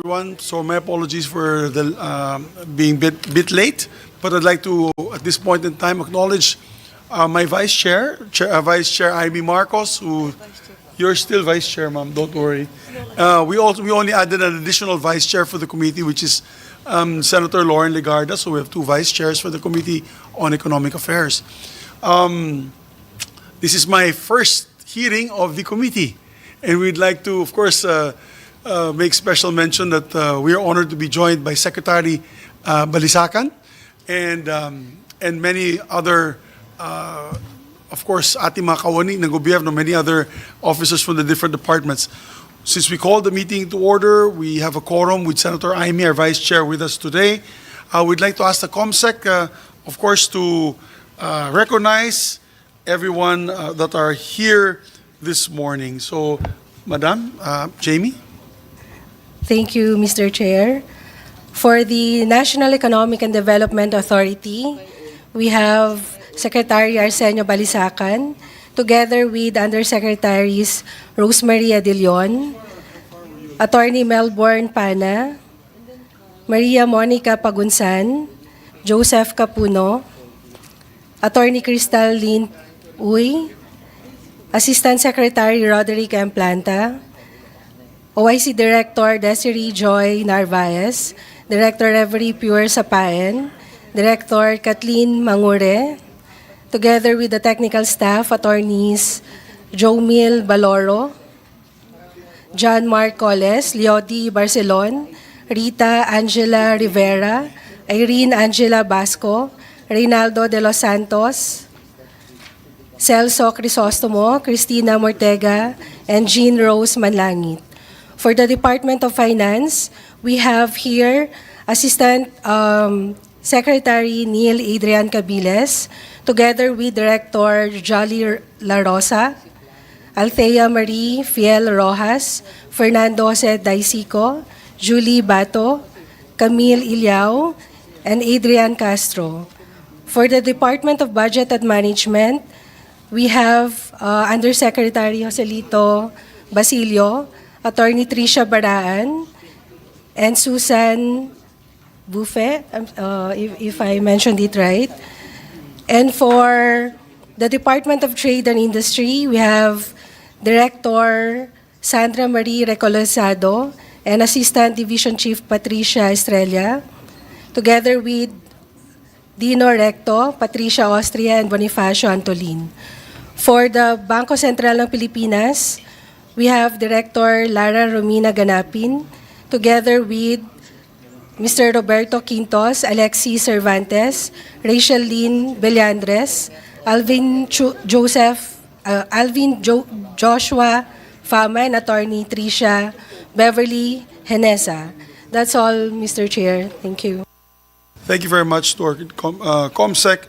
So my apologies for the being bit late, but I'd like to at this point in time acknowledge my Vice Chair, Vice Chair Ivy Marcos, who you're still Vice Chair, ma'am. Don't worry. We only added an additional Vice Chair for the committee, which is Senator Lauren Legarda. So we have two Vice Chairs for the Committee on Economic Affairs. This is my first hearing of the committee, and we'd like to, of course, make special mention that we are honored to be joined by Secretary Balisacan and many other, of course, ating mga kawani ng gobyerno, many other officers from the different departments. Since we called the meeting to order, we have a quorum with Senator Amy, our Vice Chair, with us today. We'd like to ask the COMSEC, of course, to recognize everyone that are here this morning. So, Madam, Jamie? Thank you, Mr. Chair. For the National Economic and Development Authority, we have Secretary Arsenio Balisacan, together with Undersecretaries Rosemaria De Leon, Attorney Melbourne Pana, Maria Monica Pagunsan, Joseph Capuno, Attorney Crystal Lynn Uy, Assistant Secretary Roderick M. Planta, OIC Director Desiree Joy Narvaez, Director Reverie Pure Sapaen, Director Kathleen Mangure, together with the technical staff, attorneys Jomil Baloro, John Mark Coles, Leody Barcelon, Rita Angela Rivera, Irene Angela Basco, Reynaldo de los Santos, Celso Crisostomo, Cristina Mortega, and Jean Rose Manlangit. For the Department of Finance, we have here Assistant Secretary Neil Adrian Cabiles, together with Director Jolly La Rosa, Althea Marie Fiel Rojas, Fernando Jose Daisico, Julie Bato, Camille Ilyao, and Adrian Castro. For the Department of Budget and Management, we have Undersecretary Joselito Basilio, Attorney Tricia Baraan, and Susan Buffet, if I mentioned it right. And for the Department of Trade and Industry, we have Director Sandra Marie Recolosado and Assistant Division Chief Patricia Estrella, together with Dino Recto, Patricia Austria, and Bonifacio Antolin. For the Bangko Sentral ng Pilipinas, we have Director Lara Romina Ganapin, together with Mr. Roberto Quintos, Alexis Cervantes, Rachel Lynn Bellandres, Joshua Fama, and Attorney Tricia Beverly Henesa. That's all, Mr. Chair. Thank you. Thank you very much to our COMSEC.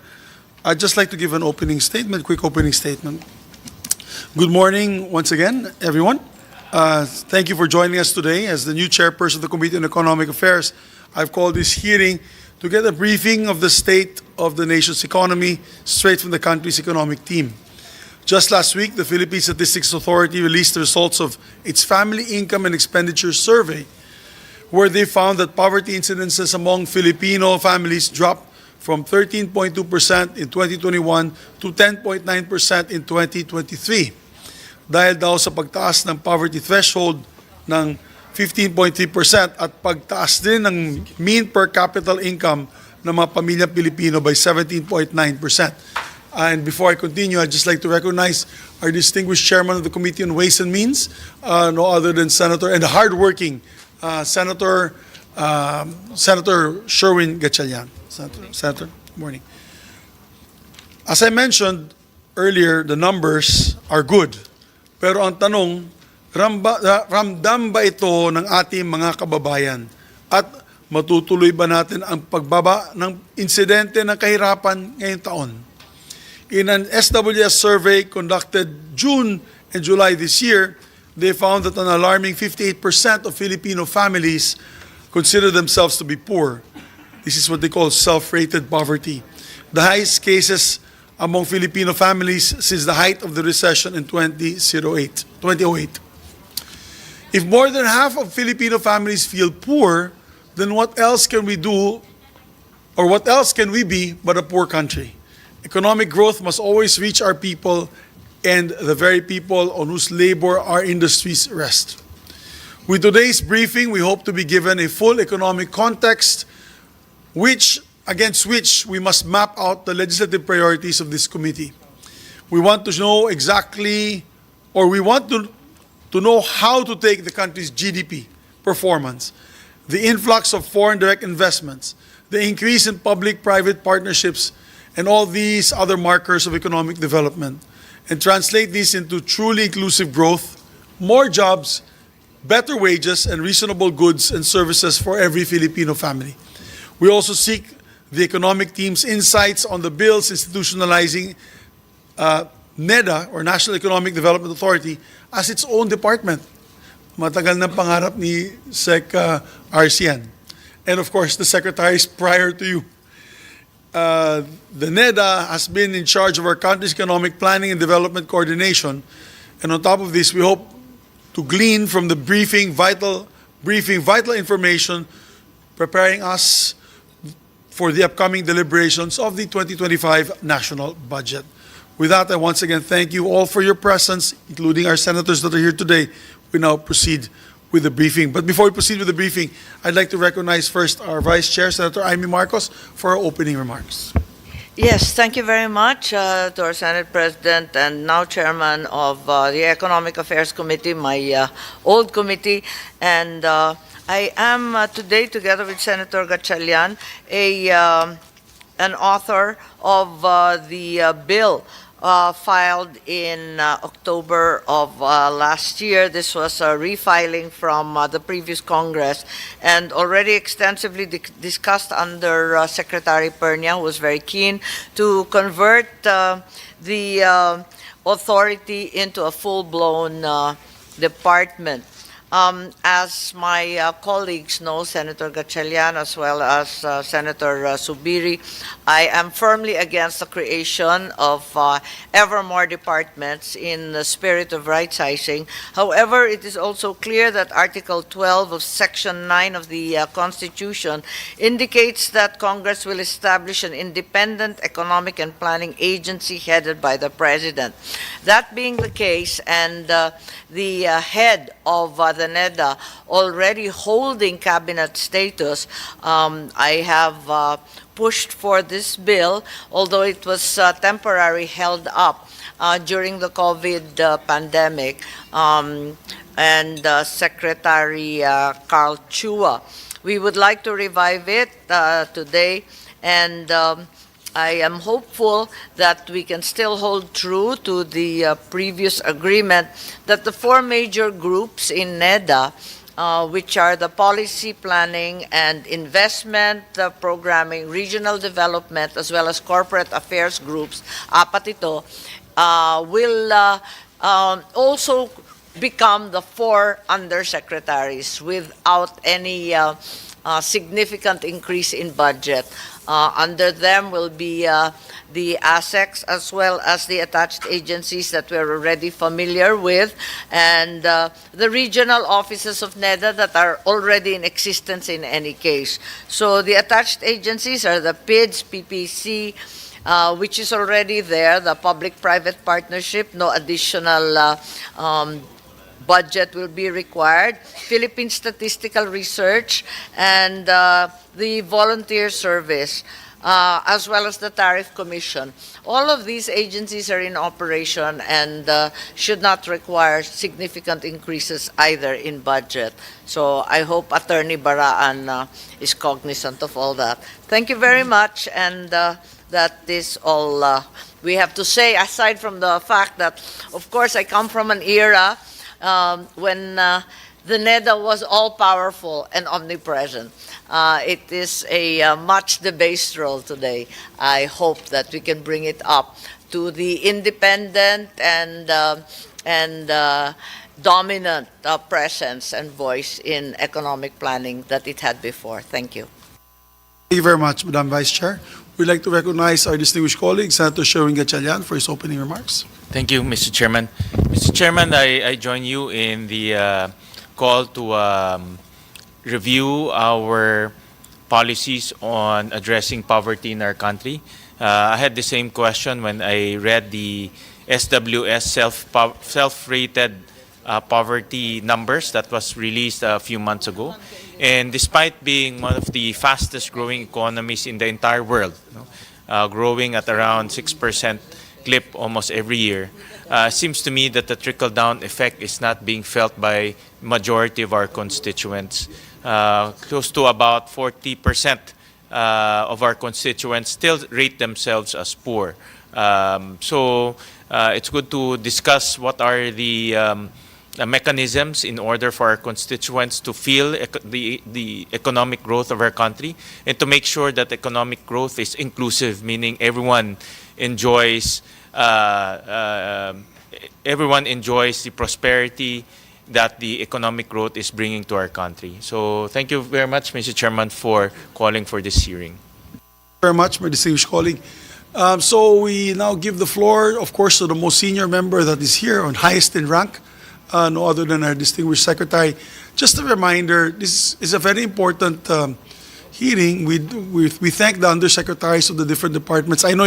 I'd just like to give an opening statement, quick opening statement. Good morning once again, everyone. Thank you for joining us today. As the new chairperson of the Committee on Economic Affairs, I've called this hearing to get a briefing of the state of the nation's economy straight from the country's economic team. Just last week, the Philippine Statistics Authority released the results of its Family Income and Expenditure Survey, where they found that poverty incidences among Filipino families dropped from 13.2% in 2021 to 10.9% in 2023. Dahil daw sa pagtaas ng poverty threshold ng 15.3% at pagtaas din ng mean per capita income ng mga pamilyang Pilipino by 17.9%. And before I continue, I'd just like to recognize our distinguished chairman of the Committee on Ways and Means, no other than Senator, and the hardworking Senator Sherwin Gatchalian. Senator, good morning. As I mentioned earlier, the numbers are good. Pero ang tanong, ramdam ba ito ng ating mga kababayan? At matutuloy ba natin ang pagbaba ng insidente ng kahirapan ngayong taon? In an SWS survey conducted June and July this year, they found that an alarming 58% of Filipino families consider themselves to be poor. This is what they call self-rated poverty. The highest cases among Filipino families since the height of the recession in 2008. If more than half of Filipino families feel poor, then what else can we do, or what else can we be but a poor country? Economic growth must always reach our people and the very people on whose labor our industries rest. With today's briefing, we hope to be given a full economic context against which we must map out the legislative priorities of this committee. We want to know exactly, or we want to know how to take the country's GDP performance, the influx of foreign direct investments, the increase in public-private partnerships, and all these other markers of economic development, and translate these into truly inclusive growth, more jobs, better wages, and reasonable goods and services for every Filipino family. We also seek the economic team's insights on the bills institutionalizing NEDA, or National Economic Development Authority, as its own department. Matagal ng pangarap ni Sec. Arcian. And of course, the secretaries prior to you. The NEDA has been in charge of our country's economic planning and development coordination. And on top of this, we hope to glean from the briefing vital information, preparing us for the upcoming deliberations of the 2025 national budget. With that, I once again thank you all for your presence, including our senators that are here today. We now proceed with the briefing. But before we proceed with the briefing, I'd like to recognize first our Vice Chair, Senator Amy Marcos, for our opening remarks. Yes, thank you very much to our Senate President and now Chairman of the Economic Affairs Committee, my old committee. And I am today, together with Senator Gatchalian, an author of the bill filed in October of last year. This was a refiling from the previous Congress and already extensively discussed under Secretary Pernia, who was very keen to convert the authority into a full-blown department. As my colleagues know, Senator Gatchalian as well as Senator Subiri, I am firmly against the creation of ever more departments in the spirit of right-sizing. However, it is also clear that Article 12 of Section 9 of the Constitution indicates that Congress will establish an independent economic and planning agency headed by the President. That being the case, and the head of the NEDA already holding cabinet status, I have pushed for this bill, although it was temporarily held up during the COVID pandemic, and Secretary Carl Chua. We would like to revive it today, and I am hopeful that we can still hold true to the previous agreement that the four major groups in NEDA, which are the policy planning and investment, programming, regional development, as well as corporate affairs groups, apat ito, will also become the four undersecretaries without any significant increase in budget. Under them will be the ASECs as well as the attached agencies that we're already familiar with, and the regional offices of NEDA that are already in existence in any case. So the attached agencies are the PIDS, PPC, which is already there, the public-private partnership, no additional budget will be required, Philippine Statistical Research, and the Volunteer Service, as well as the Tariff Commission. All of these agencies are in operation and should not require significant increases either in budget. So I hope Attorney Baraan is cognizant of all that. Thank you very much, and that is all we have to say, aside from the fact that, of course, I come from an era when the NEDA was all-powerful and omnipresent. It is a much debased role today. I hope that we can bring it up to the independent and dominant presence and voice in economic planning that it had before. Thank you. Thank you very much, Madam Vice Chair. We'd like to recognize our distinguished colleague, Senator Sherwin Gatchalian, for his opening remarks. Thank you, Mr. Chairman. Mr. Chairman, I join you in the call to review our policies on addressing poverty in our country. I had the same question when I read the SWS self-rated poverty numbers that was released a few months ago. And despite being one of the fastest growing economies in the entire world, growing at around 6% clip almost every year, seems to me that the trickle-down effect is not being felt by majority of our constituents. Close to about 40% of our constituents still rate themselves as poor. So it's good to discuss what are the mechanisms in order for our constituents to feel the economic growth of our country and to make sure that economic growth is inclusive, meaning everyone enjoys the prosperity that the economic growth is bringing to our country. So thank you very much, Mr. Chairman, for calling for this hearing. Very much, my distinguished colleague. So we now give the floor, of course, to the most senior member that is here, on highest in rank, no other than our distinguished secretary. Just a reminder, this is a very important hearing. We thank the undersecretaries of the different departments. I know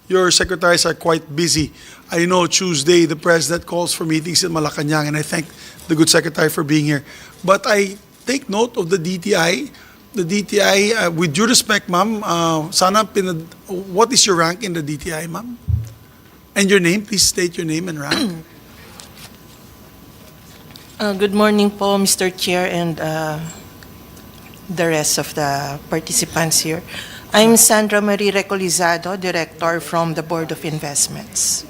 your secretaries are quite busy. I know Tuesday the President calls for meetings in Malacanang, and I thank the good secretary for being here. But I take note of the DTI. The DTI, with due respect, ma'am, what is your rank in the DTI, ma'am? And your name, please state your name and rank. Good morning po, Mr. Chair, and the rest of the participants here. I'm Sandra Marie Recolizado, Director from the Board of Investments.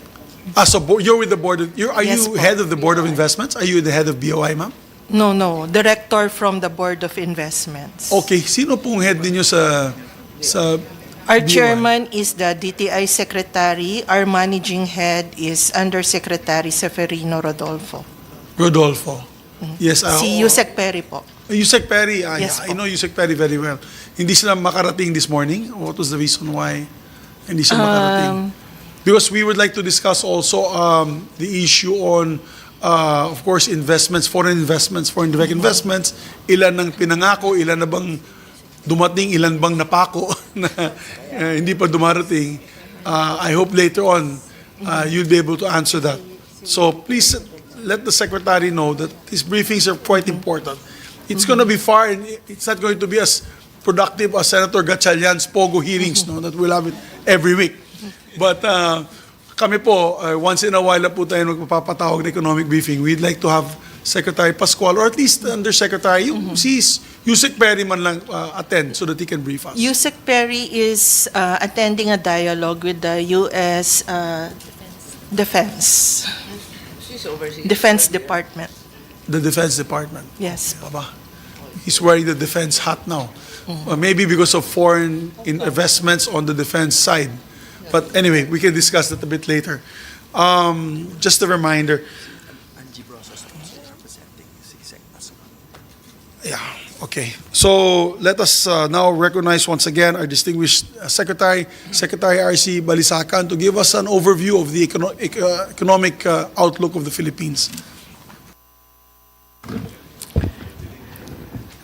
So you're with the board of, are Yes, you po. head of the Board of Investments? Are you the head of BOI, ma'am? No, Director from the Board of Investments. Okay, sino pong head ninyo sa Our BOI? chairman is the DTI Secretary. Our managing head is Undersecretary Severino Rodolfo. Rodolfo. Yes. Si Yusek Perry po. Yusek Perry, Yes, I po. know Yusek Perry very well. Hindi sila makarating this morning. What was the reason why hindi sila makarating? Because we would like to discuss also the issue on, of course, investments, foreign direct investments. Ilan ang pinangako, ilan na bang dumating, ilan bang napako na hindi pa dumarating. I hope later on you'll be able to answer that. So please let the secretary know that these briefings are quite important. It's going to be far, and it's not going to be as productive as Senator Gatchalian's POGO hearings, no, that we'll have it every week. But kami po, once in a while na po tayo magpapatawag na economic briefing. We'd like to have Secretary Pascual, or at least the Undersecretary, yung si Yusek Perry man lang attend so that he can brief us. Yusek Perry is attending a dialogue with the U.S. Defense Department. The Defense Department. Yes. Aba, he's wearing the defense hat now. Maybe because of foreign investments on the defense side. But anyway, we can discuss that a bit later. Just a reminder. Yeah, okay. So let us now recognize once again our distinguished Secretary RC Balisacan, to give us an overview of the economic outlook of the Philippines.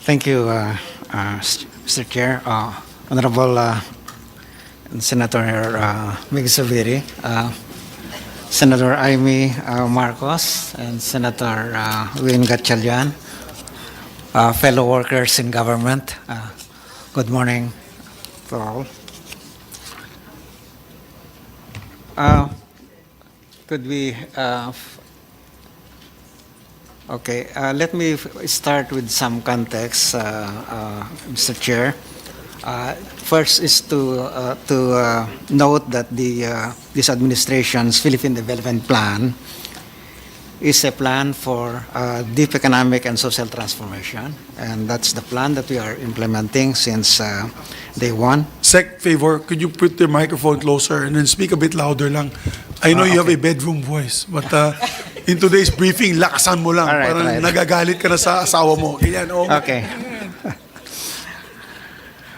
Thank you, Mr. Chair. Honorable Senator Mig Saviri, Senator Amy Marcos, and Senator Win Gatchalian, fellow workers in government. Good morning to all. Could we okay, let me start with some context, Mr. Chair. First is to note that this administration's Philippine Development Plan is a plan for deep economic and social transformation, and that's the plan that we are implementing since day one. Sec, favor, could you put the microphone closer and then speak a bit louder lang? I know you have a bedroom voice, but in today's briefing, lakasan mo lang. All right, Parang right. nagagalit ka na sa asawa mo. Ganyan, oh. Okay.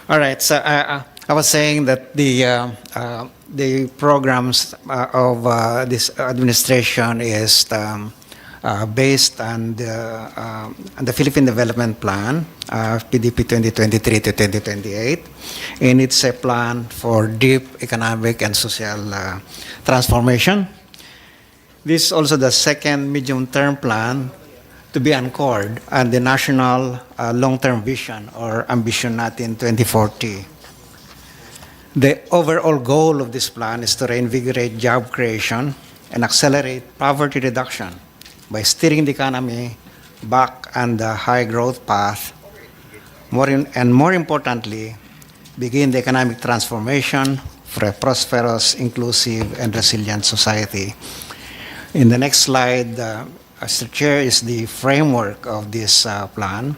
All right. So I was saying that the programs of this administration is based on the Philippine Development Plan, PDP 2023 to 2028, and it's a plan for deep economic and social transformation. This is also the second medium-term plan to be anchored on the national long-term vision or ambition natin 2040. The overall goal of this plan is to reinvigorate job creation and accelerate poverty reduction by steering the economy back on the high growth path, and more importantly, begin the economic transformation for a prosperous, inclusive, and resilient society. In the next slide, Mr. Chair, is the framework of this plan,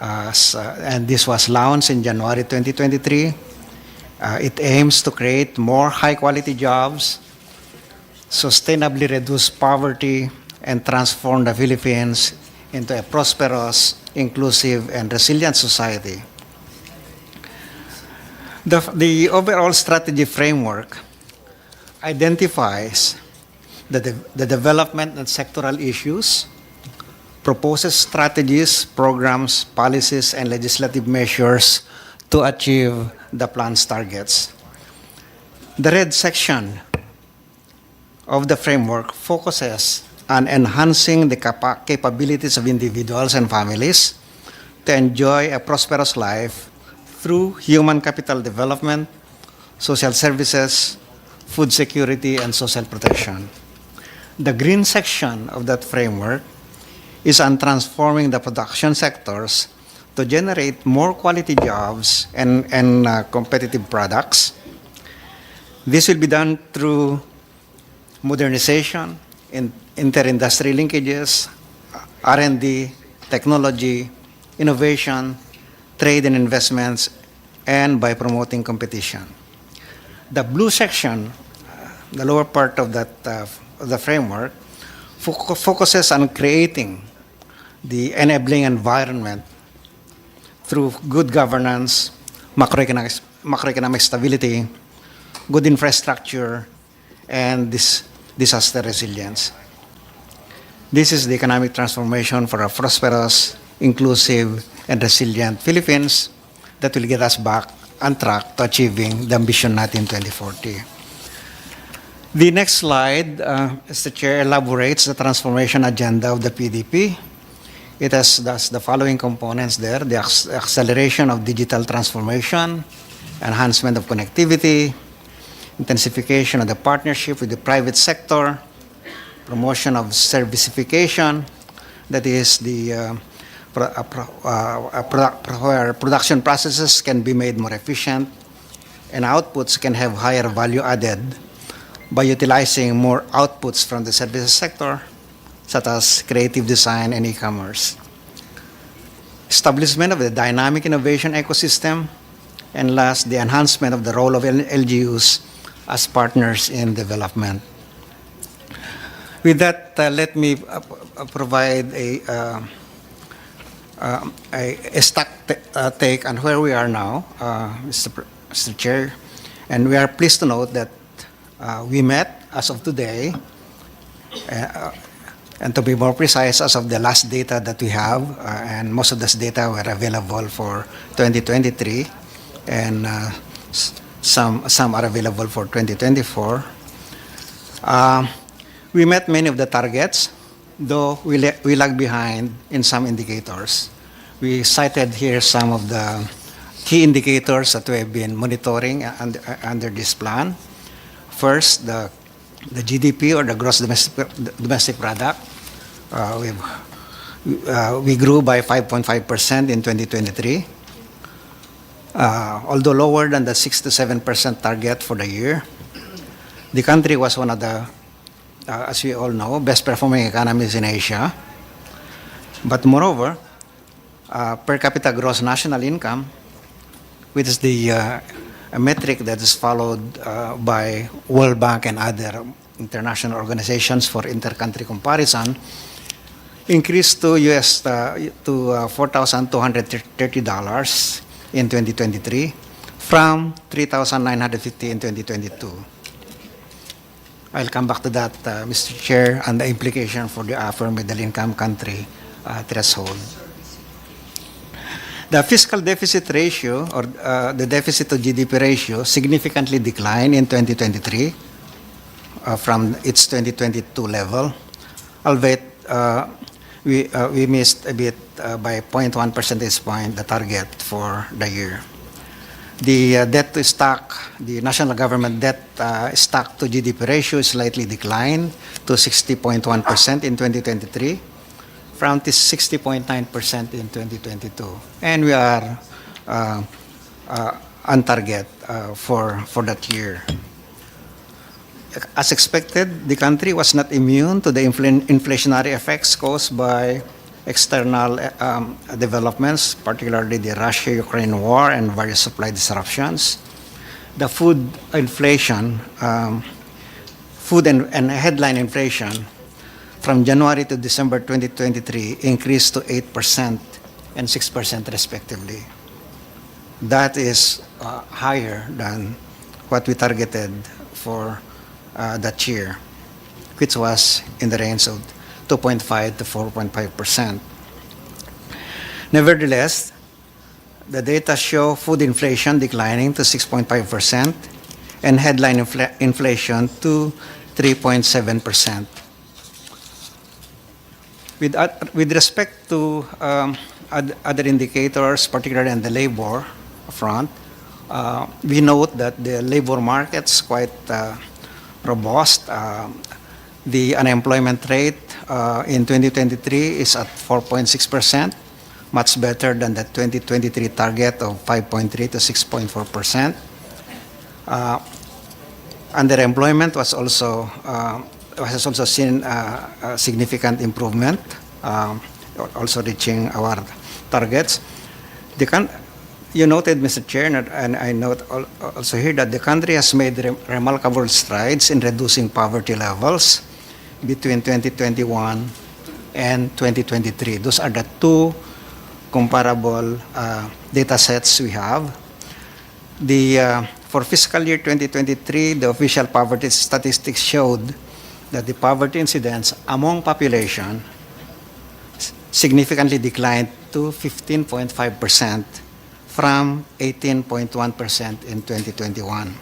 and this was launched in January 2023. It aims to create more high-quality jobs, sustainably reduce poverty, and transform the Philippines into a prosperous, inclusive, and resilient society. The overall strategy framework identifies the development and sectoral issues, proposes strategies, programs, policies, and legislative measures to achieve the plan's targets. The red section of the framework focuses on enhancing the capabilities of individuals and families to enjoy a prosperous life through human capital development, social services, food security, and social protection. The green section of that framework is on transforming the production sectors to generate more quality jobs and competitive products. This will be done through modernization, inter-industry linkages, R&D, technology, innovation, trade and investments, and by promoting competition. The blue section, the lower part of the framework, focuses on creating the enabling environment through good governance, macroeconomic stability, good infrastructure, and disaster resilience. This is the economic transformation for a prosperous, inclusive, and resilient Philippines that will get us back on track to achieving the ambition natin 2040. The next slide, as the Chair elaborates the transformation agenda of the PDP. It has thus the following components there: the acceleration of digital transformation, enhancement of connectivity, intensification of the partnership with the private sector, promotion of servicification, that is the where production processes can be made more efficient and outputs can have higher value added by utilizing more outputs from the services sector, such as creative design and e-commerce. Establishment of the dynamic innovation ecosystem, and last, the enhancement of the role of LGUs as partners in development. With that, let me provide a stack take on where we are now, Mr. Chair. And we are pleased to note that we met as of today, and to be more precise, as of the last data that we have, and most of this data were available for 2023, and some are available for 2024. We met many of the targets, though we lag behind in some indicators. We cited here some of the key indicators that we have been monitoring under this plan. First, the GDP, or the gross domestic product. We grew by 5.5% in 2023, although lower than the 6 to 7% target for the year. The country was one of the, as we all know, best performing economies in Asia. But moreover, per capita gross national income, which is the a metric that is followed by World Bank and other international organizations for inter-country comparison, increased to $4,230 in 2023 from $3,950 in 2022. I'll come back to that, Mr. Chair, and the implication for the upper middle income country threshold. The fiscal deficit ratio, or the deficit to GDP ratio, significantly declined in 2023 from its 2022 level, albeit we missed a bit by 0.1 percentage point the target for the year. The debt to stock, the national government debt stock to GDP ratio slightly declined to 60.1% in 2023 from 60.9% in 2022. And we are on target for that year. As expected, the country was not immune to the inflationary effects caused by external developments, particularly the Russia-Ukraine war and various supply disruptions. The food inflation, food and headline inflation from January to December 2023 increased to 8% and 6% respectively. That is higher than what we targeted for that year, which was in the range of 2.5 to 4.5%. Nevertheless, the data show food inflation declining to 6.5% and headline inflation to 3.7%. With respect to other indicators, particularly on the labor front, we note that the labor market's quite robust. The unemployment rate in 2023 is at 4.6%, much better than the 2023 target of 5.3 to 6.4%. Underemployment was also has also seen a significant improvement, also reaching our targets. You noted, Mr. Chair, and I note also here that the country has made remarkable strides in reducing poverty levels between 2021 and 2023. Those are the two comparable data sets we have. For fiscal year 2023, the official poverty statistics showed that the poverty incidence among population significantly declined to 15.5% from 18.1% in 2021,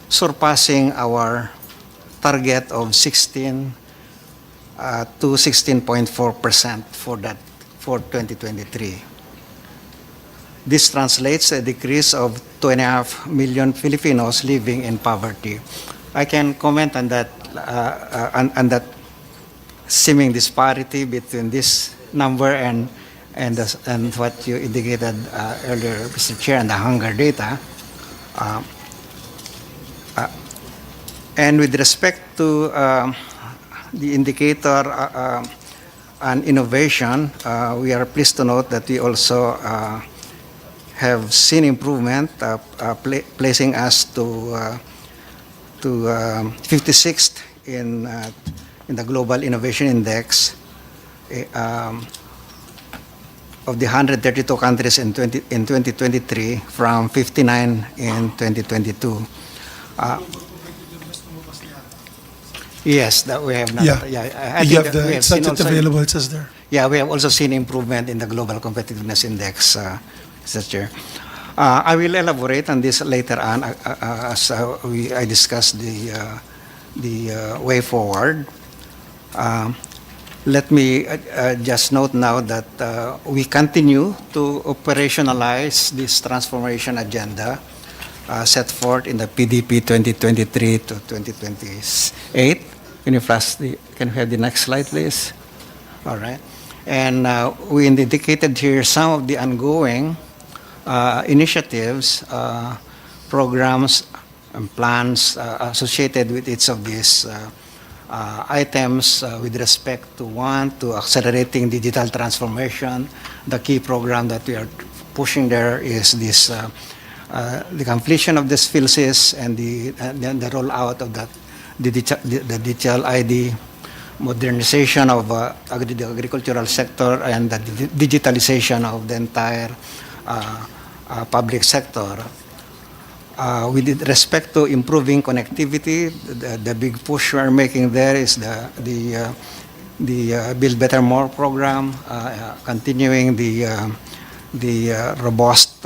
surpassing our target of 16 to 16.4% for 2023. This translates a decrease of 2.5 million Filipinos living in poverty. I can comment on that seeming disparity between this number and what you indicated earlier, Mr. Chair, and the hunger data. And with respect to the indicator on innovation, we are pleased to note that we also have seen improvement, placing us to 56th in the Global Innovation Index of the 132 countries in 2023 from 59 in 2022. Yes, that we have not. Yeah, I you think have we the have seen statistic also, available, it says there. yeah, we have also seen improvement in the Global Competitiveness Index, Mr. Chair. I will elaborate on this later on as I discuss the way forward. Let me just note now that we continue to operationalize this transformation agenda set forth in the PDP 2023 to 2028. Can you have the next slide, please? All right. And we indicated here some of the ongoing initiatives, programs, and plans associated with each of these items with respect to to accelerating digital transformation. The key program that we are pushing there is this the completion of this PhilSys and the rollout of the digital ID, modernization of the agricultural sector, and the digitalization of the entire public sector. With respect to improving connectivity, the big push we are making there is the Build Better More program, continuing the robust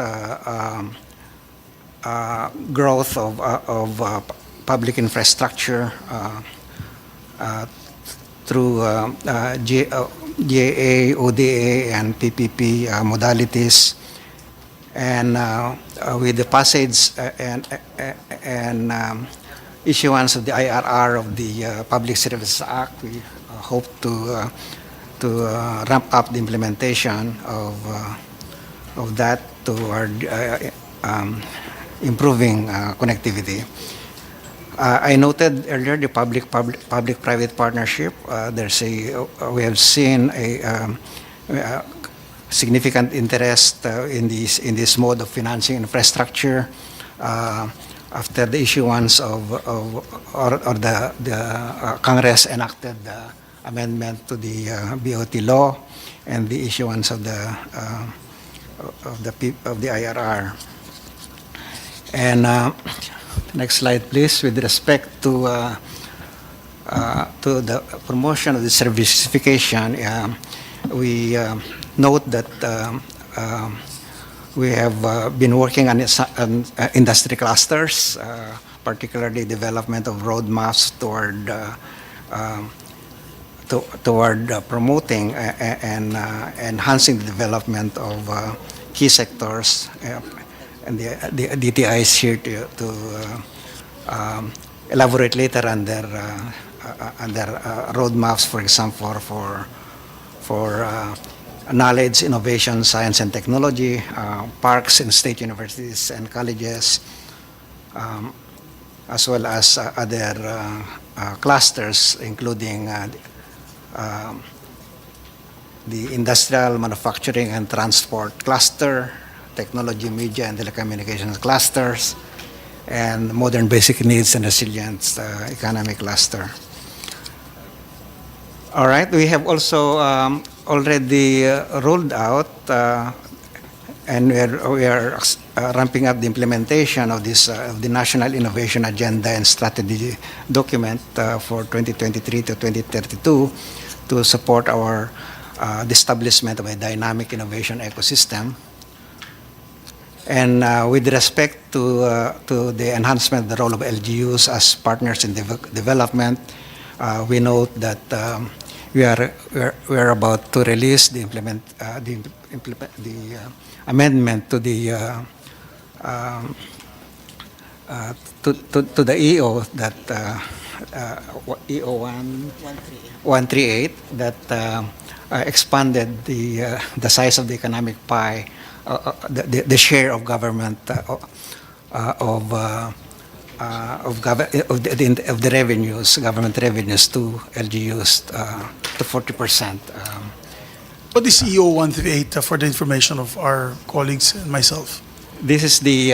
growth of public infrastructure through GAA, ODA, and PPP modalities, and with the passage and issuance of the IRR of the Public Services Act, we hope to ramp up the implementation of that toward improving connectivity. I noted earlier the public-private partnership. We have seen a significant interest in this mode of financing infrastructure after the issuance or the Congress enacted the amendment to the BOT law and the issuance of the IRR. And next slide, please. With respect to the promotion of the servicification, we note that we have been working on industry clusters, particularly development of roadmaps toward promoting and enhancing the development of key sectors. And the DTI is here to elaborate later on their roadmaps, for example, for knowledge, innovation, science and technology, parks in state universities and colleges, as well as other clusters, including the industrial, manufacturing and transport cluster, technology, media and telecommunications clusters, and modern basic needs and resilience economic cluster. All right, we have also already rolled out and we are ramping up the implementation of this the National Innovation Agenda and Strategy document for 2023 to 2032 to support the establishment of a dynamic innovation ecosystem. And with respect to the enhancement of the role of LGUs as partners in development, we note that we are about to release the amendment to the to the EO that EO 138 that expanded the size of the economic pie, the share of government of the revenues, government revenues to LGUs to 40%. What is EO 138 for the information of our colleagues and myself? This is the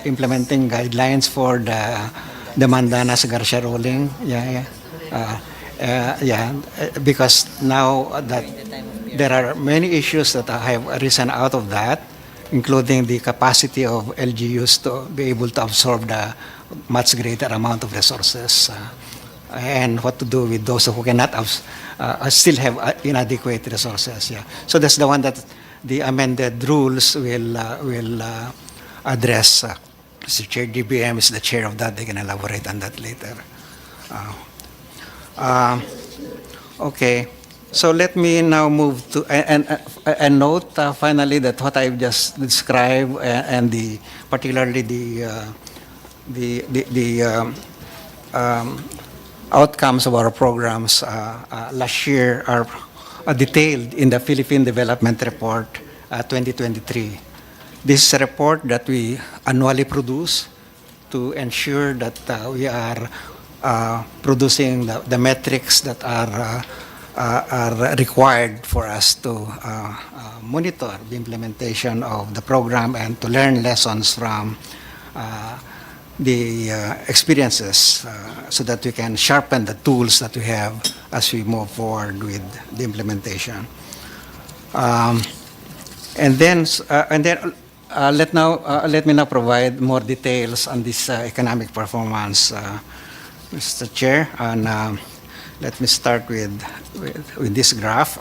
implementing guidelines for the Mandanas Garcia ruling. Because now that there are many issues that have arisen out of that, including the capacity of LGUs to be able to absorb the much greater amount of resources, and what to do with those who cannot still have inadequate resources. So that's the one that the amended rules will address. Mr. Chair, DBM is the chair of that. They can elaborate on that later. Okay. So let me now move to and note finally that what I've just described and particularly the outcomes of our programs last year are detailed in the Philippine Development Report 2023. This is a report that we annually produce to ensure that we are producing the metrics that are required for us to monitor the implementation of the program and to learn lessons from the experiences so that we can sharpen the tools that we have as we move forward with the implementation. And then Let me now provide more details on this economic performance, Mr. Chair. And let me start with this graph,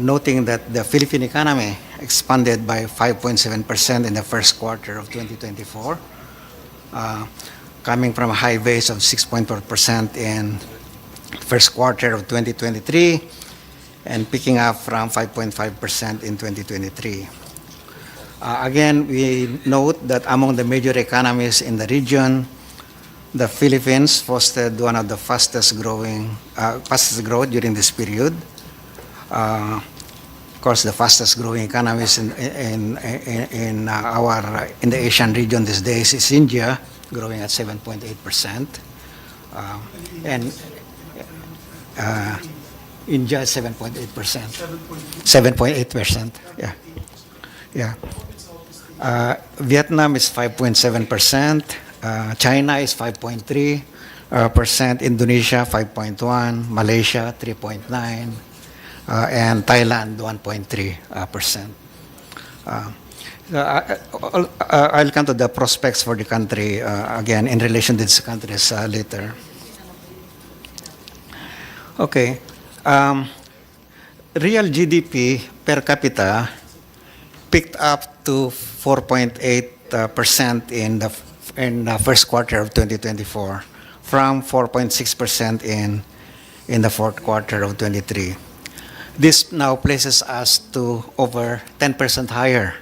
noting that the Philippine economy expanded by 5.7% in the first quarter of 2024, coming from a high base of 6.4% in first quarter of 2023 and picking up from 5.5% in 2023. Again, we note that among the major economies in the region, the Philippines posted one of the fastest growth during this period. Of course, the fastest growing economies in the Asian region these days is India, growing at 7.8%, and India is 7.8%. 7.8%. Yeah. Yeah. Vietnam is 5.7%. China is 5.3%. Indonesia 5.1%. Malaysia 3.9%. And Thailand 1.3%. I'll come to the prospects for the country again in relation to these countries later. Okay. Real GDP per capita picked up to 4.8% in the first quarter of 2024 from 4.6% in the fourth quarter of 23. This now places us to over 10% higher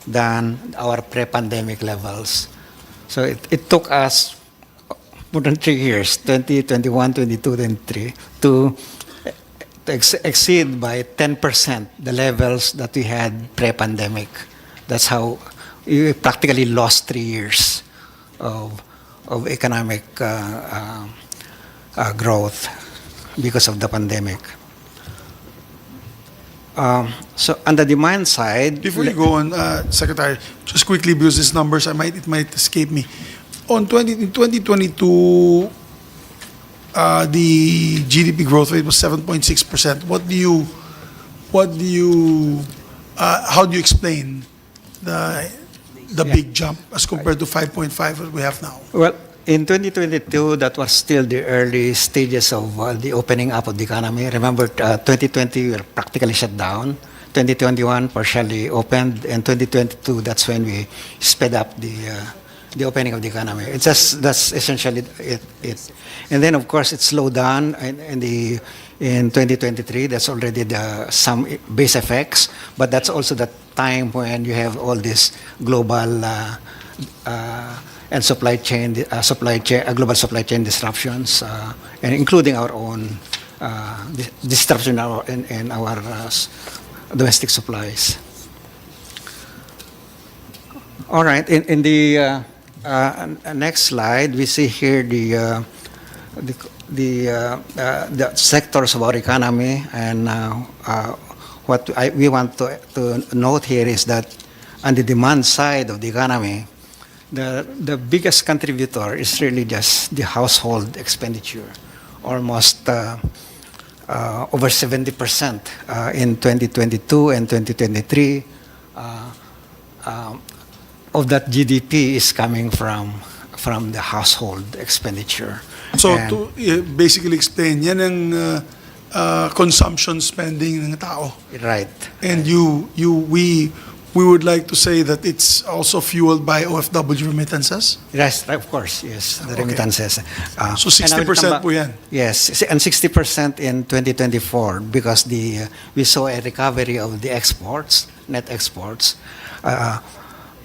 than our pre-pandemic levels. So it took us more than 3 years, 2021, 22, 23, to exceed by 10% the levels that we had pre-pandemic. That's how we practically lost 3 years of economic growth because of the pandemic. So on the demand side, Before you go on, Secretary, just quickly, because these numbers, it might escape me. In 2022, the GDP growth rate was 7.6%. How do you explain the big jump as compared to 5.5 that we have now? well, in 2022, that was still the early stages of the opening up of the economy. Remember, 2020, we were practically shut down. 2021, partially opened. And 2022, that's when we sped up the opening of the economy. That's essentially it. And then, of course, it slowed down in 2023. That's already some base effects. But that's also the time when you have all this global and global supply chain disruptions, and including our own disruption in our domestic supplies. All right. In the next slide, we see here the sectors of our economy, and what we want to note here is that on the demand side of the economy, the biggest contributor is really just the household expenditure, almost over 70% in 2022 and 2023. Of that GDP is coming from the household expenditure. So And- to basically explain, yan ang consumption spending ng tao. Right. And we would like to say that it's also fueled by OFW remittances. Yes, of course, yes, the Okay. remittances. So And I will 60% come po yan. Yes, and 60% in 2024 because we saw a recovery of the exports, net exports.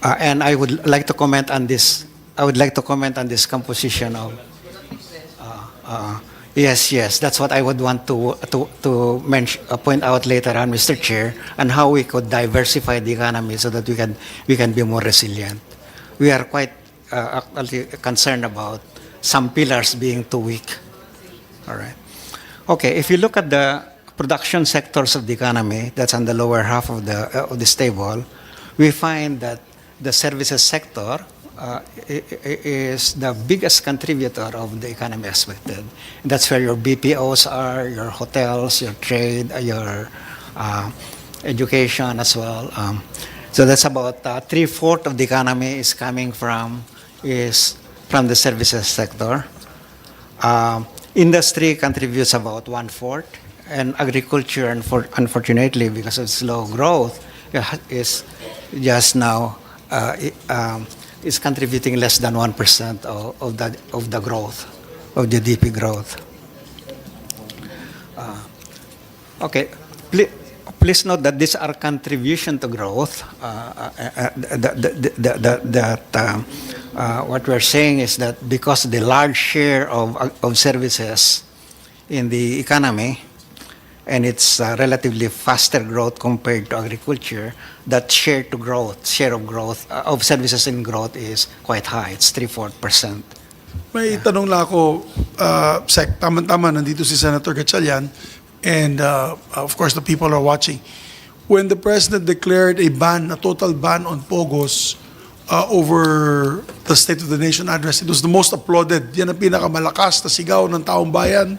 And I would like to comment on this. I would like to comment on this composition of. Yes, that's what I would want to point out later on, Mr. Chair, and how we could diversify the economy so that we can be more resilient. We are quite actually concerned about some pillars being too weak. All right. Okay, if you look at the production sectors of the economy, that's on the lower half of this table, we find that the services sector is the biggest contributor of the economy expected. That's where your BPOs are, your hotels, your trade, your education as well. So that's about three-fourths of the economy is from the services sector. Industry contributes about one-fourth, and agriculture, unfortunately, because of slow growth, is just now is contributing less than 1% of the growth, of GDP growth. Okay, please note that these are contribution to growth. What we're saying is that because the large share of services in the economy, and it's relatively faster growth compared to agriculture, that share of growth of services in growth is quite high. It's 3-4%. May tanong lang ako, Sec, tama-tama, nandito si Senator Gatchalian, and of course the people are watching. When the President declared a total ban on POGOs over the State of the Nation address, it was the most applauded. Yan ang pinakamalakas na sigaw ng taong bayan.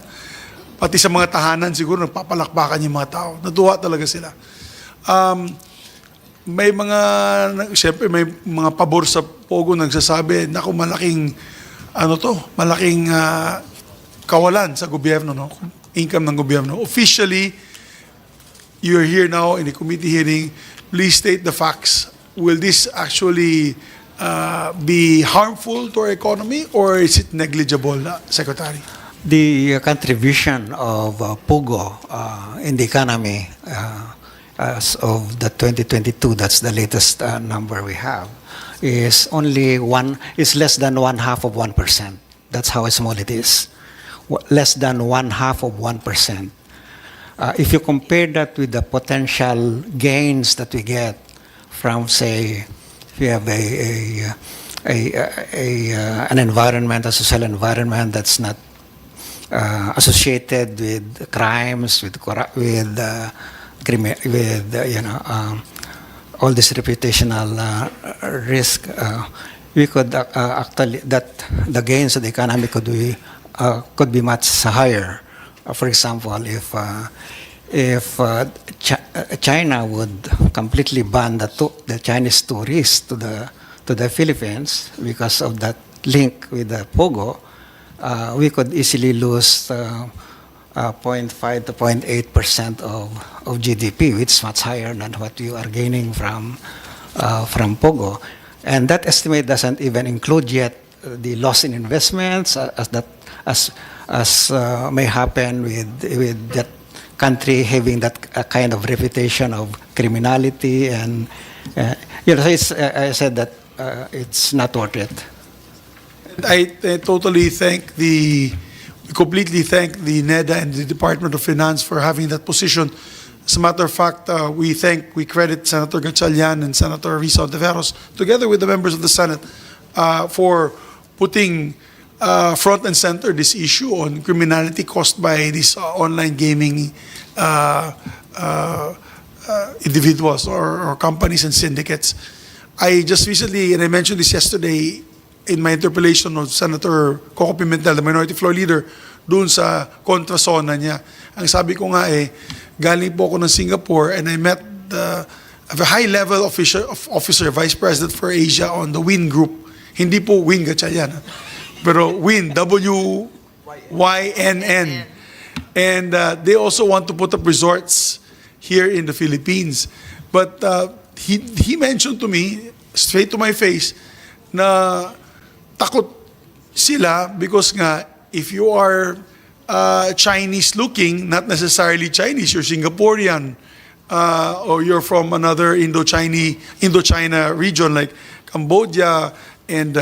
Pati sa mga tahanan siguro nagpapalakpakan yung mga tao. Natuwa talaga sila. Siyempre may mga pabor sa POGO nagsasabi, naku, malaking kawalan sa gobyerno, no? Income ng gobyerno. Officially, you're here now in a committee hearing. Please state the facts. Will this actually be harmful to our economy, or is it negligible, Secretary? The contribution of POGO in the economy as of the 2022, that's the latest number we have, is less than 1/2%. That's how small it is. Less than 1/2%. If you compare that with the potential gains that we get from, say, if you have an environment, a social environment that's not associated with crimes, with all this reputational risk, we could actually the gains of the economy could be much higher. For example, if China would completely ban the Chinese tourists to the Philippines because of that link with the POGO, we could easily lose 0.5 to 0.8% of GDP, which is much higher than what you are gaining from POGO. And that estimate doesn't even include yet the loss in investments, as may happen with that country having that kind of reputation of criminality, and I said that it's not worth it. I completely thank the NEDA and the Department of Finance for having that position. As a matter of fact, we credit Senator Gatchalian and Senator Risa Ontiveros, together with the members of the Senate, for putting front and center this issue on criminality caused by these online gaming individuals or companies and syndicates. I just recently, and I mentioned this yesterday in my interpellation of Senator Coco Pimentel, the Minority Floor Leader, doon sa kontrasona niya. Ang sabi ko nga galing po ako ng Singapore, and I met a high-level officer, Vice President for Asia on the WIN Group. Hindi po WIN Gatchalian, pero WIN, WYNN. And they also want to put up resorts here in the Philippines. But he mentioned to me, straight to my face, na takot sila because nga, if you are Chinese looking, not necessarily Chinese, you're Singaporean, or you're from another Indochina region like Cambodia and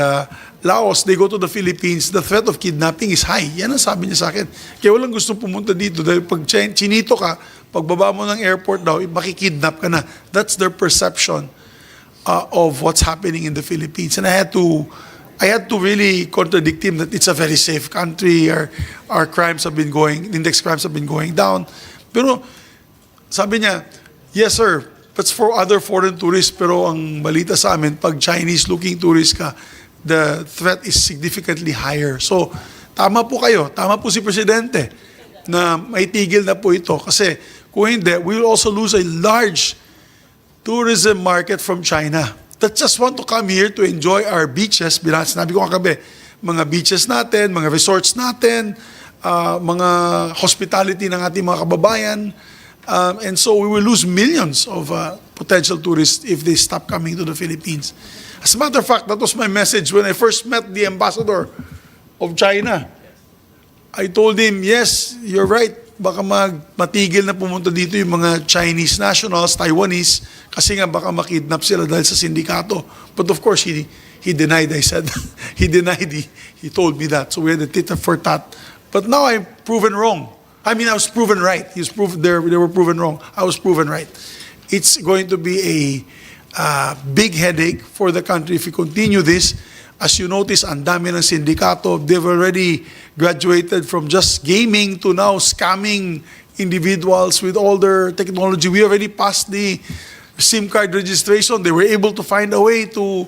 Laos, they go to the Philippines, the threat of kidnapping is high. Yan ang sabi niya sa akin. Kaya walang gusto pumunta dito dahil pag chinito ka, pagbaba mo ng airport daw, makikidnap ka na. That's their perception of what's happening in the Philippines. And I had to really contradict him that it's a very safe country. Our crimes have been index crimes have been going down. Pero sabi niya, yes sir, that's for other foreign tourists. Pero ang balita sa amin, pag Chinese-looking tourist ka, the threat is significantly higher. So, tama po kayo. Tama po si Presidente na may tigil na po ito. Kasi kung hindi, we will also lose a large tourism market from China that just want to come here to enjoy our beaches. Sinabi ko kagabi, mga beaches natin, mga resorts natin, mga hospitality ng ating mga kababayan. And so we will lose millions of potential tourists if they stop coming to the Philippines. As a matter of fact, that was my message when I first met the ambassador of China. I told him, yes, you're right. Baka matigil na pumunta dito yung mga Chinese nationals, Taiwanese, kasi nga baka makidnap sila dahil sa sindikato. But of course, he denied, I said. He denied, he told me that. So we had a tit for tat. But now I'm proven wrong. I mean, I was proven right. They were proven wrong. I was proven right. It's going to be a big headache for the country if we continue this. As you notice, ang dami ng sindikato. They've already graduated from just gaming to now scamming individuals with all their technology. We already passed the SIM card registration. They were able to find a way to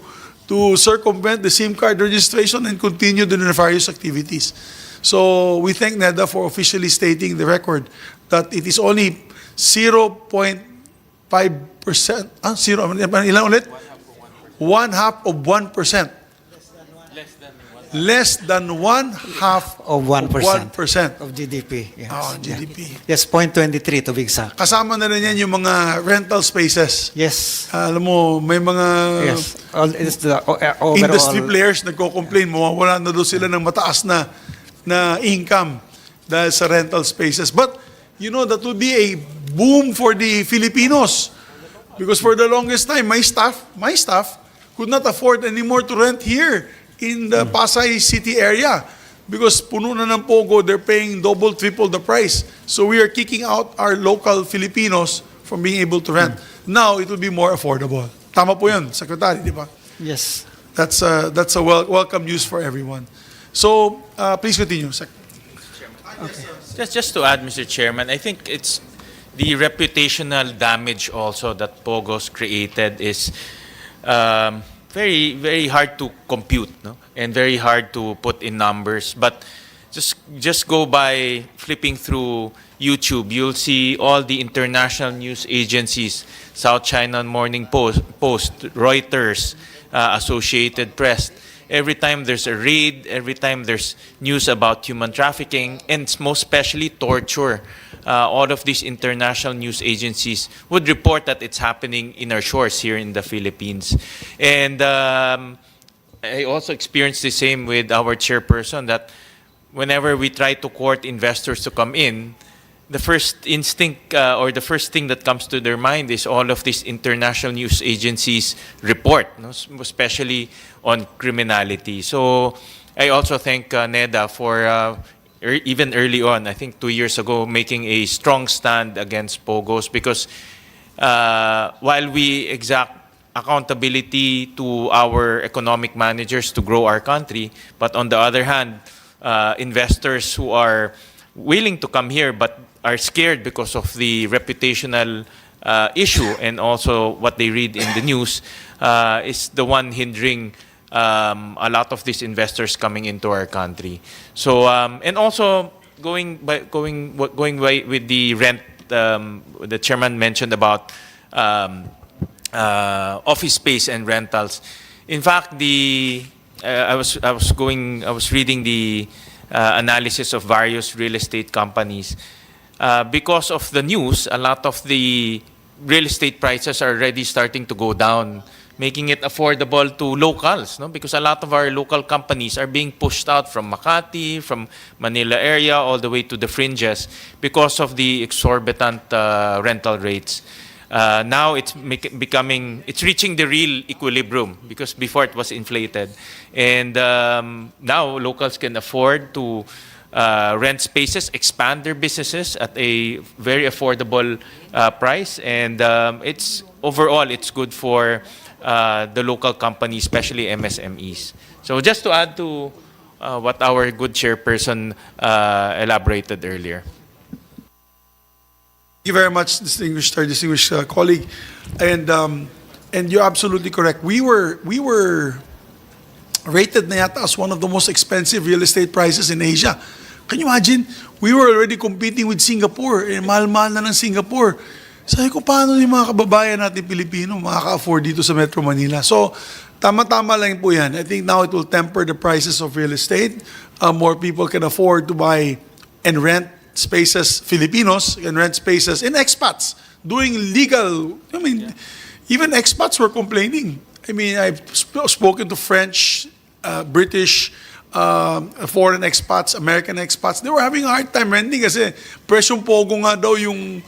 circumvent the SIM card registration and continue the nefarious activities. So we thank NEDA for officially stating the record that it is only 0.5%. Ilan ulit? 0.5% less than 1/2 Of 1%. 1% Of GDP. Yes. GDP. Yes, 0.23 to be exact. Kasama na rin yan yung mga rental spaces. Yes. Alam mo, may mga Yes. It's the overall. industry players nagko-complain, mawawala na daw sila ng mataas na income dahil sa rental spaces. But, you know, that would be a boom for the Filipinos. Because for the longest time, my staff could not afford anymore to rent here in the Pasay City area. Because puno na ng POGO, they're paying double, triple the price. So we are kicking out our local Filipinos from being able to rent. Now, it will be more affordable. Tama po yun, Secretary, di ba? Yes. That's a welcome news for everyone. So, please continue, Sec. Just to add, Mr. Chairman, I think it's the reputational damage also that POGO's created is very, very hard to compute, no? And very hard to put in numbers. But just go by flipping through YouTube, you'll see all the international news agencies, South China Morning Post, Reuters, Associated Press. Every time there's a raid, every time there's news about human trafficking, and most especially torture, all of these international news agencies would report that it's happening in our shores here in the Philippines. And I also experienced the same with our chairperson, that whenever we try to court investors to come in, the first instinct or the first thing that comes to their mind is all of these international news agencies report, no? Especially on criminality. So I also thank NEDA for even early on, I think 2 years ago, making a strong stand against POGOs, because while we exact accountability to our economic managers to grow our country, but on the other hand, investors who are willing to come here but are scared because of the reputational issue and also what they read in the news is the one hindering a lot of these investors coming into our country. So and also going by with the rent, the chairman mentioned about office space and rentals. In fact, I was reading the analysis of various real estate companies. Because of the news, a lot of the real estate prices are already starting to go down, making it affordable to locals, no? Because a lot of our local companies are being pushed out from Makati, from Manila area, all the way to the fringes because of the exorbitant rental rates. Now it's reaching the real equilibrium, because before it was inflated. And now locals can afford to rent spaces, expand their businesses at a very affordable price. And overall, it's good for the local companies, especially MSMEs. So just to add to what our good chairperson elaborated earlier. Thank you very much, distinguished colleague, and you're absolutely correct. We were rated na yata as one of the most expensive real estate prices in Asia. Can you imagine? We were already competing with Singapore. Mahal-mahal na ng Singapore. Sabi ko, paano yung mga kababayan natin Pilipino makaka-afford dito sa Metro Manila? So, tama-tama lang po yan. I think now it will temper the prices of real estate. More people can afford to buy and rent spaces, Filipinos can rent spaces in expats doing legal. I mean, even expats were complaining. I mean, I've spoken to French, British, foreign expats, American expats. They were having a hard time renting kasi presyong POGO nga daw yung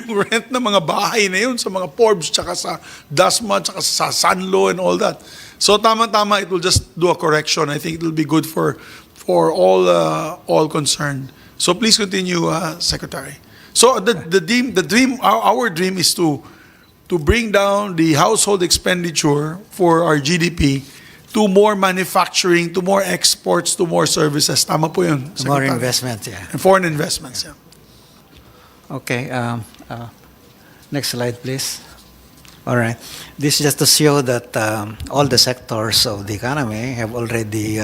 rent ng mga bahay na yun sa mga Forbes, tsaka sa Dasma, tsaka sa Sanlo and all that. So tama-tama, it will just do a correction. I think it will be good for all concerned. So please continue, Secretary. So our dream is to bring down the household expenditure for our GDP to more manufacturing, to more exports, to more services. Tama po yun, Secretary. More investment, yeah. And foreign investments, yeah. Okay, next slide, please. All right. This is just to show that all the sectors of the economy have already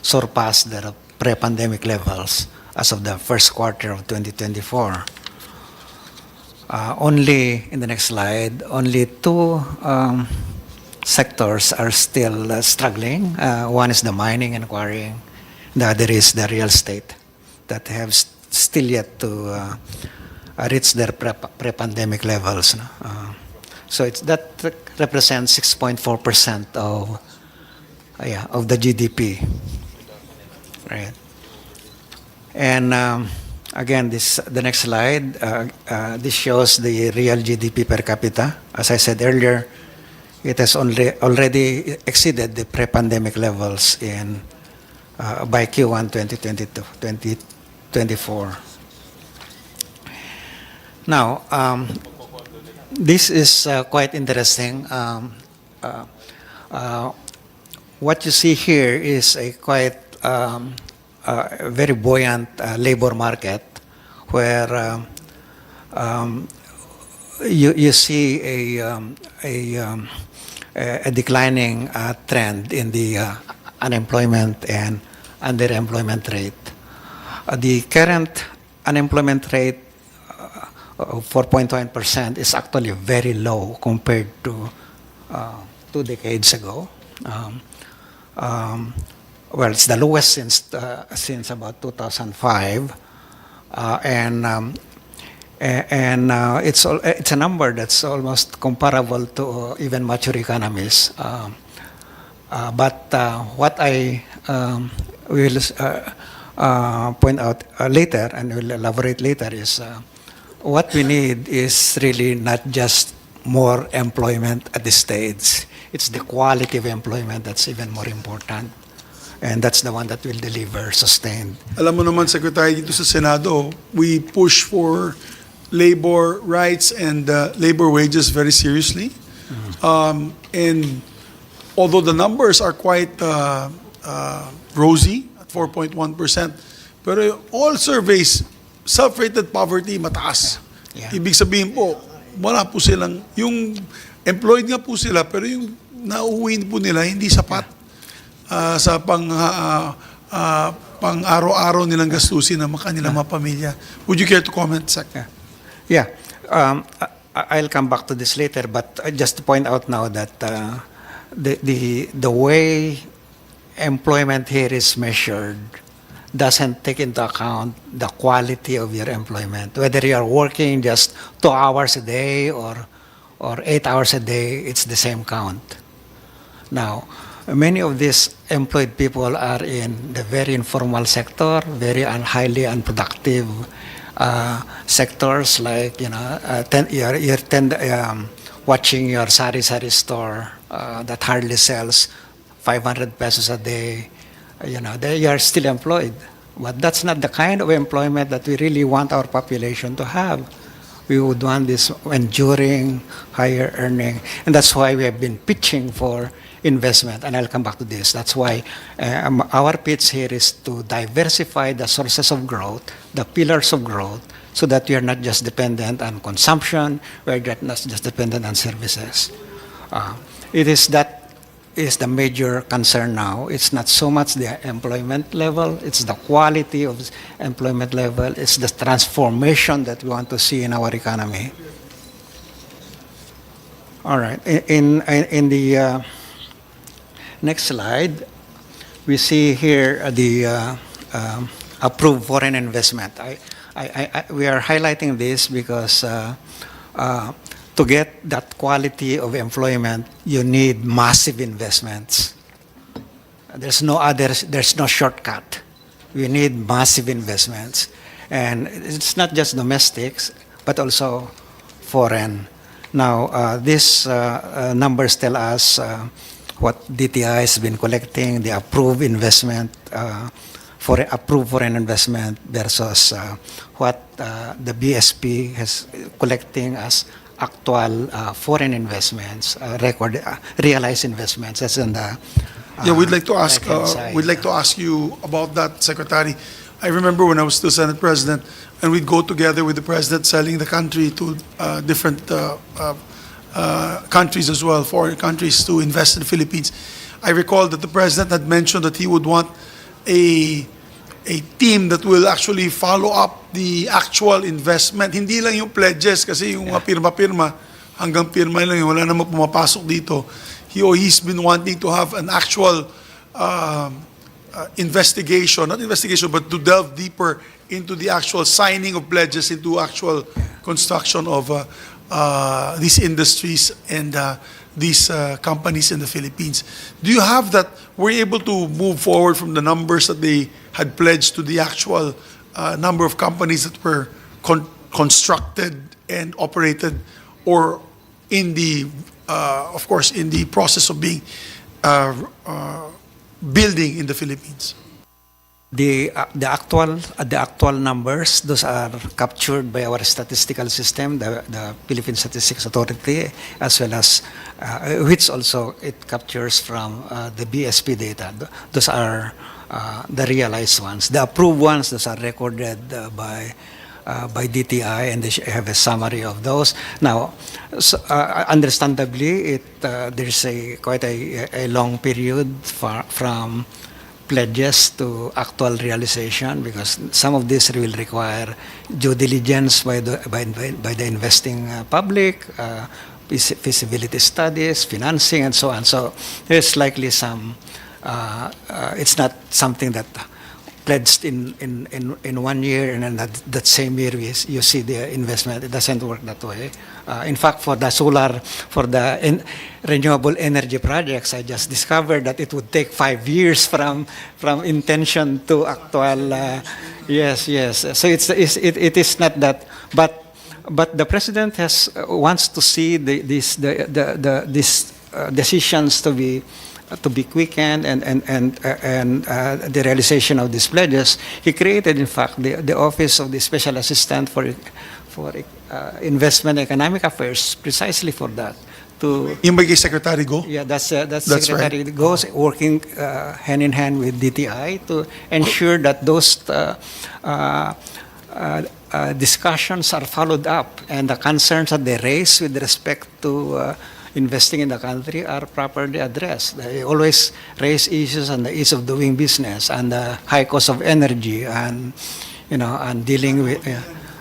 surpassed their pre-pandemic levels as of the first quarter of 2024. Only, in the next slide, only two sectors are still struggling. One is the mining and quarrying. The other is the real estate that have still yet to reach their pre-pandemic levels. No? So that represents 6.4% of the GDP, right? And again, the next slide. This shows the real GDP per capita. As I said earlier, it has already exceeded the pre-pandemic levels by Q1 2024. Now, this is quite interesting. What you see here is a quite very buoyant labor market where you see a declining trend in the unemployment and underemployment rate. The current unemployment rate of 4.1% is actually very low compared to 2 decades ago. Well, it's the lowest since about 2005, and it's a number that's almost comparable to even mature economies. But what I will point out later and will elaborate later is what we need is really not just more employment at this stage. It's the quality of employment that's even more important. And that's the one that will deliver sustained. Alam mo naman, Secretary, dito sa Senado, we push for labor rights and labor wages very seriously. And although the numbers are quite rosy at 4.1%, pero all surveys, self-rated poverty, mataas. Yeah. Ibig sabihin po, wala po silang, yung employed nga po sila, pero yung nauuwi po nila, hindi sapat sa pang-araw-araw nilang gastusin ng kanilang mga pamilya. Would you care to comment, Sec? Yeah. I'll come back to this later, but just to point out now that the way employment here is measured doesn't take into account the quality of your employment. Whether you are working just 2 hours a day or 8 hours a day, it's the same count. Now, many of these employed people are in the very informal sector, very highly unproductive sectors, like watching your sari store that hardly sells 500 pesos a day. They are still employed, but that's not the kind of employment that we really want our population to have. We would want this enduring, higher earning, and that's why we have been pitching for investment, and I'll come back to this. That's why our pitch here is to diversify the sources of growth, the pillars of growth, so that we are not just dependent on consumption, we are not just dependent on services. That is the major concern now. It's not so much the employment level, it's the quality of employment level, it's the transformation that we want to see in our economy. All right. In the next slide, we see here the approved foreign investment. We are highlighting this because to get that quality of employment, you need massive investments. There's no shortcut. We need massive investments. And it's not just domestics, but also foreign. Now, these numbers tell us what DTI has been collecting, the approved investment, for approved foreign investment versus what the BSP has collecting as actual foreign investments, realized investments. That's in the We'd like to ask. right-hand side. We'd like to ask you about that, Secretary. I remember when I was still Senate President, and we'd go together with the President selling the country to different countries as well, foreign countries, to invest in the Philippines. I recall that the President had mentioned that he would want a team that will actually follow up the actual investment. Hindi lang yung pledges, kasi yung mga pirma-pirma, hanggang pirma lang yun, wala namang pumapasok dito. He's been wanting to have an actual investigation, not investigation, but to delve deeper into the actual signing of pledges, into actual construction of these industries and these companies in the Philippines. Do you have that? Were you able to move forward from the numbers that they had pledged to the actual number of companies that were constructed and operated, or in the, of course, in the process of being building in the Philippines? The actual numbers, those are captured by our statistical system, the Philippine Statistics Authority, as well as which also it captures from the BSP data. Those are the realized ones. The approved ones, those are recorded by DTI, and they have a summary of those. Now, understandably, there's quite a long period from pledges to actual realization, because some of this will require due diligence by the investing public, feasibility studies, financing, and so on. So there's likely some. It's not something that pledged in 1 year, and then that same year you see the investment. It doesn't work that way. In fact, for the solar, for the renewable energy projects, I just discovered that it would take 5 years from intention to actual. Yes. So it is not that, but the president wants to see these decisions to be quickened and the realization of these pledges. He created, in fact, the Office of the Special Assistant for Investment and Economic Affairs, precisely for that. Yung may kay Secretary Go? Yeah, that's right. Secretary Go's working hand in hand with DTI to ensure that those discussions are followed up, and the concerns that they raise with respect to investing in the country are properly addressed. They always raise issues on the ease of doing business and the high cost of energy, and and dealing with.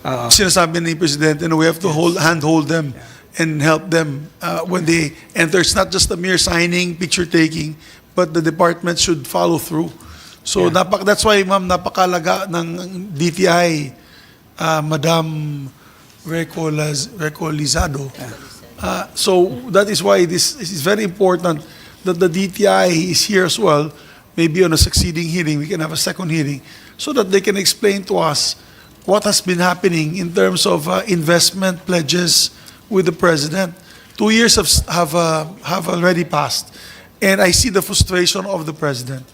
Sinasabi ni President, we have to handhold them and help them when they enter. It's not just a mere signing, picture taking, but the department should follow through. So that's why, ma'am, napakalaga ng DTI, Madam Recolizado. So that is why this is very important that the DTI is here as well. Maybe on a succeeding hearing, we can have a second hearing, so that they can explain to us what has been happening in terms of investment pledges with the President. 2 years have already passed, and I see the frustration of the President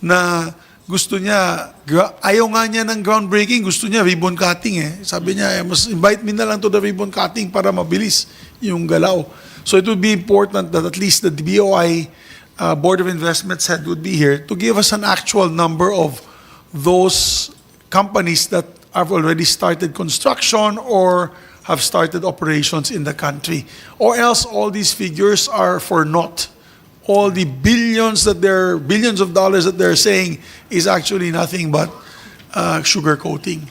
na gusto niya, ayaw nga niya ng groundbreaking, gusto niya ribbon cutting eh. Sabi niya, mas invite me na lang to the ribbon cutting para mabilis yung galaw. So it would be important that at least the BOI Board of Investments head would be here to give us an actual number of those companies that have already started construction or have started operations in the country. Or else all these figures are for naught. All the billions of dollars that they're saying is actually nothing but sugar coating.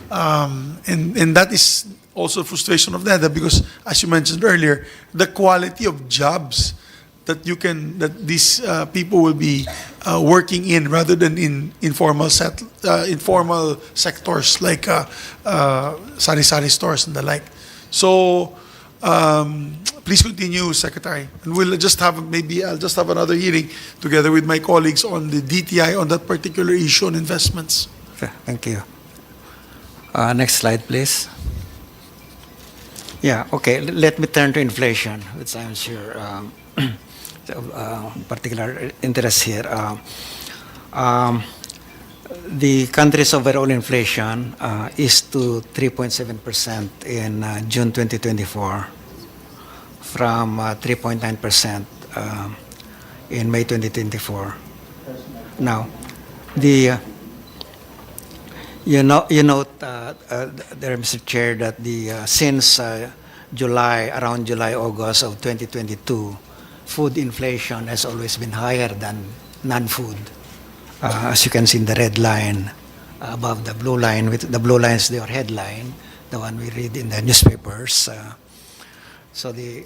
And that is also frustration of NEDA because, as you mentioned earlier, the quality of jobs that these people will be working in rather than in informal sectors like sari-sari stores and the like. So please continue, Secretary, and I'll just have another hearing together with my colleagues on the DTI on that particular issue on investments. Okay, thank you. Next slide, please. Yeah, okay. Let me turn to inflation, which I'm sure particular interest here. The country's overall inflation is to 3.7% in June 2024 from 3.9% in May 2024. Now, you note there, Mr. Chair, that since around July, August of 2022, food inflation has always been higher than non-food. As you can see in the red line above the blue line, with the blue lines, their headline, the one we read in the newspapers. So the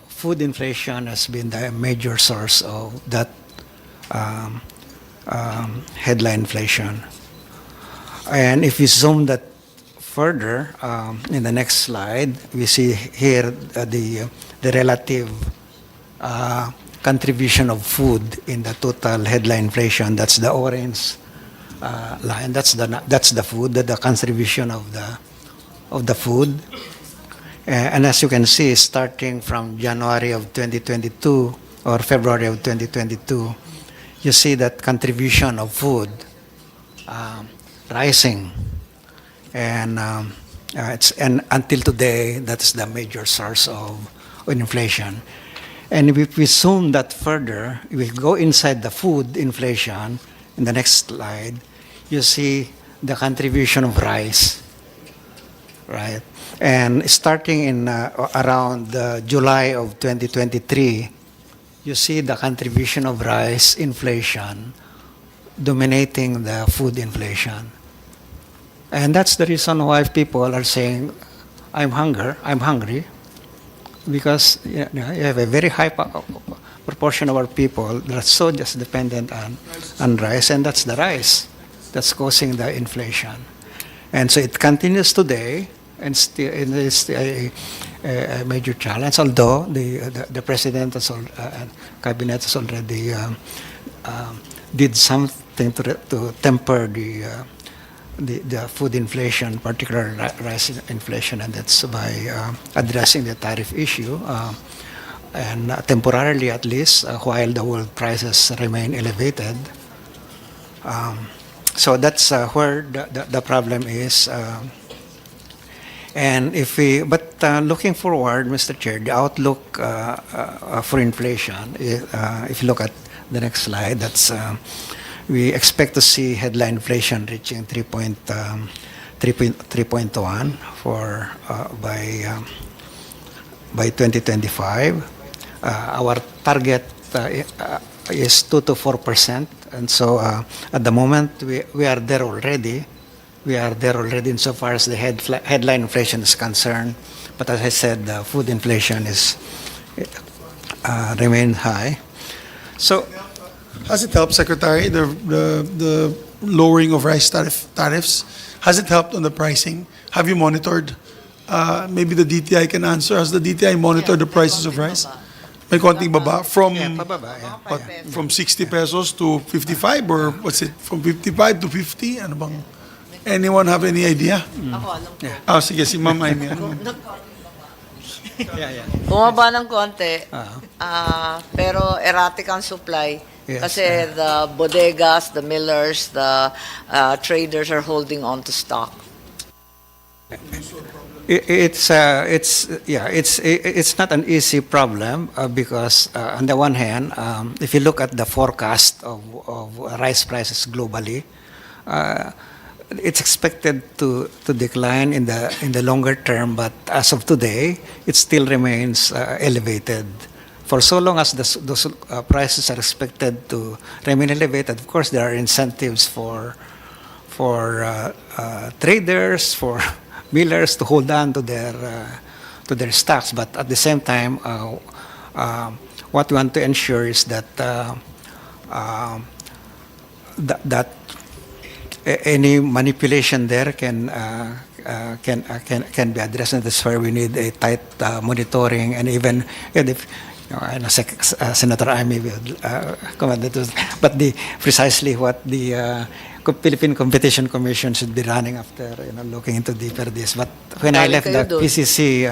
food inflation has been the major source of that headline inflation. And if we zoom that further, in the next slide, we see here the relative contribution of food in the total headline inflation. That's the orange line. That's the food. The contribution of the food. And as you can see, starting from January of 2022 or February of 2022, you see that contribution of food rising, and until today, that's the major source of inflation. And if we zoom that further, if we go inside the food inflation, in the next slide, you see the contribution of rice, right? And starting in around July of 2023, you see the contribution of rice inflation dominating the food inflation. And that's the reason why people are saying, I'm hungry, because you have a very high proportion of our people that are so just dependent on rice, and that's the rice that's causing the inflation. And so it continues today, and still it is a major challenge, although the President and Cabinet has already did something to temper the food inflation, particularly rice inflation, and that's by addressing the tariff issue, and temporarily at least, while the world prices remain elevated. So that's where the problem is. And looking forward, Mr. Chair, the outlook for inflation, if you look at the next slide, that's we expect to see headline inflation reaching 3.1 for by 2025. Our target is 2 to 4%, and so at the moment we are there already. We are there already insofar as the headline inflation is concerned. But as I said, the food inflation remains high. So, has it helped, Secretary, the lowering of rice tariffs? Has it helped on the pricing? Have you monitored? Maybe the DTI can answer. Has the DTI monitored the prices of rice? May konting baba from what, from 60 pesos to 55, or what's it, from 55 to 50? Ano bang? Anyone have any idea? Ako, alam ko. Sige, si Ma'am Amy. Bumaba ng konti, pero erratic ang supply. Yes. Kasi the bodegas, the millers, the traders are holding on to stock. It's not an easy problem because on the one hand, if you look at the forecast of rice prices globally, it's expected to decline in the longer term, but as of today, it still remains elevated. For so long as those prices are expected to remain elevated, of course, there are incentives for traders, for millers to hold on to their stocks. But at the same time, what we want to ensure is that that any manipulation there can be addressed, and that's where we need a tight monitoring, and even if I know Senator Amy will comment on this, but precisely what the Philippine Competition Commission should be running after, looking into deeper this. But when I left the PCC,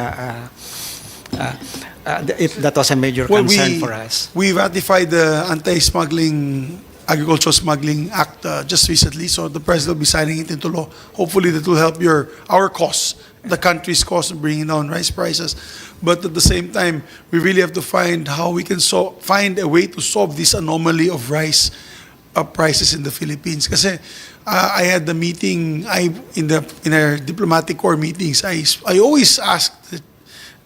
that was a major concern for us. We ratified the Anti-Smuggling, Agricultural Smuggling Act just recently, so the President will be signing it into law. Hopefully that will help our costs, the country's costs of bringing down rice prices. But at the same time, we really have to find how we can find a way to solve this anomaly of rice prices in the Philippines. Kasi I had the meeting, in our diplomatic corps meetings, I always ask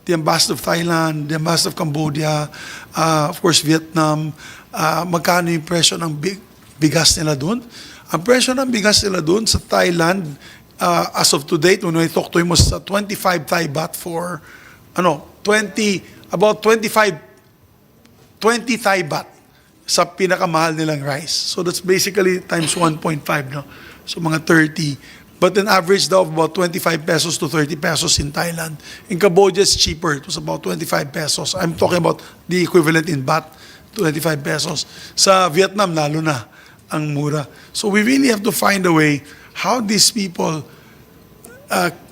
the ambassador of Thailand, the ambassador of Cambodia, of course Vietnam, magkano yung presyo ng bigas nila doon. Ang presyo ng bigas nila doon sa Thailand, as of today, when I talked to him, was 25 Thai baht for, about 20 Thai baht sa pinakamahal nilang rice. So that's basically times 1.5, no? So mga 30. But an average daw of about 25 pesos to 30 pesos in Thailand. In Cambodia, it's cheaper. It was about 25 pesos. I'm talking about the equivalent in baht, 25 pesos. Sa Vietnam, lalo na ang mura. So we really have to find a way how these people,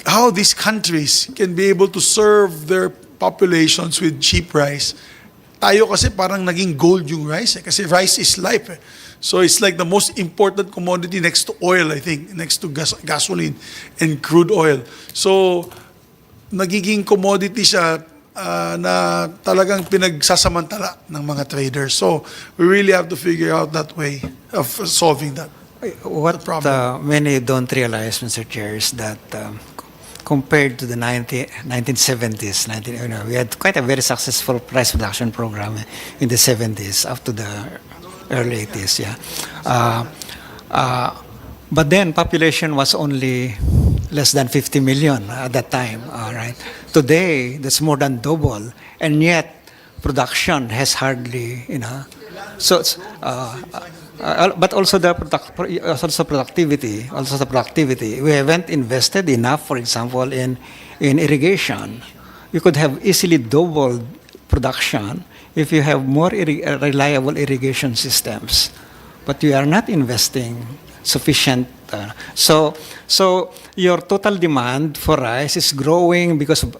how these countries can be able to serve their populations with cheap rice. Tayo kasi parang naging gold yung rice, kasi rice is life. So it's like the most important commodity next to oil, I think, next to gasoline and crude oil. So nagiging commodity siya na talagang pinagsasamantala ng mga traders. So we really have to figure out that way of solving that. What many don't realize, Mr. Chair, is that compared to the 1970s, we had quite a very successful price reduction program in the 70s up to the early 80s. But then population was only less than 50 million at that time. Right? Today, that's more than double, and yet production has hardly, so it's, but also the productivity. We haven't invested enough, for example, in irrigation. You could have easily doubled production if you have more reliable irrigation systems, but we are not investing sufficient. So your total demand for rice is growing because of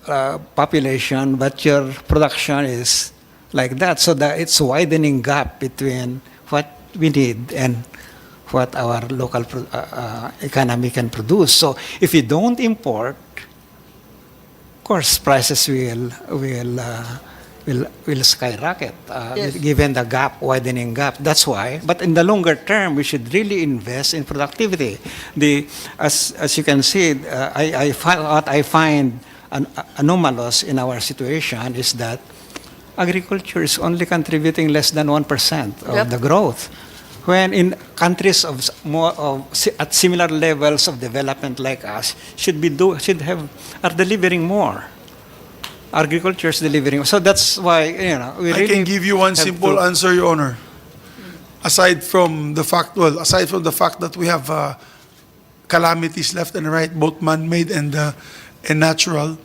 population, but your production is like that. So that it's widening gap between what we need and what our local economy can produce. So if you don't import, of course, prices will skyrocket, Yes. given the widening gap. That's why. But in the longer term, we should really invest in productivity. As you can see, what I find anomalous in our situation is that agriculture is only contributing less than 1% of the growth. When in countries at similar levels of development like us are delivering more. Agriculture is delivering. So that's why we really I can give you one simple answer, Your Honor. Aside from the fact that we have calamities left and right, both man-made and natural,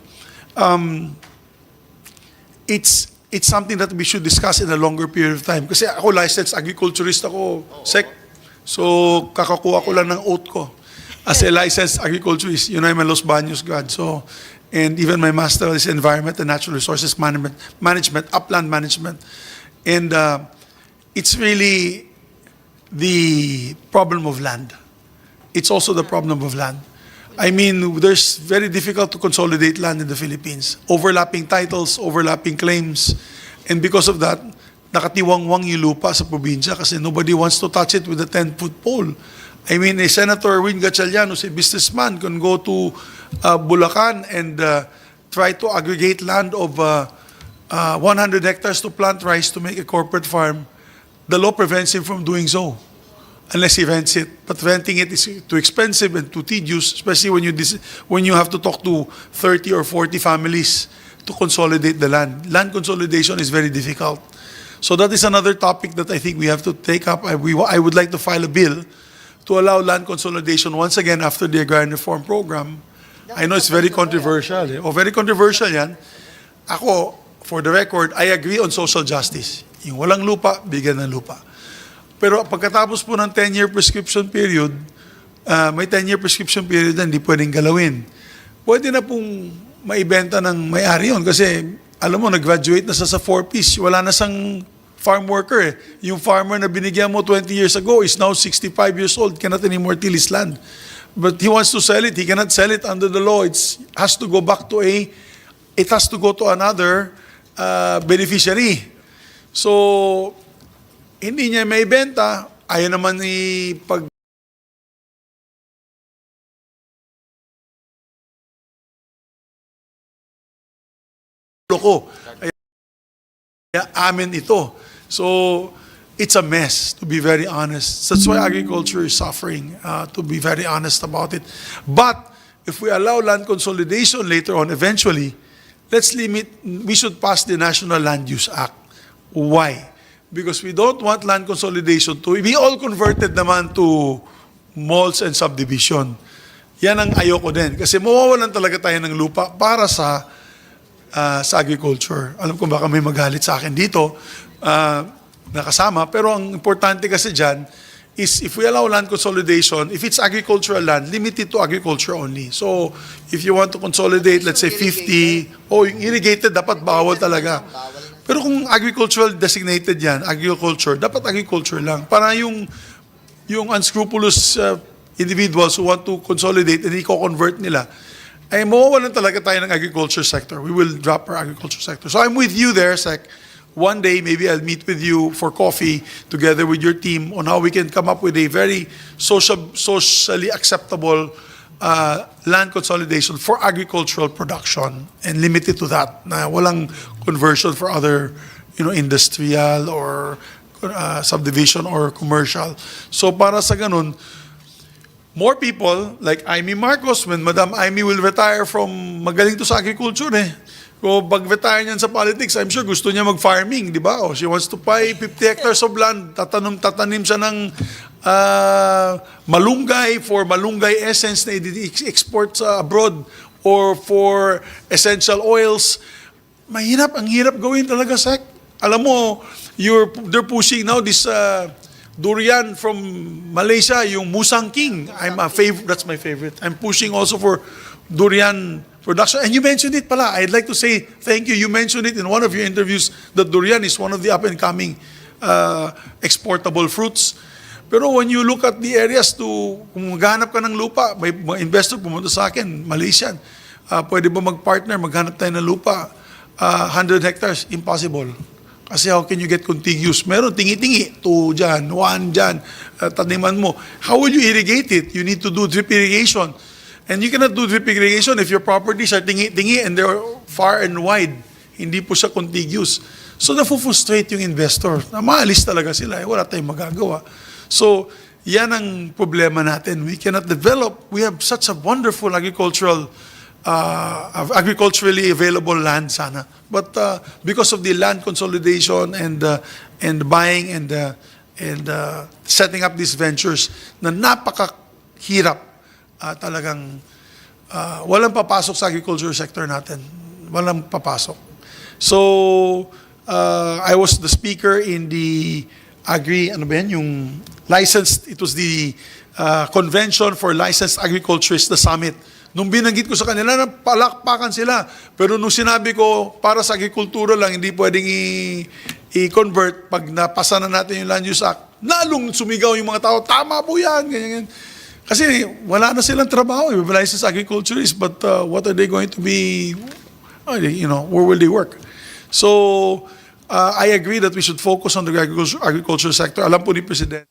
it's something that we should discuss in a longer period of time. Kasi ako licensed agriculturist ako, Sec. So kakakuha ko lang ng oath ko as a licensed agriculturist. I'm a Los Baños grad. So, and even my master is environment and natural resources management, upland management. And it's really the problem of land. It's also the problem of land. I mean, there's very difficult to consolidate land in the Philippines. Overlapping titles, overlapping claims. And because of that, nakatiwangwang yung lupa sa probinsya kasi nobody wants to touch it with a 10-foot pole. I mean, a Senator Gatchalian, who's a businessman, can go to Bulacan and try to aggregate land of 100 hectares to plant rice to make a corporate farm. The law prevents him from doing so. unless he rents it. But renting it is too expensive and too tedious, especially when you have to talk to 30 or 40 families to consolidate the land. Land consolidation is very difficult. So that is another topic that I think we have to take up. I would like to file a bill to allow land consolidation once again after the Agrarian Reform Program. I know it's very controversial. Very controversial yan. Ako, for the record, I agree on social justice. Yung walang lupa, bigyan ng lupa. Pero pagkatapos po ng 10-year prescription period, may 10-year prescription period na hindi pwedeng galawin. Pwede na pong maibenta ng may-ari yun kasi alam mo, nag-graduate na sa 4-piece. Wala na sang farm worker eh. Yung farmer na binigyan mo 20 years ago is now 65 years old, cannot anymore till his land. But he wants to sell it. He cannot sell it under the law. It has to go to another beneficiary. So, hindi niya may benta, ayaw naman ipag loko. Kaya amin ito. So, it's a mess, to be very honest. That's why agriculture is suffering, to be very honest about it. But, if we allow land consolidation later on, eventually, we should pass the National Land Use Act. Why? Because we don't want land consolidation to be all converted naman to malls and subdivision. Yan ang ayoko din. Kasi mawawalan talaga tayo ng lupa para sa agriculture. Alam ko baka may magalit sa akin dito, nakasama. Pero ang importante kasi dyan is if we allow land consolidation, if it's agricultural land, limited to agriculture only. So, if you want to consolidate, let's say 50, yung irrigated, dapat bawal talaga. Pero kung agricultural designated yan, agriculture, dapat agriculture lang. Para yung unscrupulous individuals who want to consolidate and i-convert nila, ay mawawalan talaga tayo ng agriculture sector. We will drop our agriculture sector. So I'm with you there, Sec. One day, maybe I'll meet with you for coffee together with your team on how we can come up with a very socially acceptable land consolidation for agricultural production and limited to that. Na walang conversion for other, industrial or subdivision or commercial. So para sa ganun, more people like Amy Marcos, when Madam Amy will retire from magaling to sa agriculture Kung pag-retire niyan sa politics, I'm sure gusto niya mag-farming, di ba? O she wants to buy 50 hectares of land, tatanim siya ng malunggay for malunggay essence na i-export sa abroad or for essential oils. Ang hirap gawin talaga, Sec. Alam mo, they're pushing now this durian from Malaysia, yung Musang King. That's my favorite. I'm pushing also for durian production. And you mentioned it pala. I'd like to say thank you. You mentioned it in one of your interviews that durian is one of the up-and-coming exportable fruits. Pero when you look at the areas kung maghanap ka ng lupa, may mga investor pumunta sa akin, Malaysian, pwede ba mag-partner, maghanap tayo ng lupa, 100 hectares, impossible. Kasi how can you get contiguous? Meron tingi-tingi, 2 dyan, 1 dyan, taniman mo. How will you irrigate it? You need to do drip irrigation. And you cannot do drip irrigation if your properties are tingi-tingi and they're far and wide. Hindi po siya contiguous. So nafu-frustrate yung investor. Maalis talaga sila. Wala tayong magagawa. So yan ang problema natin. We cannot develop. We have such a wonderful agriculturally available land sana. But because of the land consolidation and buying and setting up these ventures na napakahirap, talagang walang papasok sa agriculture sector natin. Walang papasok. So, I was the speaker in the yung licensed, it was the Convention for Licensed Agriculturists, the summit. Nung binanggit ko sa kanila, palakpakan sila. Pero nung sinabi ko, para sa agrikultura lang, hindi pwedeng i-convert, pag napasa na natin yung Land Use Act, lalong sumigaw yung mga tao, tama po yan, ganyan. Kasi wala na silang trabaho, licensed agriculturists, but what are they going to be, where will they work? So, I agree that we should focus on the agriculture sector. Alam po ni President.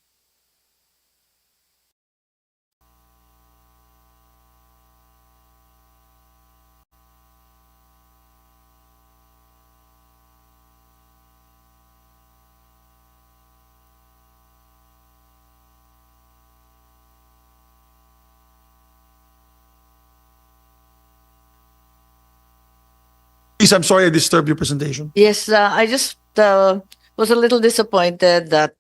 Please, I'm sorry I disturbed your presentation. Yes, I just was a little disappointed that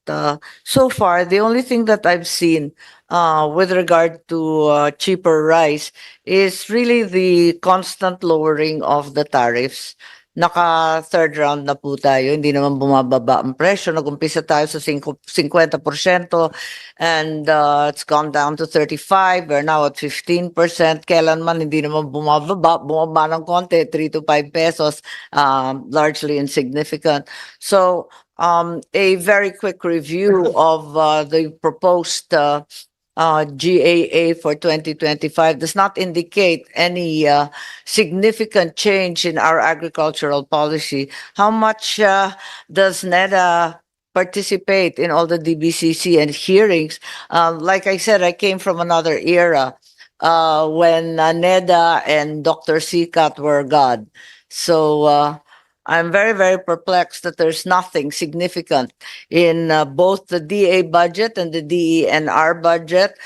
so far the only thing that I've seen with regard to cheaper rice is really the constant lowering of the tariffs. Naka third round na po tayo, hindi naman bumababa ang presyo. Nag-umpisa tayo sa 50% and it's gone down to 35. We're now at 15%. Kailanman hindi naman bumaba ng konti, 3 to 5 pesos, largely insignificant. So a very quick review of the proposed GAA for 2025 does not indicate any significant change in our agricultural policy. How much does NEDA participate in all the DBCC and hearings? Like I said, I came from another era when NEDA and Dr. Sikat were God. So I'm very, very perplexed that there's nothing significant in both the DA budget and the DENR budget,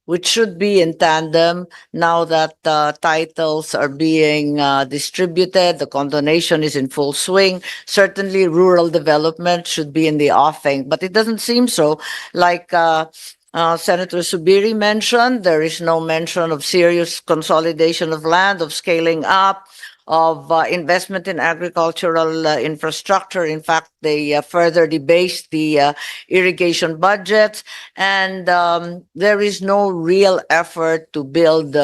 which should be in tandem now that titles are being distributed. The condonation is in full swing. Certainly, rural development should be in the offing, but it doesn't seem so. Like Senator Subiri mentioned, there is no mention of serious consolidation of land, of scaling up, of investment in agricultural infrastructure. In fact, they further debased the irrigation budgets, and there is no real effort to build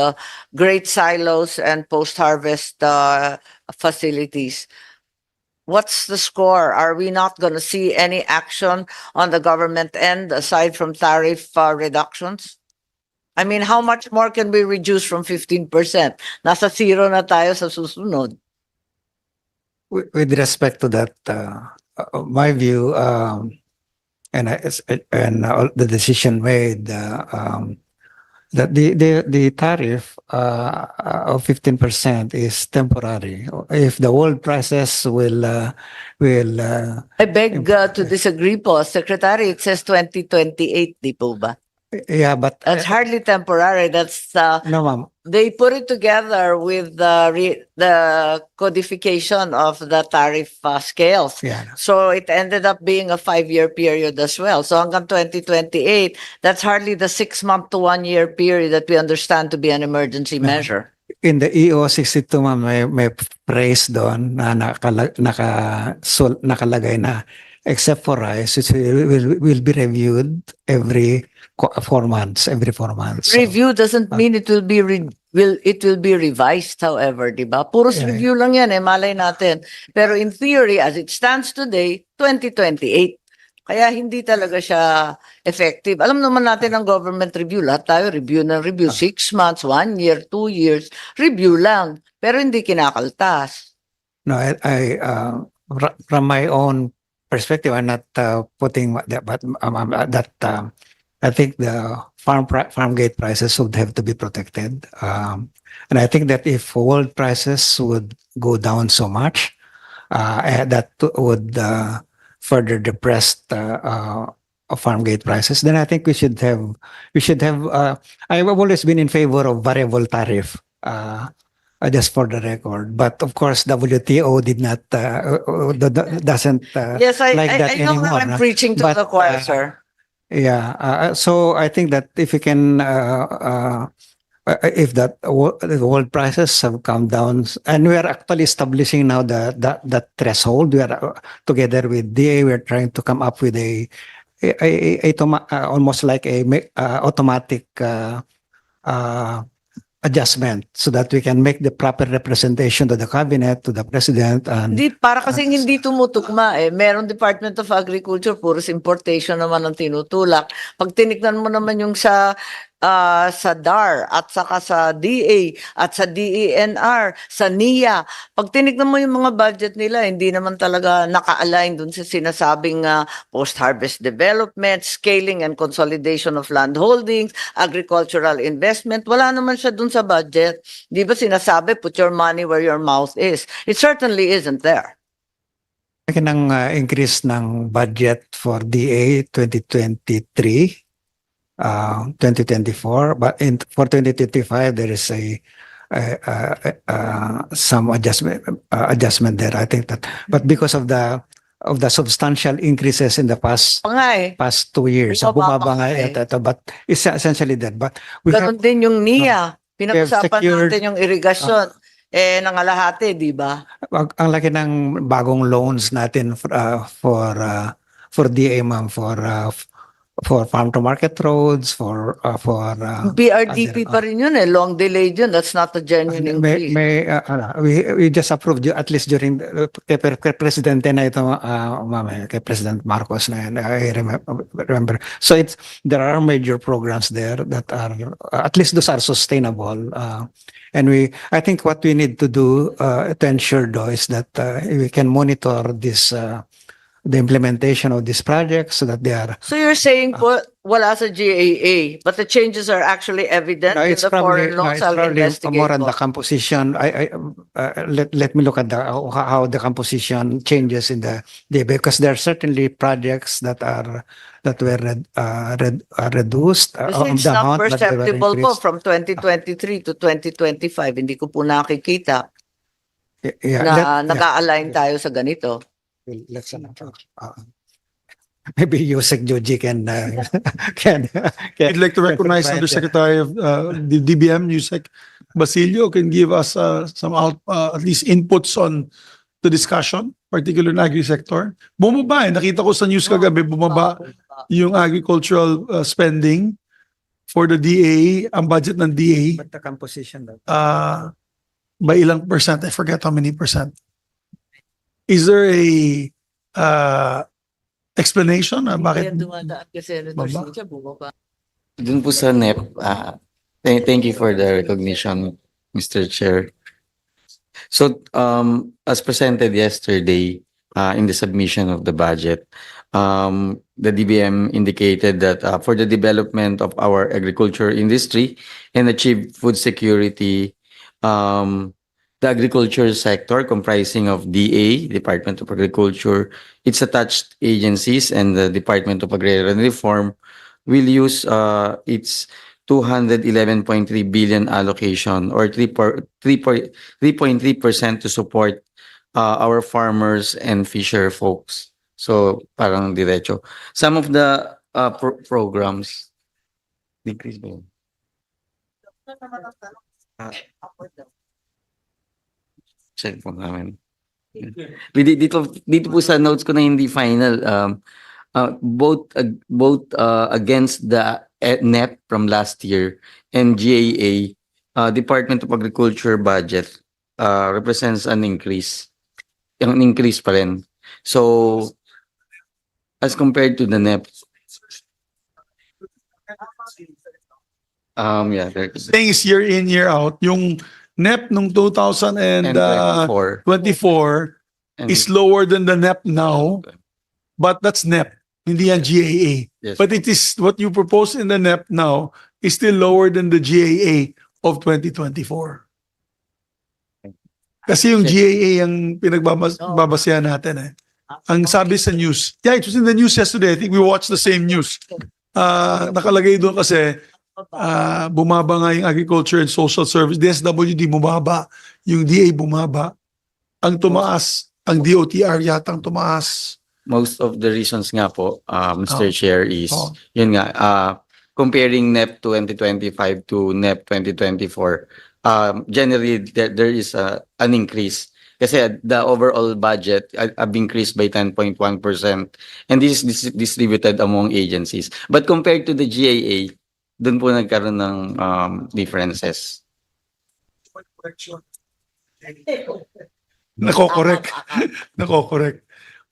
great silos and post-harvest facilities. What's the score? Are we not going to see any action on the government end aside from tariff reductions? I mean, how much more can we reduce from 15%? Nasa zero na tayo sa susunod. With respect to that, my view, and the decision made, that the tariff of 15% is temporary. If the world prices will I beg to disagree po, Secretary. It says 2028, di po ba? yeah, but That's hardly temporary. That's no, ma'am. they put it together with the codification of the tariff scales. Yeah. So it ended up being a 5-year period as well. So hanggang 2028, that's hardly the 6-month to 1-year period that we understand to be an emergency measure. In the EO 62, ma'am, may phrase doon na nakalagay na except for rice, it will be reviewed every 4 months. So, Review doesn't mean it will be revised, however, di ba? Puros Yeah. review lang yan, malay natin. Pero in theory, as it stands today, 2028. Kaya hindi talaga siya effective. Alam naman natin ang government review. Lahat tayo review ng review. 6 months, 1 year, 2 years. Review lang. Pero hindi kinakaltas. no, from my own perspective, I'm not putting that, but I think the farm gate prices would have to be protected. And I think that if world prices would go down so much, that would further depress farm gate prices. Then I think we should have. I've always been in favor of variable tariff. Just for the record, but of course WTO did not doesn't Yes, I like that know anymore. I'm preaching to But, the choir, sir. Yeah, so I think that if we can, if the world prices have come down, and we are actually establishing now that threshold. We are together with DA. We are trying to come up with almost like a automatic adjustment so that we can make the proper representation to the cabinet, to the president, and Hindi, para kasing hindi tumutugma eh. Meron Department of Agriculture, puros importation naman ang tinutulak. Pag tinignan mo naman yung sa DAR at saka sa DA at sa DENR, sa NIA, pag tinignan mo yung mga budget nila, hindi naman talaga naka-align dun sa sinasabing post-harvest development, scaling and consolidation of land holdings, agricultural investment. Wala naman siya dun sa budget. Di ba sinasabi, put your money where your mouth is? It certainly isn't there. ng increase ng budget for DA 2023, 2024, but for 2025 there is a some adjustment there. I think that, but because of the substantial increases in the Pa nga eh. past 2 years, so Bumaba bumaba nga pa eh. ito, but it's essentially that. But we Ganon din yung NIA. Pinag-usapan secured- natin yung irigasyon. Nangalahati, di ba? ang laki ng bagong loans natin for DA, ma'am, for farm to market roads, for BRDP pa rin yun eh. Long delayed yun. That's not a genuine increase. we just approved at least during kay presidente na ito, ma'am, kay President Marcos na yan, I remember. So there are major programs there that are at least those are sustainable. And I think what we need to do to ensure though is that we can monitor this the implementation of these projects so that they are. So you're saying po, wala sa GAA, but the changes are actually evident in the foreign loans. It's I'll probably investigate more on po. the composition. Let me look at how the composition changes in the because there are certainly projects that were reduced. Kasi it's the not amount, but they were perceptible po increased. from 2023 to 2025. Hindi ko po nakikita na naka-align tayo sa ganito. Let's maybe Yusek Joji can I'd like to recognize Undersecretary of the DBM, Yusek Basilio, can give us some at least inputs on the discussion, particularly in agri-sector. Bumaba eh. Nakita ko sa news kagabi, bumaba yung agricultural spending for the DA, ang budget ng DA. But the composition though. By ilang percent? I forget how many percent. Is there a explanation? Bakit? Dumadaan kasi Senator Baba? Cynthia, bumaba. Dun po sa NEP, thank you for the recognition, Mr. Chair. So, as presented yesterday, in the submission of the budget, the DBM indicated that for the development of our agriculture industry and achieve food security, the agriculture sector comprising of DA, Department of Agriculture, its attached agencies, and the Department of Agrarian Reform will use its 211.3 billion allocation or 3.3% to support our farmers and fisher folks. So parang diretso. Some of the programs decrease ba yun? Cellphone namin. Dito po sa notes ko na hindi final, both against the NEP from last year and GAA, Department of Agriculture budget represents an increase. Yung increase pa rin. So, as compared to the NEP, yeah, Things year in, year out, yung NEP nung 2024 is lower than the NEP now, but that's NEP, hindi yan GAA. Yes. But it is what you propose in the NEP now is still lower than the GAA of 2024. Kasi yung GAA ang pinagbabasihan natin eh. Ang sabi sa news, yeah, it was in the news yesterday. I think we watched the same news. Nakalagay doon kasi bumaba nga yung agriculture and social service. DSWD bumaba, yung DA bumaba. Ang tumaas, ang DOTR yatang tumaas. most of the reasons nga po, Mr. Chair, is yun nga, comparing NEP 2025 to NEP 2024, generally there is an increase. Kasi the overall budget have increased by 10.1% and this is distributed among agencies. But compared to the GAA, dun po nagkaroon ng differences. Nako-correct. Nako-correct.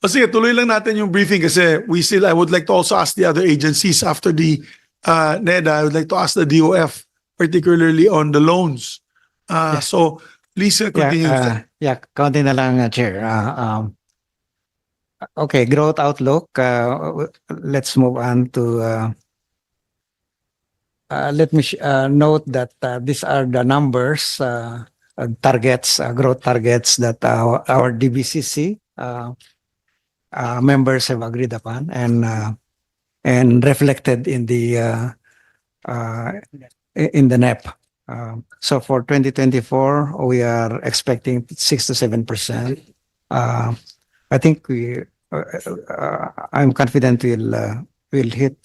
O sige, tuloy lang natin yung briefing kasi I would like to also ask the other agencies after the NEDA. I would like to ask the DOF, particularly on the loans. So, please continue. Kaunti na lang, Chair. Okay, growth outlook. Let's move on to. Let me note that these are the numbers, targets, growth targets that our DBCC members have agreed upon and reflected in the NEP. So for 2024, we are expecting 6 to 7%. I think I'm confident we'll hit,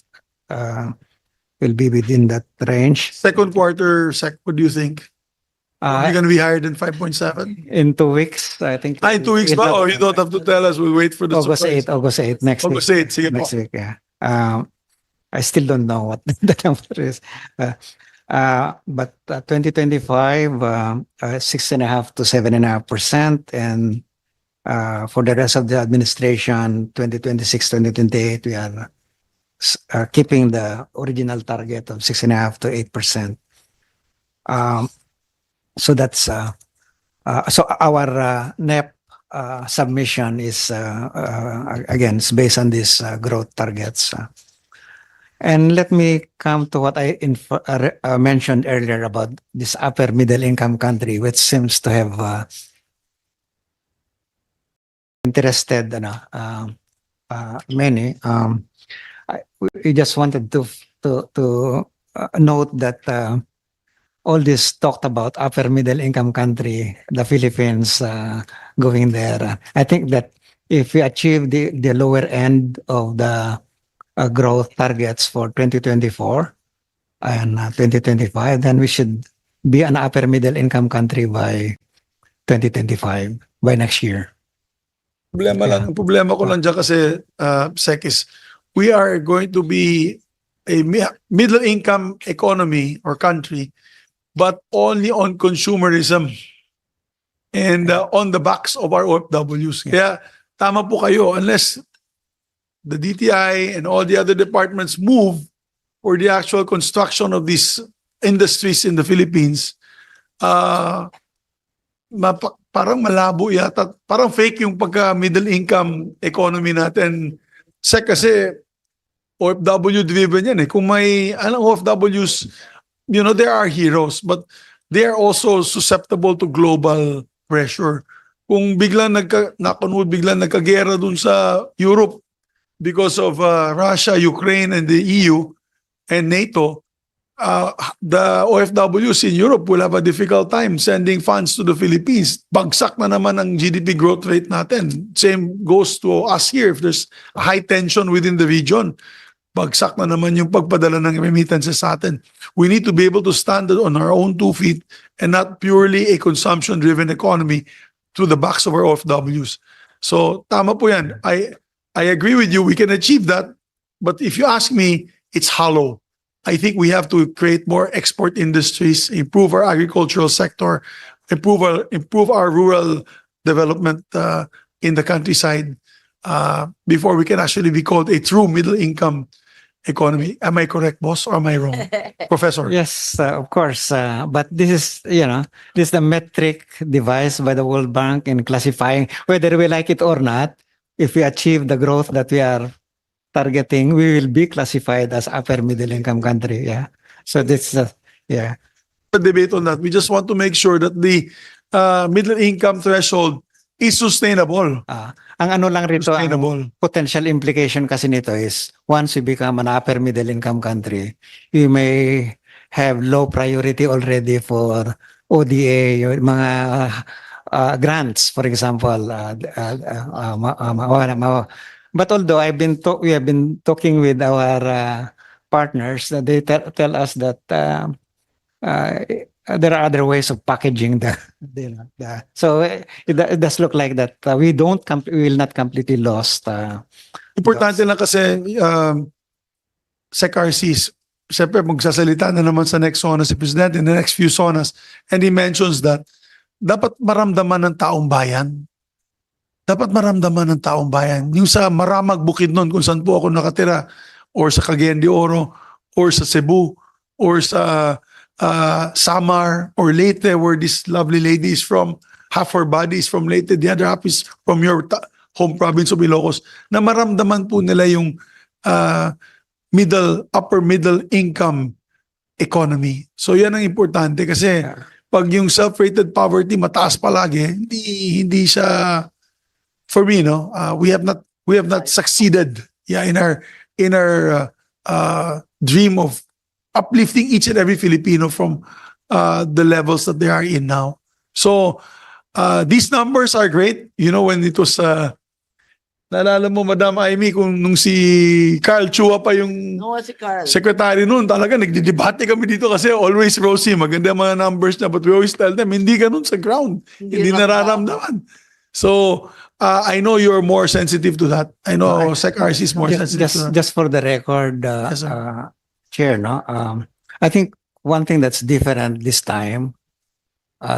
will be within that range. Second quarter, what do you think? Are we Uh, going to be higher than 5.7? in 2 weeks, I think. In 2 weeks ba? Oh, you don't have to tell us. We'll wait for the August surprise. 8, August 8, next week. August 8, sige po. Next week, yeah. I still don't know what the number is. But 2025, 6.5 to 7.5%. And for the rest of the administration, 2026, 2028, we are keeping the original target of 6.5 to 8%. So that's so our NEP submission is again, it's based on these growth targets. And let me come to what I mentioned earlier about this upper middle income country, which seems to have interested many. We just wanted to note that all this talked about upper middle income country, the Philippines going there. I think that if we achieve the lower end of the growth targets for 2024 and 2025, then we should be an upper middle income country by 2025, by next year. Ang problema ko lang dyan kasi, Sec, is we are going to be a middle income economy or country, but only on consumerism and on the backs of our OFWs. Kaya tama po kayo, unless the DTI and all the other departments move for the actual construction of these industries in the Philippines, parang malabo yata, parang fake yung pagka middle income economy natin. Kasi OFW driven yan eh. Kung may OFWs, you know, there are heroes, but they are also susceptible to global pressure. Kung biglang biglang nagkagera dun sa Europe because of Russia, Ukraine, and the EU and NATO, the OFWs in Europe will have a difficult time sending funds to the Philippines. Bagsak na naman ang GDP growth rate natin. Same goes to us here. If there's high tension within the region, bagsak na naman yung pagpadala ng remittances sa atin. We need to be able to stand on our own 2 feet and not purely a consumption-driven economy through the backs of our OFWs. So, tama po yan. I agree with you. We can achieve that. But if you ask me, it's hollow. I think we have to create more export industries, improve our agricultural sector, improve our rural development in the countryside before we can actually be called a true middle-income economy. Am I correct, boss, or am I wrong, Professor? Yes, of course. But this is, this is the metric devised by the World Bank in classifying whether we like it or not. If we achieve the growth that we are targeting, we will be classified as upper middle income country. Yeah. So this, yeah. Debate on that. We just want to make sure that the middle income threshold is sustainable. Ang ano lang rito, Sustainable. ang potential implication kasi nito is once we become an upper middle income country, we may have low priority already for ODA, yung mga grants, for example. But although we have been talking with our partners, that they tell us that there are other ways of packaging so it does look like that we will not completely lost. Importante lang kasi Sec RCs, siyempre magsasalita na naman sa next SONA si President in the next few SONAs, and he mentions that dapat maramdaman ng taong bayan. Dapat maramdaman ng taong bayan. Yung sa Maramag, Bukidnon, kung saan po ako nakatira, or sa Cagayan de Oro, or sa Cebu, or sa Samar, or Leyte, where this lovely lady is from, half her body is from Leyte, the other half is from your home province of Ilocos, na maramdaman po nila yung upper middle income economy. So yan ang importante kasi pag yung self-rated poverty mataas palagi, hindi siya, for me, we have not succeeded in our dream of uplifting each and every Filipino from the levels that they are in now. So these numbers are great. You know, when it was, naalala mo, Madam Amy, kung nung si Carl Chua pa yung No, si Carl. secretary noon, talaga nagdidebate kami dito kasi always rosy, maganda yung mga numbers niya, but we always tell them, hindi ganun sa ground. Hindi nararamdaman. So, I know you're more sensitive to that. I know Sec RC is more sensitive to that. Just for the record, Yes, sir. Chair, no, I think one thing that's different this time,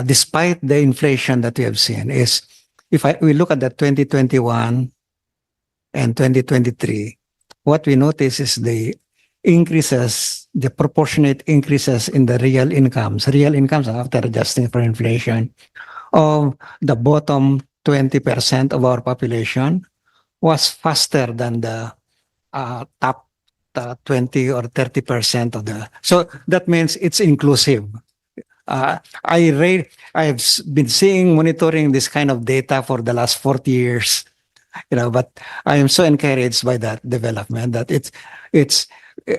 despite the inflation that we have seen, is if we look at the 2021 and 2023, what we notice is the increases, the proportionate increases in the real incomes after adjusting for inflation of the bottom 20% of our population was faster than the top 20 or 30% of the. So that means it's inclusive. I've been monitoring this kind of data for the last 40 years, but I am so encouraged by that development that it's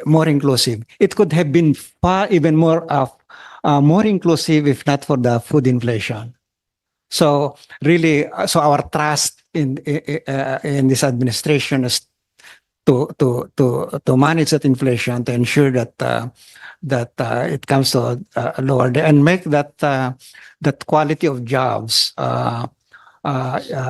more inclusive. It could have been far even more inclusive if not for the food inflation. So really, so our trust in this administration is to manage that inflation, to ensure that it comes to a lower and make that quality of jobs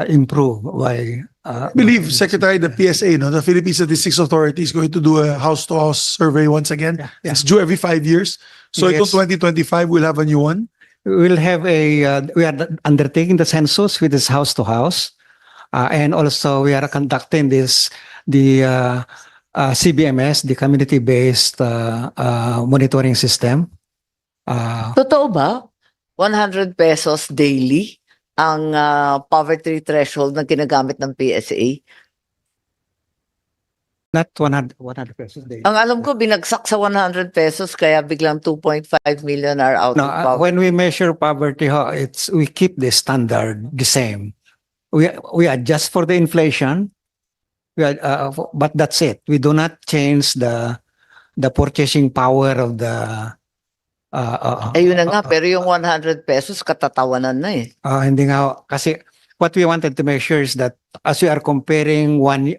improve by. I believe, Secretary, the PSA, no, the Philippine Statistics Authority is going to do a house-to-house survey once again. Yeah. It's due every 5 years. So Yes. until 2025, we'll have a new one. We'll have we are undertaking the census with this house to house, and also we are conducting the CBMS, the community-based monitoring system. Totoo ba? 100 pesos daily ang poverty threshold na ginagamit ng PSA? Not 100 pesos a day. Ang alam ko, binagsak sa 100 pesos kaya biglang 2.5 million are out No, of poverty. when we measure poverty, we keep the standard the same. We adjust for the inflation, but that's it. We do not change the purchasing power of the. Ayun na nga, pero yung 100 pesos katatawanan na eh. Hindi nga kasi what we wanted to make sure is that as we are comparing one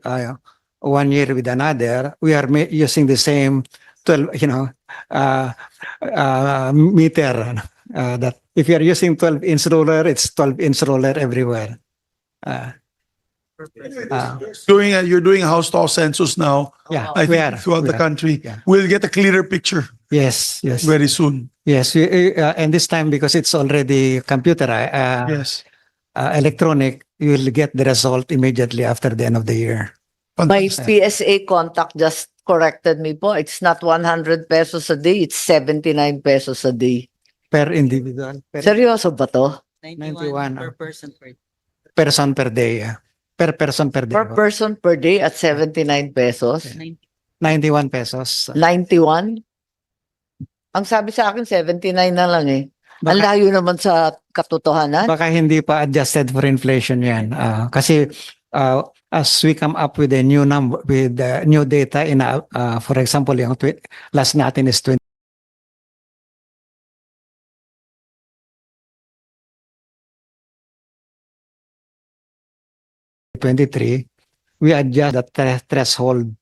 year with another, we are using the same 12, meter. That if you are using 12-inch ruler, it's 12-inch ruler everywhere. You're doing a house-to-house census now. Yeah, I we think are. throughout the country. Yeah. We'll get a clearer picture Yes. very soon. Yes, and this time because it's already computerized, Yes. electronic, you will get the result immediately after the end of the year. My Fantastic. PSA contact just corrected me po. It's not 100 pesos a day, it's 79 pesos a day. Per individual. Seryoso ba to? 91 person per day. Per person per day. Per person per day at 79 pesos? 91 pesos. 91? Ang sabi sa akin, 79 na lang eh. Ang layo naman sa katotohanan. Baka hindi pa adjusted for inflation yan. Kasi as we come up with a new number, with new data in, for example, yung last natin is 2023, we adjust the threshold.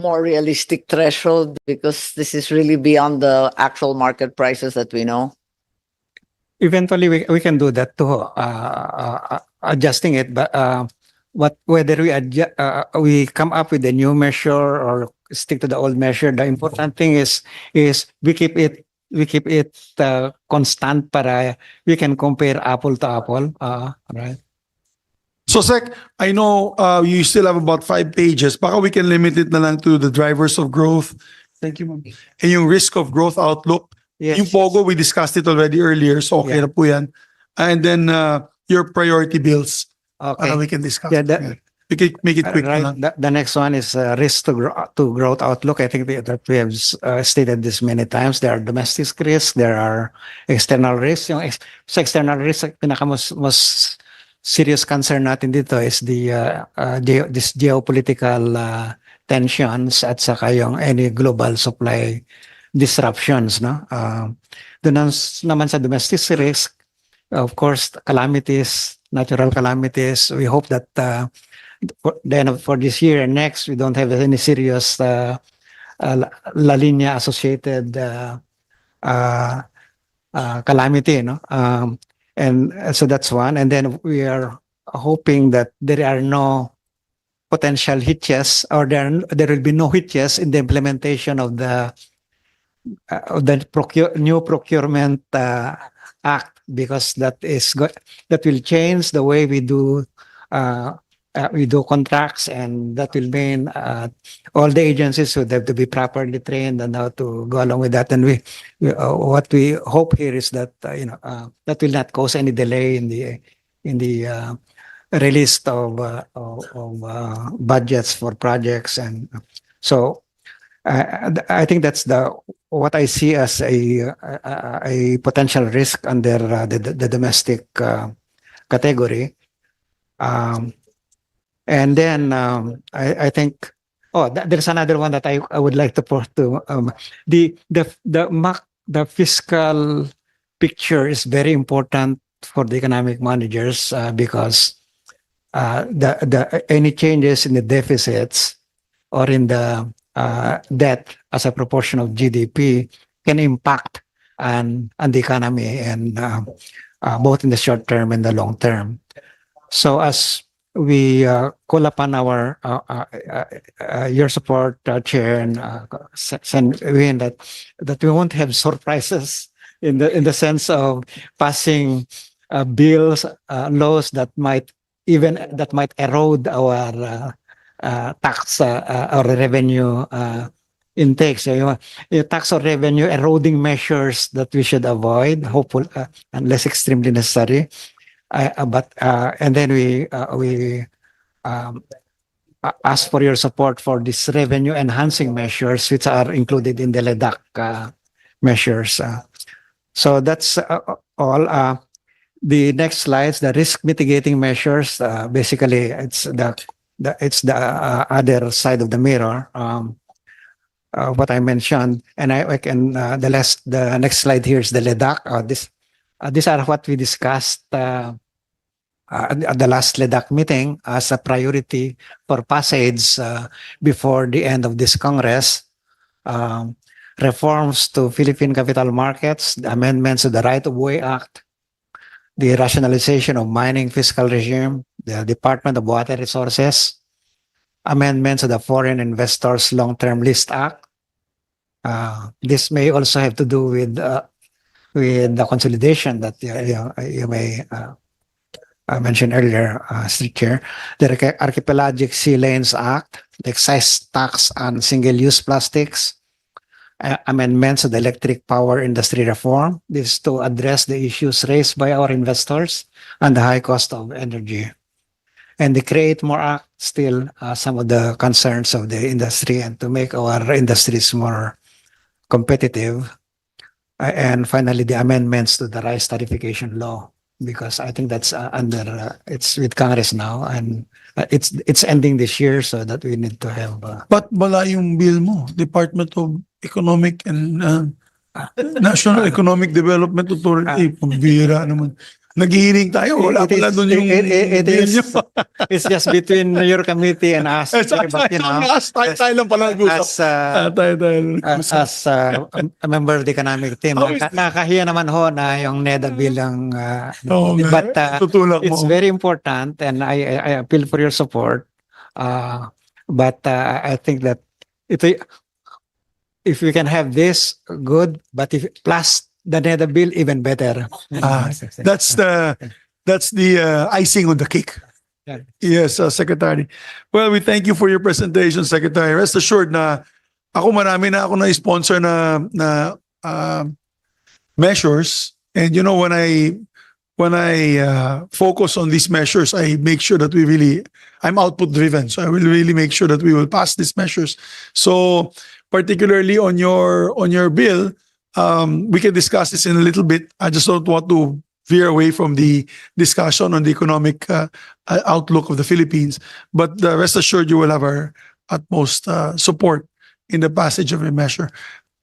More realistic threshold because this is really beyond the actual market prices that we know. Eventually, we can do that too, adjusting it. But whether we come up with a new measure or stick to the old measure, the important thing is we keep it constant para we can compare apple to apple. Right. So, Sec, I know you still have about 5 pages. Baka we can limit it na lang to the drivers of growth. Thank you, ma'am. And yung risk of growth outlook. Yes. Yung POGO, we discussed it already earlier, so okay Yeah. na po yan. And then your priority bills. Okay. We can discuss. Yeah, We can make it quick na Right. lang. The next one is risk to growth outlook. I think that we have stated this many times. There are domestic risks, there are external risks. Yung sa external risk, most serious concern natin dito is this geopolitical tensions at saka yung any global supply disruptions, no? Doon naman sa domestic risk, of course, calamities, natural calamities. We hope that for this year and next, we don't have any serious La Nina associated calamity, no? And so that's one. And then we are hoping that there are no potential hitches, or there will be no hitches in the implementation of the new procurement act, because that will change the way we do contracts, and that will mean all the agencies would have to be properly trained on how to go along with that. And what we hope here is that that will not cause any delay in the release of budgets for projects, and so I think that's what I see as a potential risk under the domestic category. And then I think there's another one that I would like to put to the fiscal picture is very important for the economic managers because any changes in the deficits or in the debt as a proportion of GDP can impact on the economy, and both in the short term and the long term. So as we call upon your support, Chair, and Win, that we won't have surprises in the sense of passing bills, laws that might erode our tax or revenue intake. So your tax or revenue eroding measures that we should avoid, hopeful unless extremely necessary. And then we ask for your support for these revenue enhancing measures, which are included in the LEDAC measures. So that's all. The next slides, the risk mitigating measures. Basically, it's the other side of the mirror. What I mentioned, and I can the next slide here is the LEDAC. These are what we discussed at the last LEDAC meeting as a priority for passage before the end of this Congress. Reforms to Philippine capital markets, the amendments to the Right of Way Act, the rationalization of mining fiscal regime, the Department of Water Resources, amendments to the Foreign Investors Long-Term List Act. This may also have to do with the consolidation that you may mention earlier, Mr. Chair. The Archipelagic Sea Lanes Act, the excise tax on single-use plastics, amendments to the electric power industry reform. This is to address the issues raised by our investors and the high cost of energy. And the Create More Act, still some of the concerns of the industry and to make our industries more competitive. And finally, the amendments to the rice tariffication law, because I think that's it's with Congress now, and it's ending this year, so that we need to have. But wala yung bill mo, Department of Economic and National Economic Development Authority. Pambira naman. Nag-hearing tayo, wala pala doon yung bill niyo. It's just between your committee and us. But, tayo lang pala nag-usap. As a member of the economic team, nakakahiya naman ho na yung NEDA bilang but it's very important, and I appeal for your support. But I think that if we can have this, good, but if plus the NEDA bill, even better. That's the icing on the cake. Yeah. Yes, Secretary. Well, we thank you for your presentation, Secretary. Rest assured na marami na ako na-sponsor na measures, and when I focus on these measures, I make sure that I'm output driven, so I will really make sure that we will pass these measures. So particularly on your bill, we can discuss this in a little bit. I just don't want to veer away from the discussion on the economic outlook of the Philippines. But rest assured, you will have utmost support in the passage of a measure.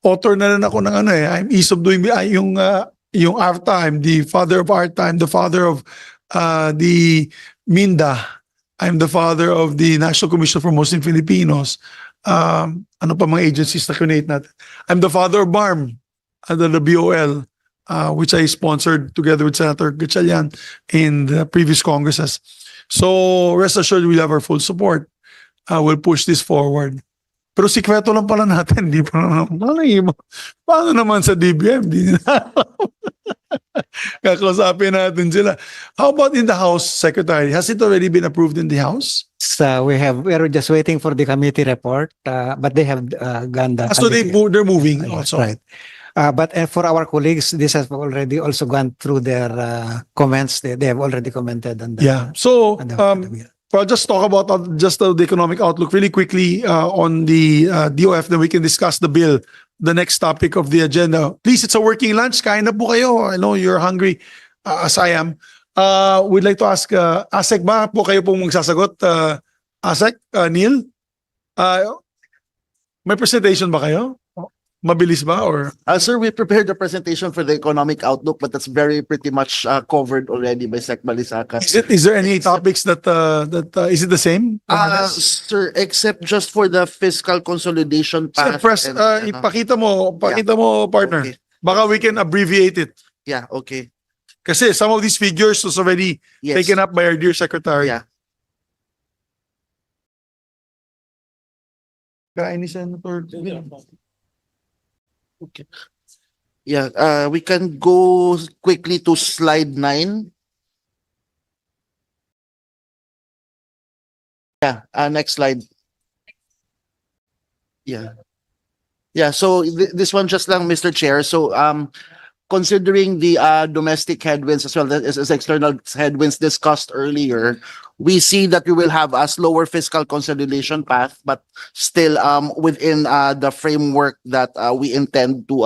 Author na rin ako ng ano eh, I'm ease of doing, yung ARTA, I'm the father of ARTA, I'm the father of the MINDA, I'm the father of the National Commission for Muslim Filipinos. Ano pa mga agencies na create natin? I'm the father of BARM, under the BOL, which I sponsored together with Senator Gatchalian in the previous Congresses. So rest assured we'll have our full support. We'll push this forward. Pero sikreto lang pala natin, di pa naman. Paano naman sa DBM? Di nila alam. Kakausapin natin sila. How about in the House, Secretary? Has it already been approved in the House? So we're just waiting for the committee report, but they have gone the So they're moving also. Right. But for our colleagues, this has already also gone through their comments. They have already commented on that. Yeah. So, on the- I'll just talk about just the economic outlook really quickly on the DOF, then we can discuss the bill, the next topic of the agenda. Please, it's a working lunch. Kain na po kayo. I know you're hungry as I am. We'd like to ask, Asek ba po kayo pong magsasagot? Asek, Neil? May presentation ba kayo? Mabilis ba or? Sir, we prepared the presentation for the economic outlook, but that's pretty much covered already by Sec Balisaca. Is there any topics that is it the same? Sir, except just for the fiscal consolidation Sir, path. press, and, ipakita mo, partner. Okay. Baka we can abbreviate it. Yeah, okay. Kasi some of these figures was already Yes. taken up by our dear secretary. Yeah. Kain ni Senator. Okay. Yeah, we can go quickly to slide 9. Yeah, next slide. Yeah. Yeah, so this one just lang, Mr. Chair. So, considering the domestic headwinds as well as external headwinds discussed earlier, we see that we will have a slower fiscal consolidation path, but still within the framework that we intend to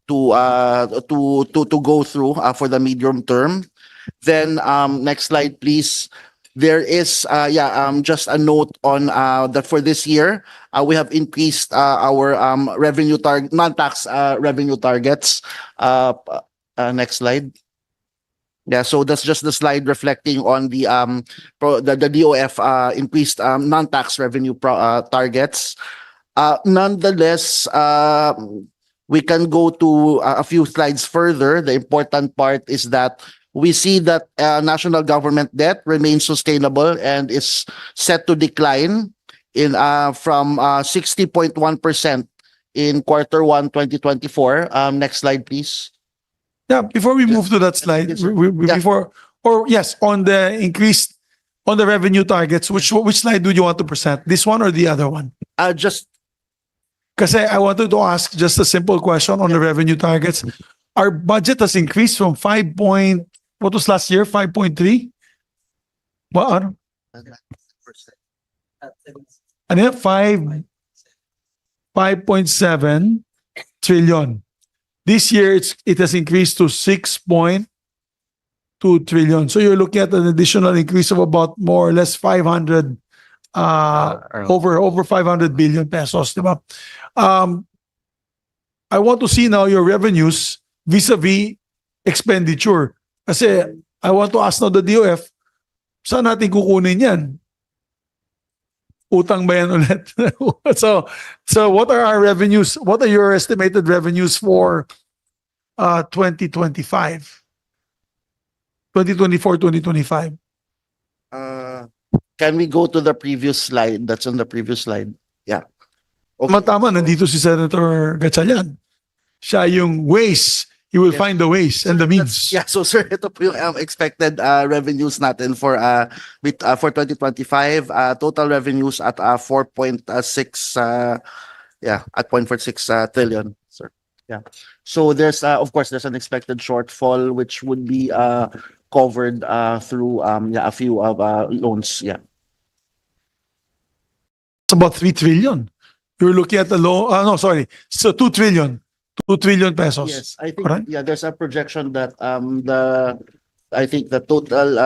go through for the medium term. Then next slide, please. There is just a note on that for this year we have increased our revenue non-tax revenue targets. Next slide. Yeah, so that's just the slide reflecting on the DOF increased non-tax revenue targets. Nonetheless, we can go to a few slides further. The important part is that we see that national government debt remains sustainable and is set to decline in from 60.1% in Q1 2024. Next slide, please. Yeah, before we move to that slide, before, or yes, on the increased, on the revenue targets, which slide do you want to present? This one or the other one? Just Kasi I wanted to ask just a simple question on the revenue targets. Our budget has increased from what was last year? 5.3? What? Ano yan? 5.7 trillion. This year, it has increased to 6.2 trillion. So you're looking at an additional increase of about more or less 500, over 500 billion pesos, diba? I want to see now your revenues vis-a-vis expenditure. Kasi I want to ask now the DOF, saan natin kukunin yan? Utang ba yan ulit? So what are our revenues? What are your estimated revenues for 2025? 2024, 2025? can we go to the previous slide? That's on the previous slide. Yeah. Okay. Tama, nandito si Senator Gatchalian. Siya yung ways. He will Yes. find the ways and the means. Yeah, so sir, ito po yung expected revenues natin for 2025. Total revenues at 4.6 at 0.46 trillion, sir. Yeah. So there's of course there's an expected shortfall which would be covered through a few loans. Yeah. It's about 3 trillion. You're looking at the low, no, sorry. So 2 trillion. 2 trillion pesos. Yes, I think Correct? yeah, there's a projection that the I think the total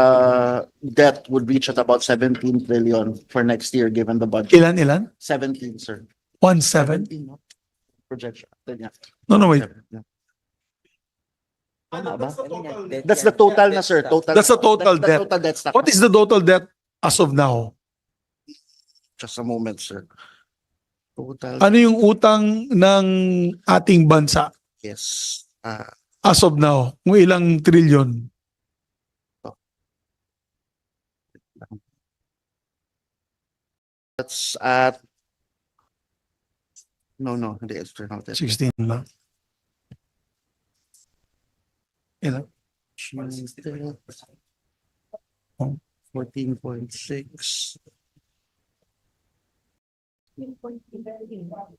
debt would reach at about 17 trillion for next year, given the budget. Ilan? 17, sir. 17? 17, no? Projection. Yeah. No, no, wait. Yeah. That's the total na, sir. Total. That's the total The debt. total debt stock. What is the total debt as of now? Just a moment, sir. Total. Ano yung utang ng ating bansa Yes. as of now? Kung ilang trilyon? That's at. No, hindi. It's not that. 16 lang. Ilan? 14.6.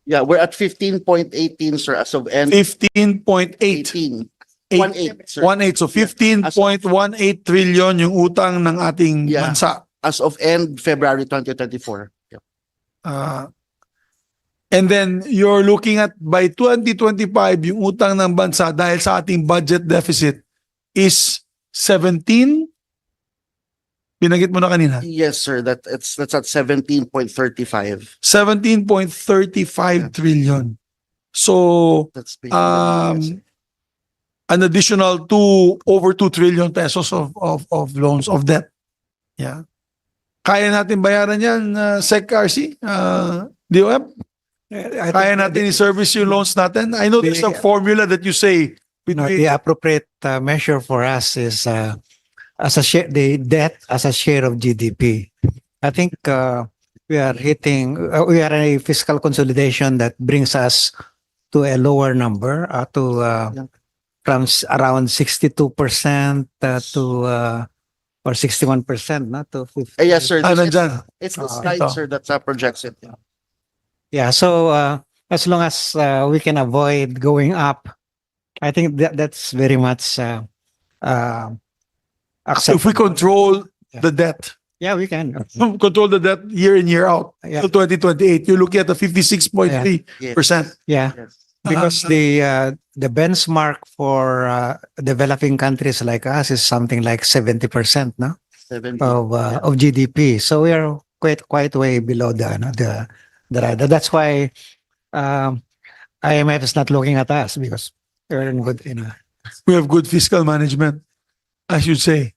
Yeah, we're at 15.18, sir, as of end 15.8. 18. 18, sir. 18. So 15.18 trillion yung utang ng ating Yeah. bansa. As of end February 2024. Yeah. And then you're looking at by 2025 yung utang ng bansa dahil sa ating budget deficit is 17. Binanggit mo na kanina. Yes, sir. That's at 17.35. 17.35 trillion. So That's basically an additional over 2 trillion pesos of loans of debt. Yeah. Kaya natin bayaran yan, Sec RC, DOF? Kaya natin i-service yung loans natin? I know there's a formula that you say No, between the appropriate measure for us is as a share, the debt as a share of GDP. I think we are hitting, we are in a fiscal consolidation that brings us to a lower number, from around 62% to or 61%, not to 50. yes, sir. nandyan. It's the Ah, slide, ito. sir, that projects it. Yeah. Yeah, so as long as we can avoid going up, I think that's very much acceptable. If we control the debt, Yeah, we can. control the debt year in, year out, Yeah. till 2028, you're looking at a 56.3%. Yeah, Yes. because the benchmark for developing countries like us is something like 70%, no, 17. of GDP. So we are quite way below the radar. That's why IMF is not looking at us because we're in good, We have good fiscal management, I should say.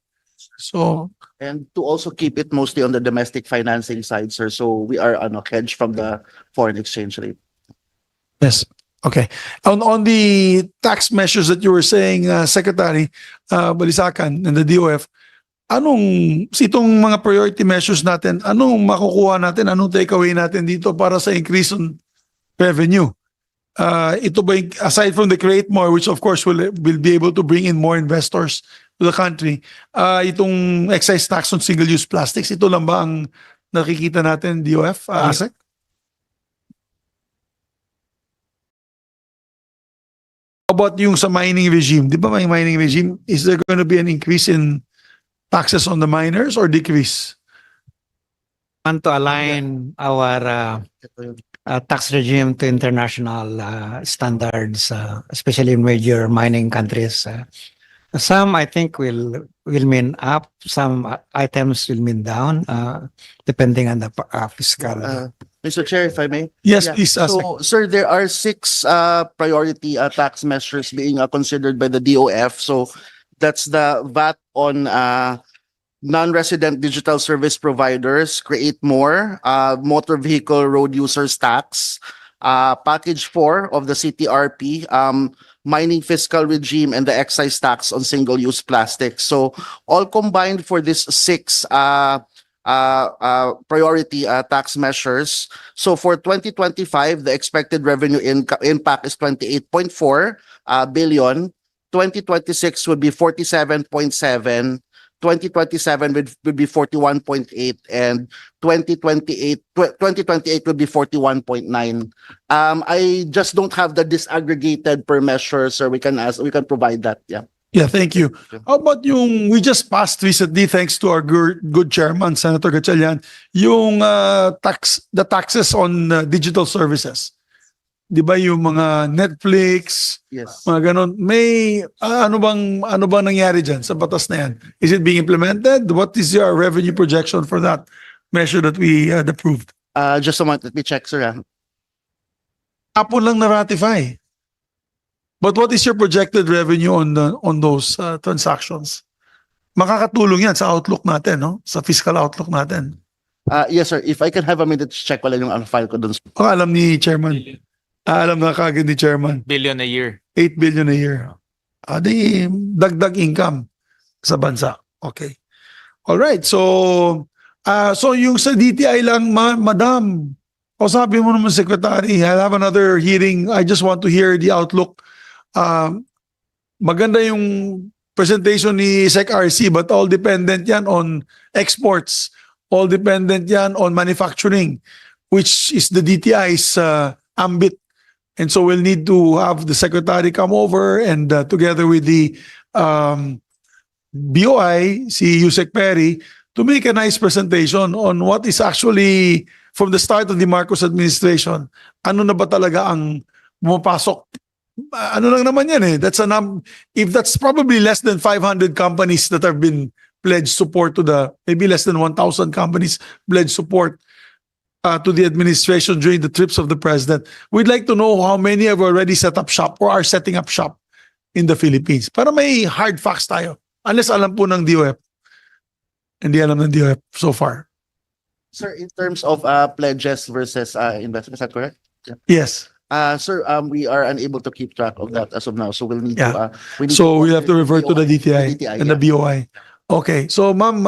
So, And to also keep it mostly on the domestic financing side, sir. So we are hedged from the foreign exchange rate. yes. Okay. On the tax measures that you were saying, Secretary Balisacan and the DOF, itong mga priority measures natin, anong makukuha natin, anong takeaway natin dito para sa increase on revenue? Ito ba, aside from the create more, which of course will be able to bring in more investors to the country, itong excise tax on single-use plastics, ito lang ba ang nakikita natin, DOF? Sec? How about yung sa mining regime? Di ba may mining regime? Is there going to be an increase in taxes on the miners or decrease? Want to align our tax regime to international standards, especially in major mining countries. Some I think will mean up, some items will mean down, depending on the fiscal. Mr. Chair, if I may. Yes, Yeah. please. So, sir, there are 6 priority tax measures being considered by the DOF. So that's the VAT on non-resident digital service providers, create more, motor vehicle road users tax, package 4 of the CTRP, mining fiscal regime, and the excise tax on single-use plastics. So all combined for this 6 priority tax measures. So for 2025, the expected revenue impact is 28.4 billion. 2026 would be 47.7. 2027 would be 41.8, and 2028 would be 41.9. I just don't have the disaggregated per measure, sir. We can provide that. Yeah. Yeah, thank you. How about we just passed recently, thanks to our good chairman, Senator Gatchalian, yung the taxes on digital services. di ba yung mga Netflix, Yes. mga ganon. May, ano bang nangyari dyan sa batas na yan? Is it being implemented? What is your revenue projection for that measure that we had approved? Just a moment, let me check, sir. Hapon lang na-ratify. But what is your projected revenue on those transactions? Makakatulong yan sa outlook natin, no? Sa fiscal outlook natin. Yes, sir. If I can have a minute to check wala yung file ko dun. Baka alam ni Chairman. Alam na kagad ni Chairman. Billion a year. 8 billion a year. Di dagdag income sa bansa. Okay. All right. So, so yung sa DTI lang, Madam, o sabi mo naman, Secretary, I'll have another hearing. I just want to hear the outlook. Maganda yung presentation ni Sec RC, but all dependent yan on exports. All dependent yan on manufacturing, which is the DTI's ambit. And so we'll need to have the Secretary come over and together with the BOI, si Yusek Perry, to make a nice presentation on what is actually, from the start of the Marcos administration, ano na ba talaga ang pumapasok. Ano lang naman yan eh. If that's probably less than 500 companies that have been pledged support to maybe less than 1,000 companies pledged support to the administration during the trips of the president. We'd like to know how many have already set up shop or are setting up shop in the Philippines. Para may hard facts tayo. Unless alam po ng DOF. Hindi alam ng DOF so far. Sir, in terms of pledges versus investment, is that correct? Yes. Sir, we are unable to keep track of that as of now, so we'll need Yeah. to. So we'll have to revert to the DTI, and the yeah. BOI. Okay. So ma'am,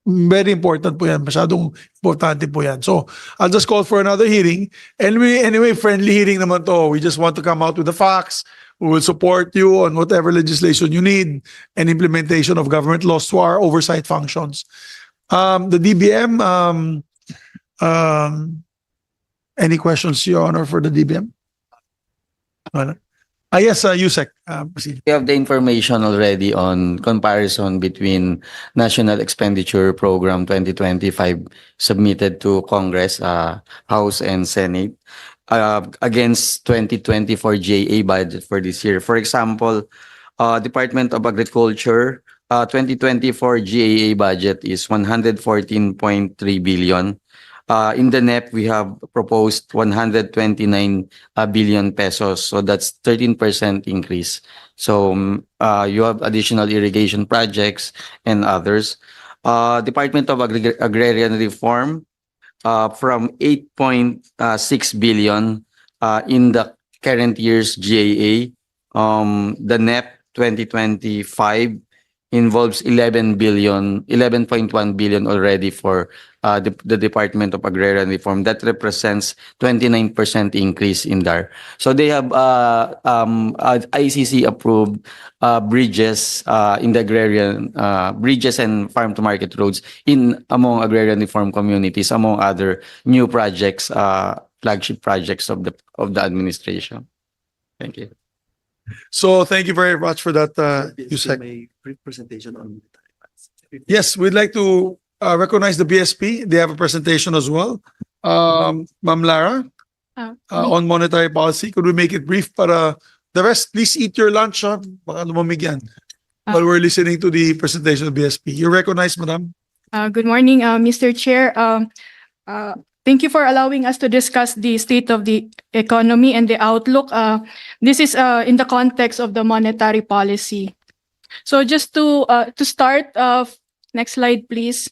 very important po yan. Masyadong importante po yan. So I'll just call for another hearing. And anyway, friendly hearing naman to. We just want to come out with the facts. We will support you on whatever legislation you need and implementation of government laws to our oversight functions. The DBM, any questions, Your Honor, for the DBM? Wala. Yes, Yusek. Proceed. We have the information already on comparison between National Expenditure Program 2025 submitted to Congress, House and Senate against 2024 GAA budget for this year. For example, Department of Agriculture 2024 GAA budget is 114.3 billion. In the NEP, we have proposed 129 billion pesos. So that's 13% increase. So you have additional irrigation projects and others. Department of Agrarian Reform from 8.6 billion in the current year's GAA. The NEP 2025 involves 11.1 billion already for the Department of Agrarian Reform. That represents 29% increase in there. So they have ICC approved bridges in the agrarian bridges and farm to market roads among agrarian reform communities, among other new projects, flagship projects of the administration. Thank you. So thank you very much for that, Yusek. Presentation on Yes, we'd like to recognize the BSP. They have a presentation as well. Ma'am Lara, on monetary policy. Could we make it brief para the rest, please eat your lunch. Baka lumamig yan. While we're listening to the presentation of BSP. You're recognized, madam. Good morning, Mr. Chair. Thank you for allowing us to discuss the state of the economy and the outlook. This is in the context of the monetary policy. So just to start, next slide, please.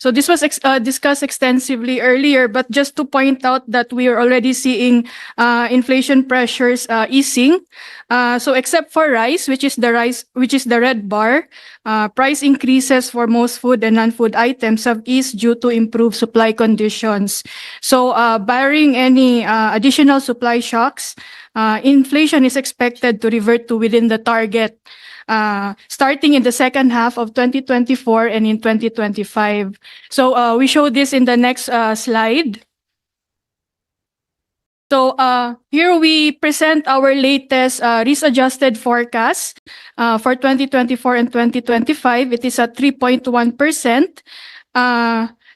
So this was discussed extensively earlier, but just to point out that we are already seeing inflation pressures easing. So except for rice, which is the red bar, price increases for most food and non-food items have eased due to improved supply conditions. So barring any additional supply shocks, inflation is expected to revert to within the target starting in the second half of 2024 and in 2025. So we show this in the next slide. So here we present our latest risk-adjusted forecast for 2024 and 2025. It is at 3.1%.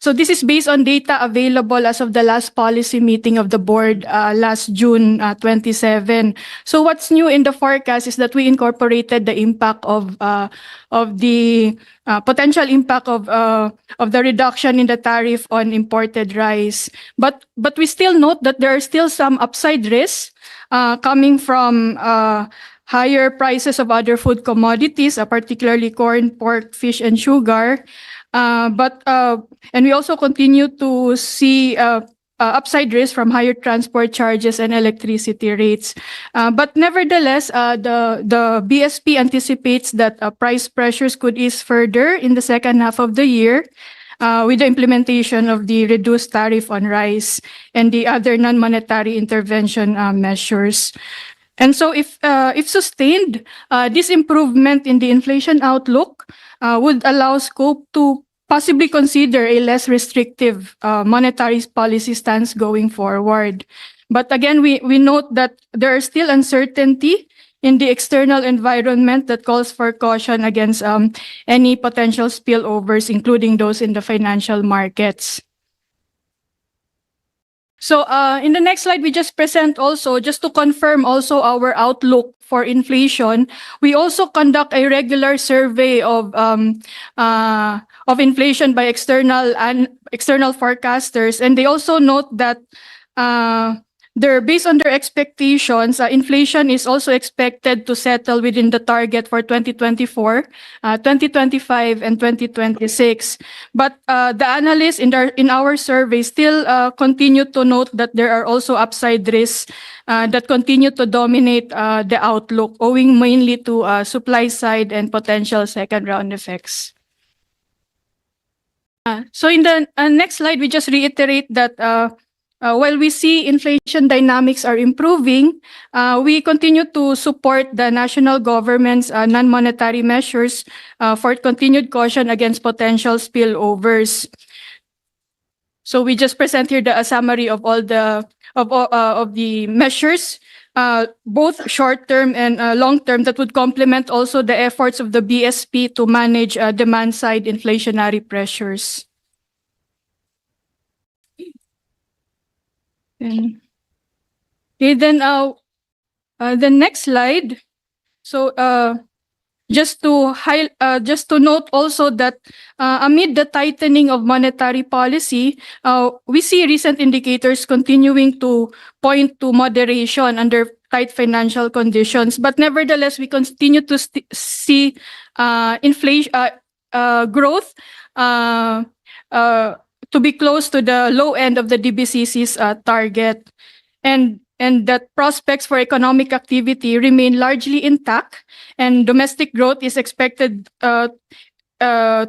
So this is based on data available as of the last policy meeting of the board last June 27. So what's new in the forecast is that we incorporated the impact of the potential impact of the reduction in the tariff on imported rice. But we still note that there are still some upside risks coming from higher prices of other food commodities, particularly corn, pork, fish, and sugar. And we also continue to see upside risk from higher transport charges and electricity rates. But nevertheless, the BSP anticipates that price pressures could ease further in the second half of the year with the implementation of the reduced tariff on rice and the other non-monetary intervention measures. And so if sustained, this improvement in the inflation outlook would allow scope to possibly consider a less restrictive monetary policy stance going forward. But again, we note that there is still uncertainty in the external environment that calls for caution against any potential spillovers, including those in the financial markets. So in the next slide, we just present also, just to confirm also our outlook for inflation, we also conduct a regular survey of inflation by external forecasters, and they also note that based on their expectations, inflation is also expected to settle within the target for 2024, 2025, and 2026. But the analysts in our survey still continue to note that there are also upside risks that continue to dominate the outlook, owing mainly to supply side and potential second round effects. So in the next slide, we just reiterate that while we see inflation dynamics are improving, we continue to support the national government's non-monetary measures for continued caution against potential spillovers. So we just present here a summary of all the measures, both short-term and long-term, that would complement also the efforts of the BSP to manage demand-side inflationary pressures. Okay, then the next slide. So just to note also that amid the tightening of monetary policy, we see recent indicators continuing to point to moderation under tight financial conditions. But nevertheless, we continue to see inflation growth to be close to the low end of the DBCC's target, and that prospects for economic activity remain largely intact, and domestic growth is expected to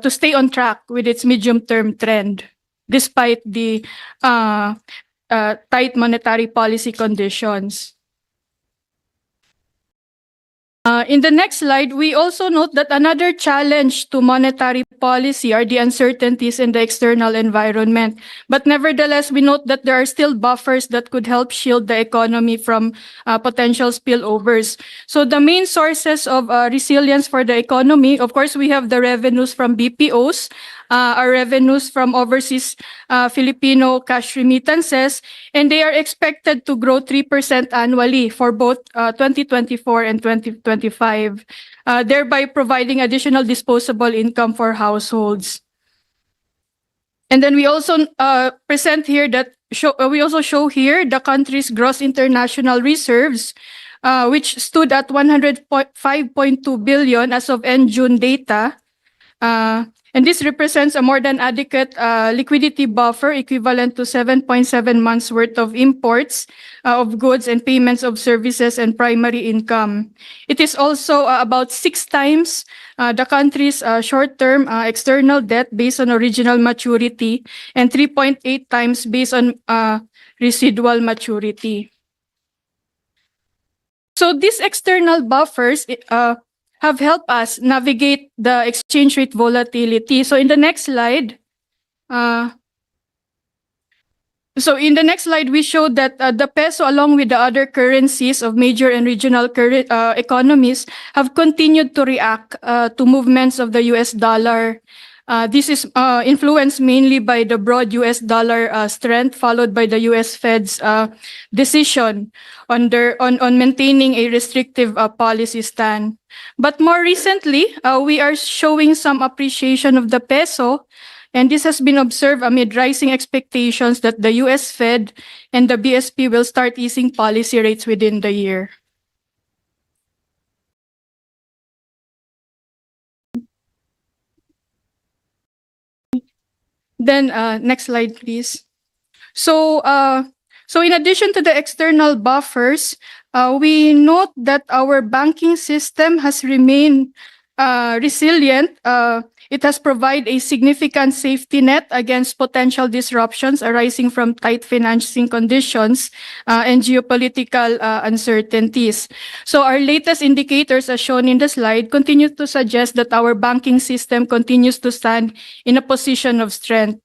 stay on track with its medium-term trend, despite the tight monetary policy conditions. In the next slide, we also note that another challenge to monetary policy are the uncertainties in the external environment. But nevertheless, we note that there are still buffers that could help shield the economy from potential spillovers. So the main sources of resilience for the economy, of course, we have the revenues from BPOs, our revenues from overseas Filipino cash remittances, and they are expected to grow 3% annually for both 2024 and 2025, thereby providing additional disposable income for households. And then we also present here that we also show here the country's gross international reserves, which stood at 105.2 billion as of end June data. And this represents a more than adequate liquidity buffer equivalent to 7.7 months worth of imports of goods and payments of services and primary income. It is also about 6 times the country's short-term external debt based on original maturity, and 3.8 times based on residual maturity. So these external buffers have helped us navigate the exchange rate volatility. So in the next slide, we show that the peso, along with the other currencies of major and regional economies, have continued to react to movements of the US dollar This is influenced mainly by the broad US dollar strength, followed by the US Fed's decision on maintaining a restrictive policy stand. But more recently, we are showing some appreciation of the peso, and this has been observed amid rising expectations that the US Fed and the BSP will start easing policy rates within the year. Then next slide, please. So, in addition to the external buffers, we note that our banking system has remained resilient. It has provided a significant safety net against potential disruptions arising from tight financing conditions and geopolitical uncertainties. So our latest indicators, as shown in the slide, continue to suggest that our banking system continues to stand in a position of strength.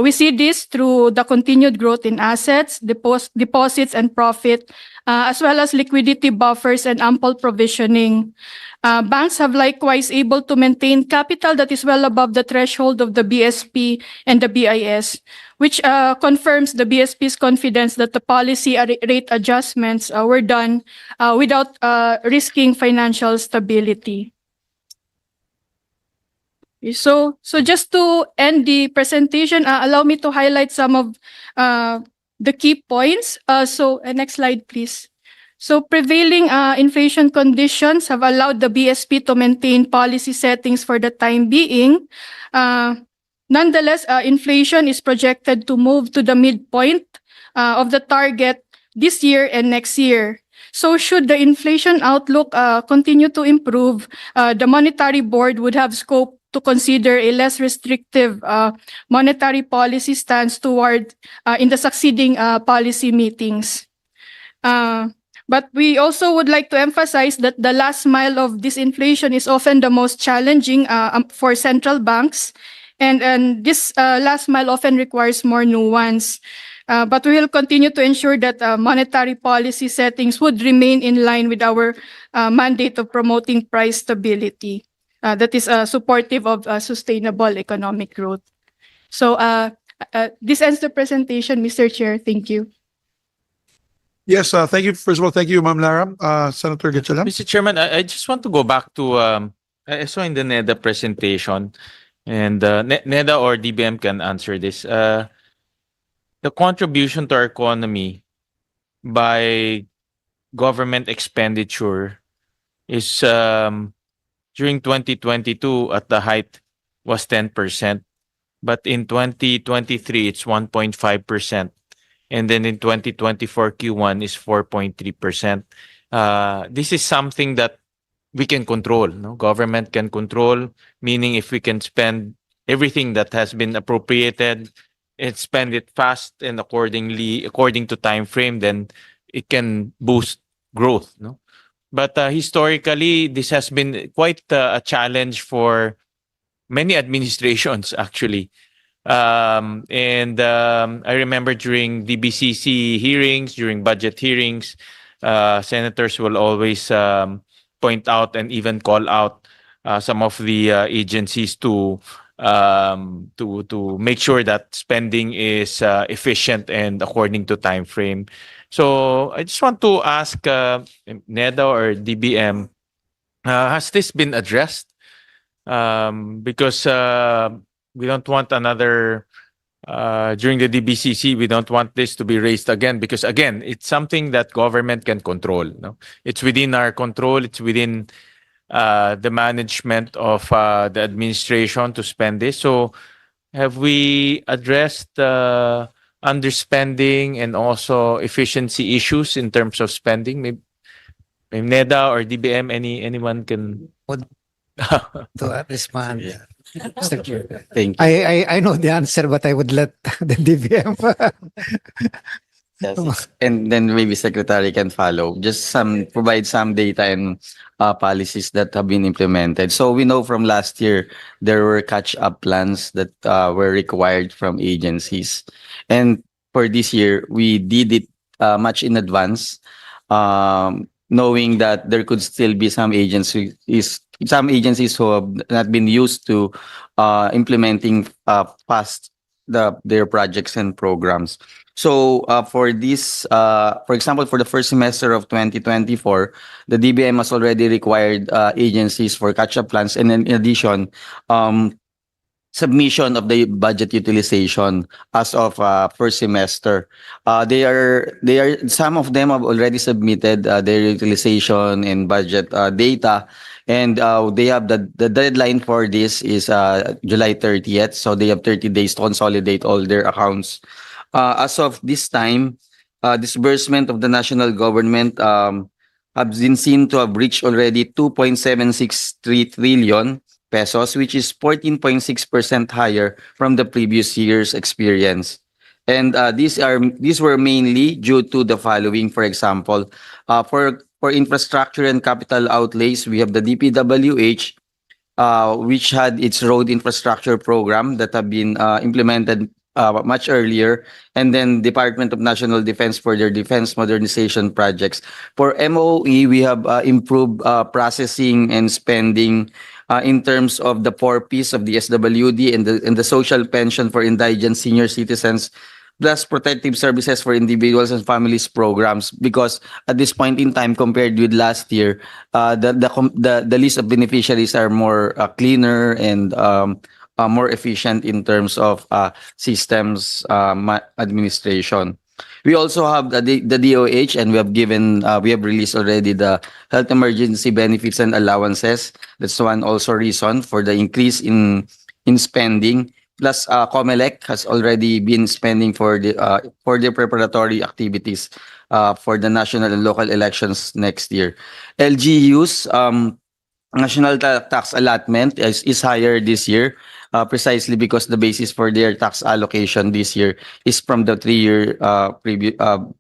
We see this through the continued growth in assets, deposits, and profit, as well as liquidity buffers and ample provisioning. Banks have likewise able to maintain capital that is well above the threshold of the BSP and the BIS, which confirms the BSP's confidence that the policy rate adjustments were done without risking financial stability. So just to end the presentation, allow me to highlight some of the key points. Next slide, please. So prevailing inflation conditions have allowed the BSP to maintain policy settings for the time being. Nonetheless, inflation is projected to move to the midpoint of the target this year and next year. So should the inflation outlook continue to improve, the Monetary Board would have scope to consider a less restrictive monetary policy stance toward in the succeeding policy meetings. But we also would like to emphasize that the last mile of disinflation is often the most challenging for central banks, and this last mile often requires more nuance. But we will continue to ensure that monetary policy settings would remain in line with our mandate of promoting price stability that is supportive of sustainable economic growth. So this ends the presentation, Mr. Chair. Thank you. Yes, thank you. First of all, thank you, Ma'am Lara. Senator Gatchalian. Mr. Chairman, I just want to go back to, I saw in the NEDA presentation, and NEDA or DBM can answer this. The contribution to our economy by government expenditure is during 2022 at the height was 10%, but in 2023 it's 1.5%. And then in 2024 Q1 is 4.3%. This is something that we can control. No? Government can control, meaning if we can spend everything that has been appropriated and spend it fast and according to time frame, then it can boost growth. No? But historically, this has been quite a challenge for many administrations, actually. I remember during DBCC hearings, during budget hearings, senators will always point out and even call out some of the agencies to make sure that spending is efficient and according to time frame. So I just want to ask NEDA or DBM, has this been addressed? Because we don't want another, during the DBCC, we don't want this to be raised again because, again, it's something that government can control. No? It's within our control. It's within the management of the administration to spend this. So have we addressed underspending and also efficiency issues in terms of spending? Maybe NEDA or DBM, anyone can... To respond. Yeah. Mr. Chair. Thank you. I know the answer, but I would let the DBM. Yes. And then maybe Secretary can follow. Just provide some data and policies that have been implemented. So we know from last year there were catch-up plans that were required from agencies, and for this year we did it much in advance, knowing that there could still be some agencies some agencies who have not been used to implementing fast their projects and programs. So for this, for example, for the first semester of 2024, the DBM has already required agencies for catch-up plans, and in addition, submission of the budget utilization as of first semester. They are some of them have already submitted their utilization and budget data, and they have the deadline for this is July 30th. So they have 30 days to consolidate all their accounts. As of this time, disbursement of the national government have been seen to have reached already 2.763 trillion pesos, which is 14.6% higher from the previous year's experience. And these were mainly due to the following. For example, for infrastructure and capital outlays, we have the DPWH, which had its road infrastructure program that have been implemented much earlier, and then Department of National Defense for their defense modernization projects. For MOE, we have improved processing and spending in terms of the 4Ps of the SWD and the social pension for indigent senior citizens, plus protective services for individuals and families programs, because at this point in time, compared with last year, the list of beneficiaries are more cleaner and more efficient in terms of systems administration. We also have the DOH, and we have released already the health emergency benefits and allowances. That's one also reason for the increase in spending. Plus, COMELEC has already been spending for the preparatory activities for the national and local elections next year. LGUs, national tax allotment is higher this year, precisely because the basis for their tax allocation this year is from the 3-year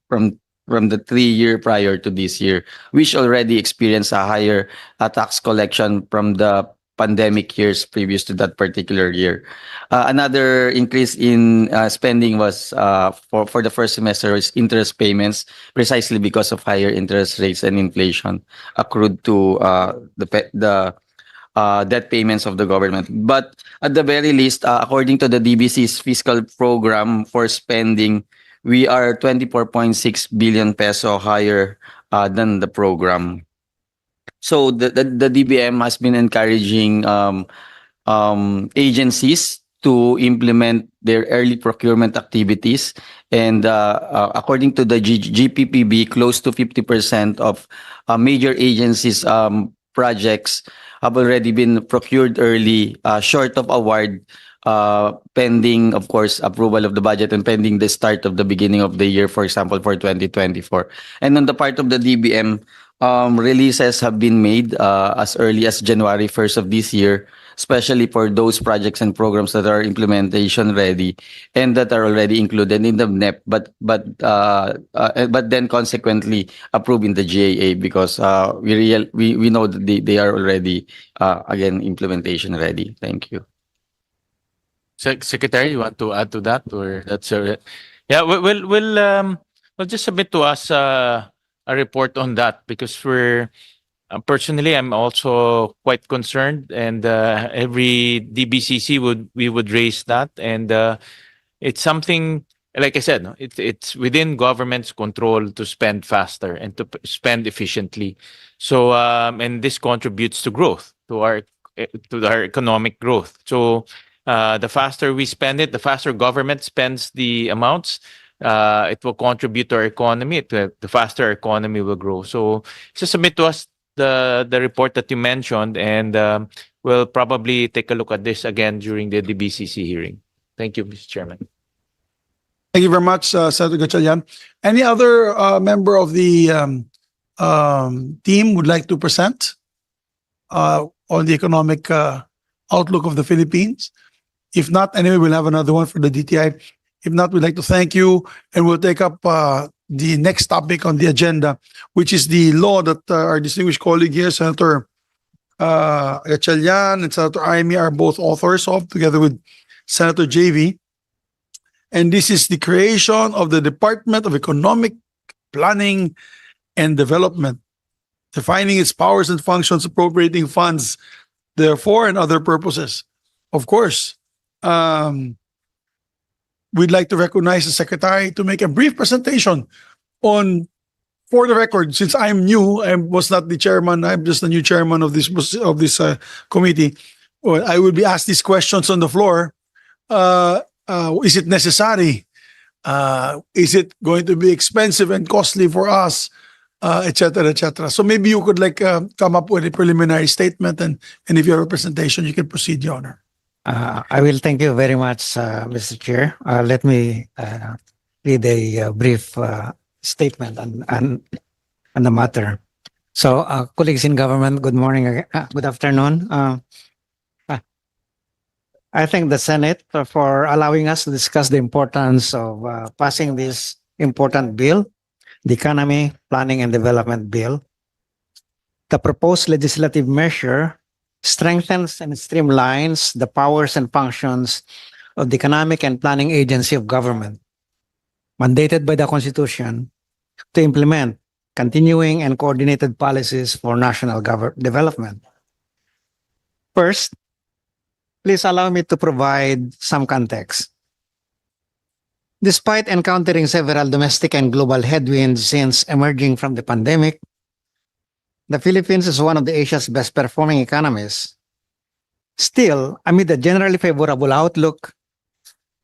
from the 3-year prior to this year, which already experienced a higher tax collection from the pandemic years previous to that particular year. Another increase in spending was for the first semester is interest payments, precisely because of higher interest rates and inflation accrued to the debt payments of the government. But at the very least, according to the DBC's fiscal program for spending, we are 24.6 billion peso higher than the program. So the DBM has been encouraging agencies to implement their early procurement activities, and according to the GPPB, close to 50% of major agencies projects have already been procured early, short of award, pending, of course, approval of the budget and pending the start of the beginning of the year, for example, for 2024. And on the part of the DBM, releases have been made as early as January 1st of this year, especially for those projects and programs that are implementation ready and that are already included in the NEP, but then consequently approved in the GAA, because we know that they are already again implementation ready. Thank you. Secretary, you want to add to that, or that's yeah? We'll just submit to us a report on that, because we're personally, I'm also quite concerned, and every DBCC we would raise that, and it's something, like I said, no, it's within government's control to spend faster and to spend efficiently. So and this contributes to growth, to our economic growth. So the faster we spend it, the faster government spends the amounts, it will contribute to our economy. The faster our economy will grow. So just submit to us the report that you mentioned, and we'll probably take a look at this again during the DBCC hearing. Thank you, Mr. Chairman. Thank you very much, Senator Gatchalian. Any other member of the team would like to present on the economic outlook of the Philippines? If not, anyway, we'll have another one for the DTI. If not, we'd like to thank you, and we'll take up the next topic on the agenda, which is the law that our distinguished colleague here, Senator Gatchalian and Senator Aimee, are both authors of, together with Senator JV. And this is the creation of the Department of Economic Planning and Development. defining its powers and functions, appropriating funds therefore and other purposes. Of course, we'd like to recognize the secretary to make a brief presentation on, for the record, since I'm new, I was not the chairman, I'm just the new chairman of this committee. Well, I will be asked these questions on the floor. Is it necessary? Is it going to be expensive and costly for us? Et cetera, et cetera. So maybe you could come up with a preliminary statement, and if you have a presentation, you can proceed, Your Honor. I will thank you very much, Mr. Chair. Let me read a brief statement on the matter. So, colleagues in government, good morning, good afternoon. I thank the Senate for allowing us to discuss the importance of passing this important bill, the Economy, Planning and Development Bill. The proposed legislative measure strengthens and streamlines the powers and functions of the Economic and Planning Agency of Government, mandated by the Constitution to implement continuing and coordinated policies for national development. First, please allow me to provide some context. Despite encountering several domestic and global headwinds since emerging from the pandemic, the Philippines is one of the Asia's best performing economies. Still, amid a generally favorable outlook,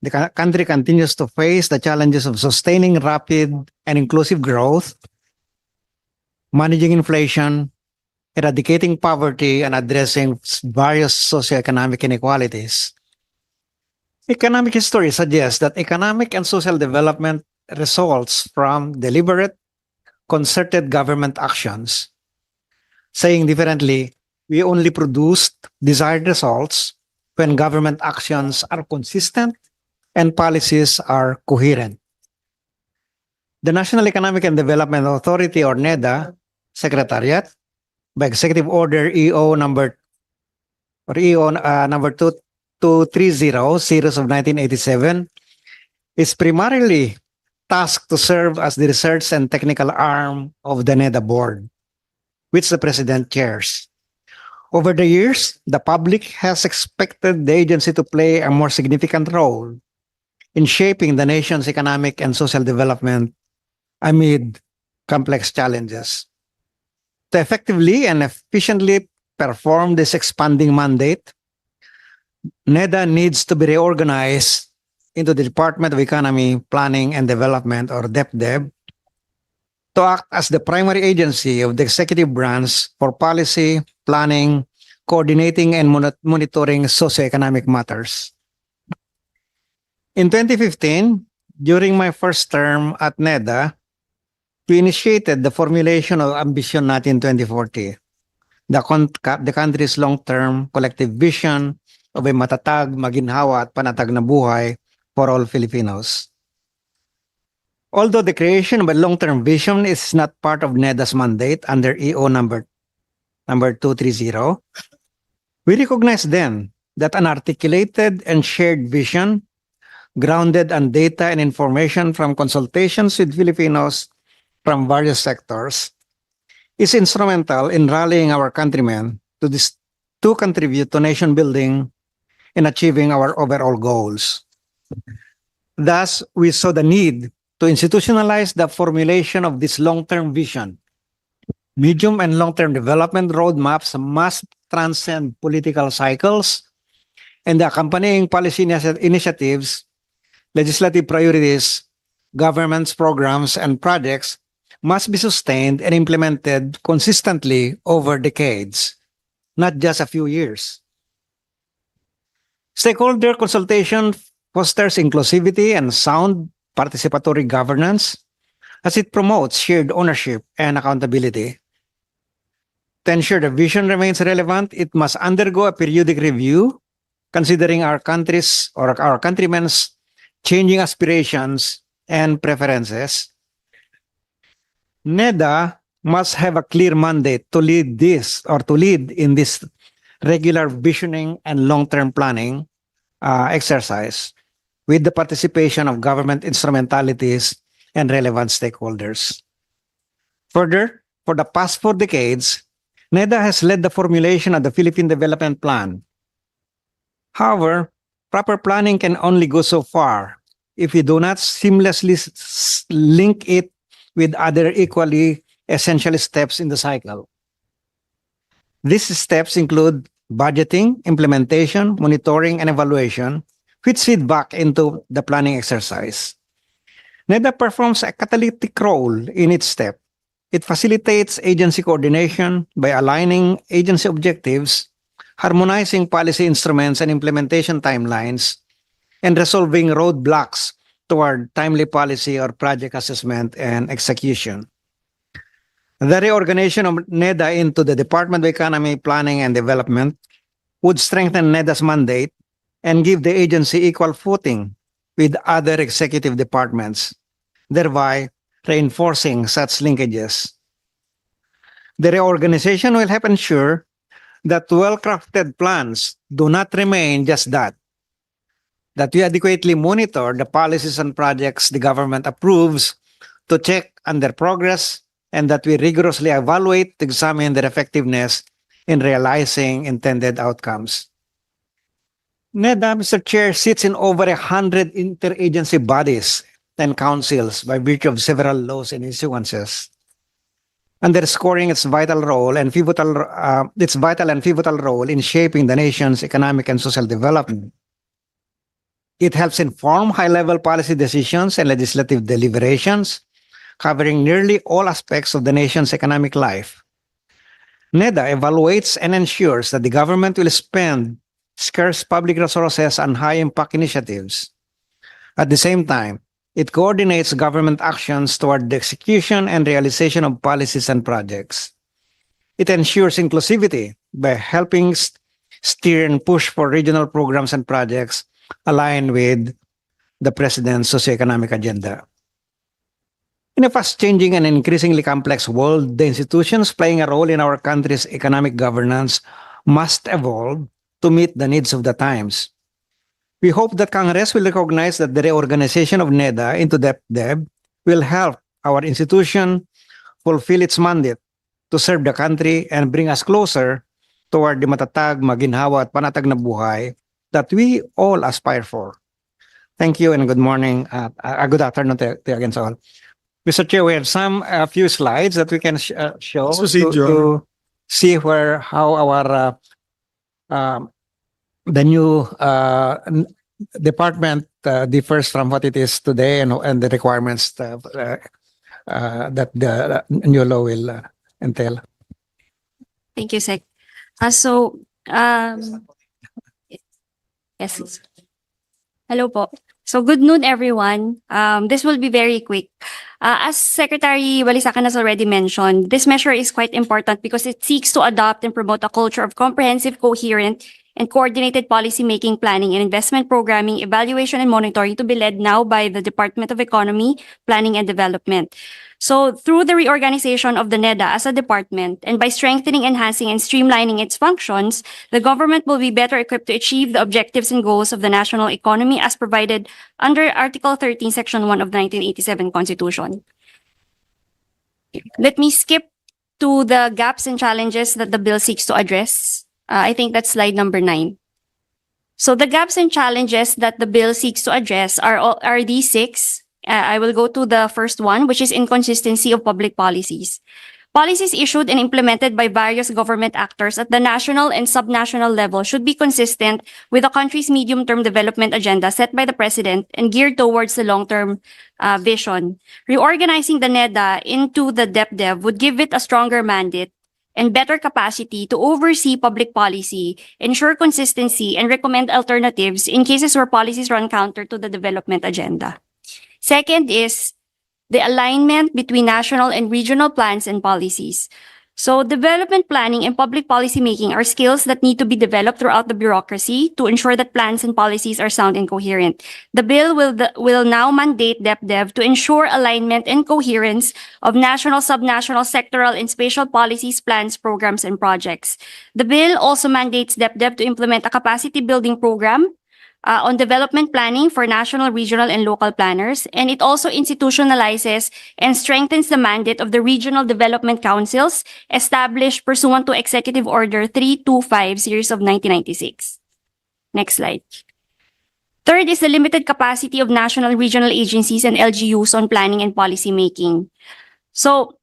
the country continues to face the challenges of sustaining rapid and inclusive growth, managing inflation, eradicating poverty, and addressing various socioeconomic inequalities. Economic history suggests that economic and social development results from deliberate, concerted government actions. Saying differently, we only produce desired results when government actions are consistent and policies are coherent. The National Economic and Development Authority, or NEDA, Secretariat, by Executive Order EO number 2230, series of 1987, is primarily tasked to serve as the research and technical arm of the NEDA board, which the President chairs. Over the years, the public has expected the agency to play a more significant role in shaping the nation's economic and social development amid complex challenges. To effectively and efficiently perform this expanding mandate, NEDA needs to be reorganized into the Department of Economy, Planning and Development, or DepDev, to act as the primary agency of the executive branch for policy, planning, coordinating, and monitoring socioeconomic matters. In 2015, during my first term at NEDA, we initiated the formulation of Ambition Natin 2040, the country's long-term collective vision of a matatag, maginhawa at panatag na buhay for all Filipinos. Although the creation of a long-term vision is not part of NEDA's mandate under EO number 230, we recognize then that an articulated and shared vision, grounded on data and information from consultations with Filipinos from various sectors, is instrumental in rallying our countrymen to contribute to nation building and achieving our overall goals. Thus, we saw the need to institutionalize the formulation of this long-term vision. Medium and long-term development roadmaps must transcend political cycles, and the accompanying policy initiatives, legislative priorities, government's programs, and projects must be sustained and implemented consistently over decades, not just a few years. Stakeholder consultation fosters inclusivity and sound participatory governance as it promotes shared ownership and accountability. To ensure the vision remains relevant, it must undergo a periodic review, considering our country's or our countrymen's changing aspirations and preferences. NEDA must have a clear mandate to lead in this regular visioning and long-term planning exercise with the participation of government instrumentalities and relevant stakeholders. Further, for the past 4 decades, NEDA has led the formulation of the Philippine Development Plan. However, proper planning can only go so far if we do not seamlessly link it with other equally essential steps in the cycle. These steps include budgeting, implementation, monitoring, and evaluation, which feed back into the planning exercise. NEDA performs a catalytic role in each step. It facilitates agency coordination by aligning agency objectives, harmonizing policy instruments and implementation timelines, and resolving roadblocks toward timely policy or project assessment and execution. The reorganization of NEDA into the Department of Economy, Planning and Development would strengthen NEDA's mandate and give the agency equal footing with other executive departments, thereby reinforcing such linkages. The reorganization will help ensure that well-crafted plans do not remain just that we adequately monitor the policies and projects the government approves to check on their progress, and that we rigorously evaluate to examine their effectiveness in realizing intended outcomes. NEDA, Mr. Chair, sits in over 100 interagency bodies and councils by virtue of several laws and issuances, underscoring its vital and pivotal role in shaping the nation's economic and social development. It helps inform high-level policy decisions and legislative deliberations, covering nearly all aspects of the nation's economic life. NEDA evaluates and ensures that the government will spend scarce public resources on high-impact initiatives. At the same time, it coordinates government actions toward the execution and realization of policies and projects. It ensures inclusivity by helping steer and push for regional programs and projects aligned with the President's socioeconomic agenda. In a fast-changing and increasingly complex world, the institutions playing a role in our country's economic governance must evolve to meet the needs of the times. We hope that Congress will recognize that the reorganization of NEDA into DepDev will help our institution fulfill its mandate to serve the country and bring us closer toward the matatag, maginhawa at panatag na buhay that we all aspire for. Thank you and good morning. Good afternoon to you again to all. Mr. Chair, we have a few slides that we can show to see how our the new department differs from what it is today and the requirements that the new law will entail. Thank you, Sec. Yes. Hello po. So good noon, everyone. This will be very quick. As Secretary Walisacan has already mentioned, this measure is quite important because it seeks to adopt and promote a culture of comprehensive, coherent, and coordinated policy-making, planning, and investment programming, evaluation, and monitoring to be led now by the Department of Economy, Planning, and Development. So through the reorganization of the NEDA as a department and by strengthening, enhancing, and streamlining its functions, the government will be better equipped to achieve the objectives and goals of the national economy as provided under Article 13, Section 1 of the 1987 Constitution. Let me skip to the gaps and challenges that the bill seeks to address. I think that's slide number 9. So the gaps and challenges that the bill seeks to address are these 6. I will go to the first one, which is inconsistency of public policies. Policies issued and implemented by various government actors at the national and subnational level should be consistent with the country's medium-term development agenda set by the President and geared towards the long-term vision. Reorganizing the NEDA into the DepDev would give it a stronger mandate and better capacity to oversee public policy, ensure consistency, and recommend alternatives in cases where policies run counter to the development agenda. Second is the alignment between national and regional plans and policies. So development planning and public policy making are skills that need to be developed throughout the bureaucracy to ensure that plans and policies are sound and coherent. The bill will now mandate DepDev to ensure alignment and coherence of national, subnational, sectoral, and spatial policies, plans, programs, and projects. The bill also mandates DepDev to implement a capacity building program on development planning for national, regional, and local planners. And it also institutionalizes and strengthens the mandate of the regional development councils established pursuant to Executive Order 325 series of 1996. Next slide. Third is the limited capacity of national regional agencies and LGUs on planning and policy making. So,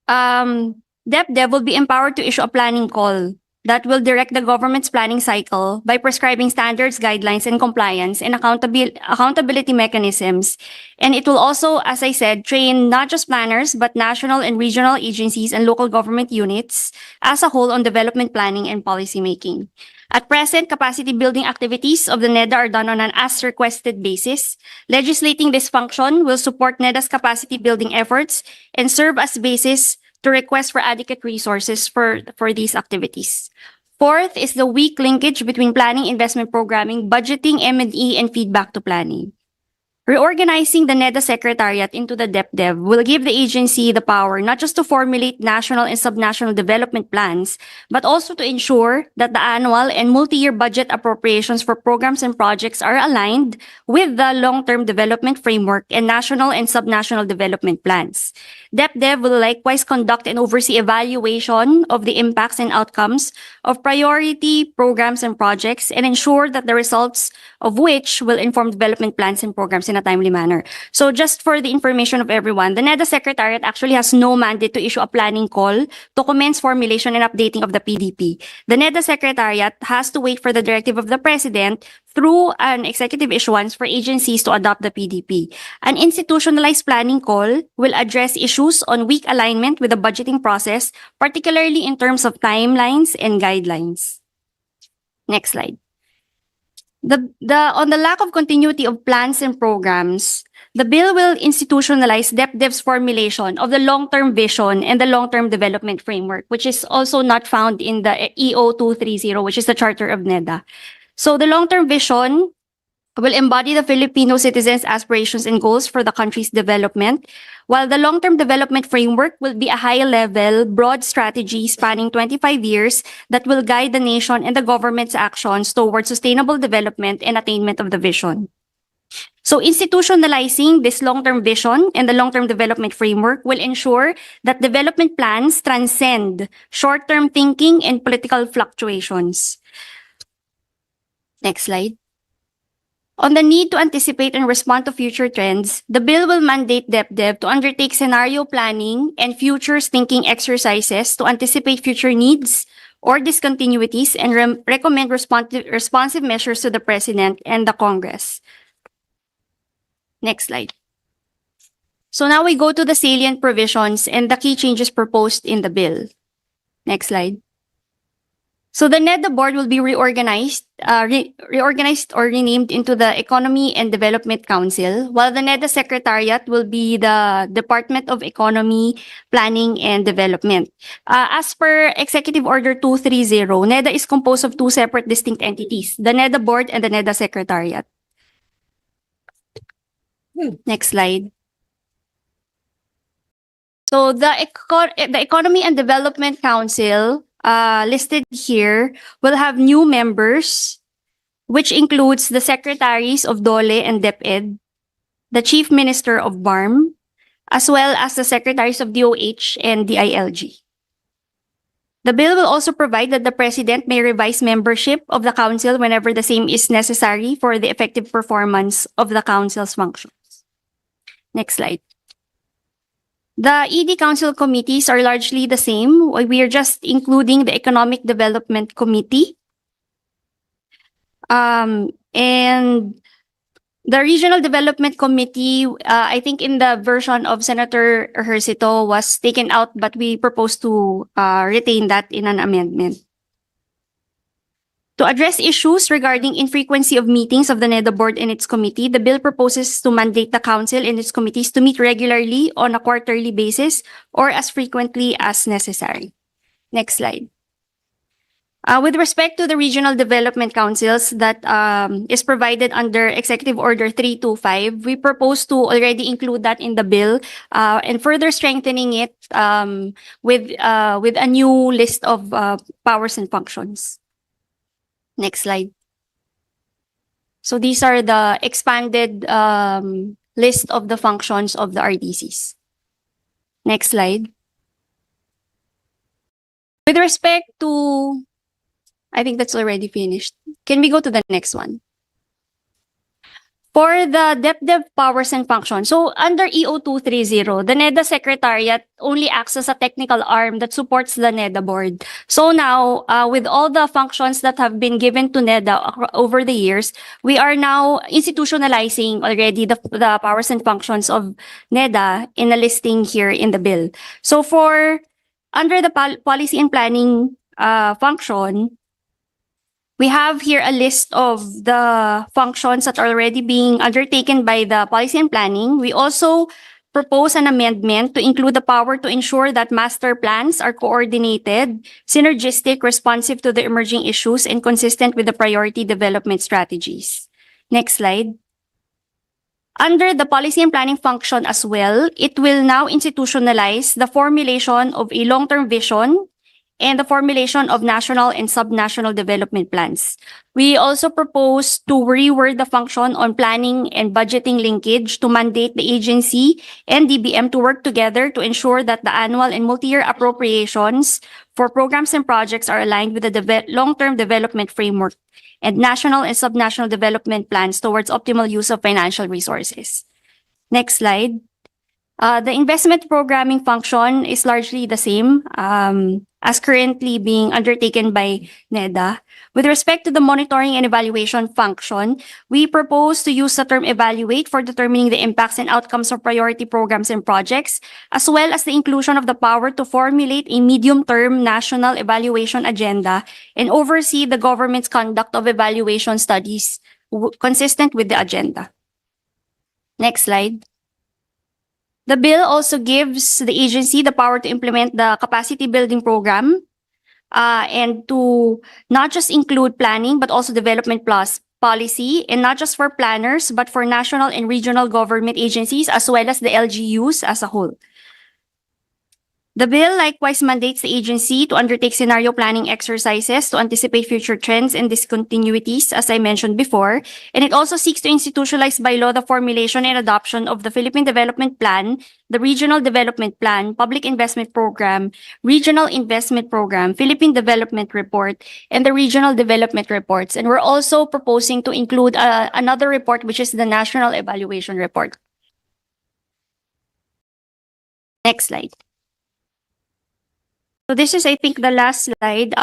DepDev will be empowered to issue a planning call that will direct the government's planning cycle by prescribing standards, guidelines, and compliance and accountability mechanisms. And it will also, as I said, train not just planners, but national and regional agencies and local government units as a whole on development planning and policy making. At present, capacity building activities of the NEDA are done on an as-requested basis. Legislating this function will support NEDA's capacity building efforts and serve as basis to request for adequate resources for these activities. Fourth is the weak linkage between planning, investment programming, budgeting, M&E, and feedback to planning. Reorganizing the NEDA Secretariat into the DepDev will give the agency the power not just to formulate national and subnational development plans, but also to ensure that the annual and multi-year budget appropriations for programs and projects are aligned with the long-term development framework and national and subnational development plans. DepDev will likewise conduct and oversee evaluation of the impacts and outcomes of priority programs and projects and ensure that the results of which will inform development plans and programs in a timely manner. So just for the information of everyone, the NEDA Secretariat actually has no mandate to issue a planning call to commence formulation and updating of the PDP. The NEDA Secretariat has to wait for the directive of the President through an executive issuance for agencies to adopt the PDP. An institutionalized planning call will address issues on weak alignment with the budgeting process, particularly in terms of timelines and guidelines. Next slide. On the lack of continuity of plans and programs, the bill will institutionalize DepDev's formulation of the long-term vision and the long-term development framework, which is also not found in the EO 230, which is the Charter of NEDA. So the long-term vision will embody the Filipino citizens' aspirations and goals for the country's development, while the long-term development framework will be a high-level, broad strategy spanning 25 years that will guide the nation and the government's actions towards sustainable development and attainment of the vision. So institutionalizing this long-term vision and the long-term development framework will ensure that development plans transcend short-term thinking and political fluctuations. Next slide. On the need to anticipate and respond to future trends, the bill will mandate DepDev to undertake scenario planning and futures thinking exercises to anticipate future needs or discontinuities and recommend responsive measures to the President and the Congress. Next slide. So now we go to the salient provisions and the key changes proposed in the bill. Next slide. So the NEDA board will be reorganized or renamed into the Economy and Development Council, while the NEDA Secretariat will be the Department of Economy, Planning, and Development. As per Executive Order 230, NEDA is composed of two separate distinct entities, the NEDA board and the NEDA Secretariat. Next slide. So the Economy and Development Council listed here will have new members, which includes the secretaries of DOLE and DepEd, the Chief Minister of BARM, as well as the secretaries of DOH and DILG. The bill will also provide that the President may revise membership of the Council whenever the same is necessary for the effective performance of the Council's functions. Next slide. The ED Council committees are largely the same. We are just including the Economic Development Committee. And the Regional Development Committee, I think in the version of Senator Ejercito was taken out, but we propose to retain that in an amendment. To address issues regarding infrequency of meetings of the NEDA board and its committee, the bill proposes to mandate the council and its committees to meet regularly on a quarterly basis or as frequently as necessary. Next slide. With respect to the regional development councils that is provided under Executive Order 325, we propose to already include that in the bill and further strengthening it with a new list of powers and functions. Next slide. So these are the expanded list of the functions of the RDCs. Next slide. With respect to, I think that's already finished. Can we go to the next one? For the DepDev powers and functions, so under EO 230, the NEDA Secretariat only acts as a technical arm that supports the NEDA board. So now, with all the functions that have been given to NEDA over the years, we are now institutionalizing already the powers and functions of NEDA in a listing here in the bill. So for under the policy and planning function, we have here a list of the functions that are already being undertaken by the policy and planning. We also propose an amendment to include the power to ensure that master plans are coordinated, synergistic, responsive to the emerging issues, and consistent with the priority development strategies. Next slide. Under the policy and planning function as well, it will now institutionalize the formulation of a long-term vision and the formulation of national and subnational development plans. We also propose to reword the function on planning and budgeting linkage to mandate the agency and DBM to work together to ensure that the annual and multi-year appropriations for programs and projects are aligned with the long-term development framework and national and subnational development plans towards optimal use of financial resources. Next slide. The investment programming function is largely the same as currently being undertaken by NEDA. With respect to the monitoring and evaluation function, we propose to use the term evaluate for determining the impacts and outcomes of priority programs and projects, as well as the inclusion of the power to formulate a medium-term national evaluation agenda and oversee the government's conduct of evaluation studies consistent with the agenda. Next slide. The bill also gives the agency the power to implement the capacity building program and to not just include planning, but also development plus policy, and not just for planners, but for national and regional government agencies, as well as the LGUs as a whole. The bill likewise mandates the agency to undertake scenario planning exercises to anticipate future trends and discontinuities, as I mentioned before, and it also seeks to institutionalize by law the formulation and adoption of the Philippine Development Plan, the Regional Development Plan, Public Investment Program, Regional Investment Program, Philippine Development Report, and the Regional Development Reports. And we're also proposing to include another report, which is the National Evaluation Report. Next slide. So this is, I think, the last slide.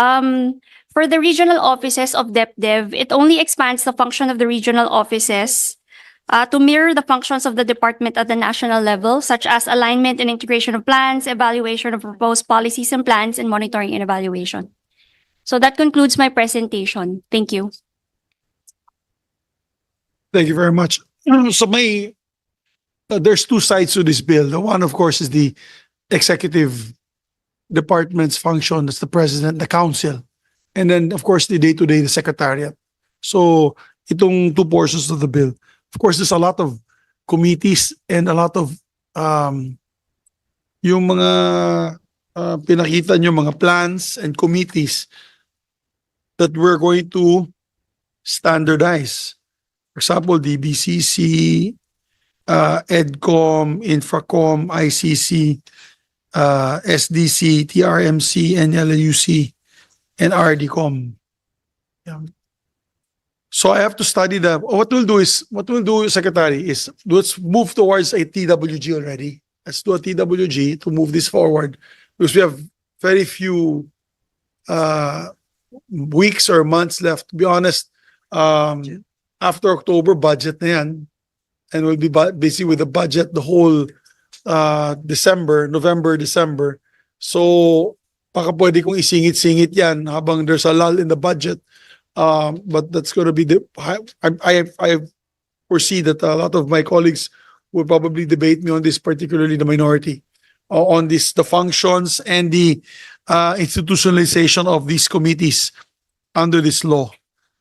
For the regional offices of DepDev, it only expands the function of the regional offices to mirror the functions of the department at the national level, such as alignment and integration of plans, evaluation of proposed policies and plans, and monitoring and evaluation. So that concludes my presentation. Thank you. Thank you very much. So there's two sides to this bill. The one, of course, is the executive department's function. That's the president, the council. And then, of course, the day-to-day, the secretariat. So itong two portions of the bill. Of course, there's a lot of committees and a lot of yung mga pinakita nyo, mga plans and committees that we're going to standardize. For example, the BCC, EDCOM, Infracom, ICC, SDC, TRMC, NLUC, and RDCOM. Yeah. So I have to study what we'll do, Secretary, is let's move towards a TWG already. Let's do a TWG to move this forward because we have very few weeks or months left. To be honest, after October, budget na yan. And we'll be busy with the budget the whole November, December. So, baka pwede kong isingit-singit yan habang there's a lull in the budget. But that's going to be I foresee that a lot of my colleagues will probably debate me on this, particularly the minority, on the functions and the institutionalization of these committees under this law.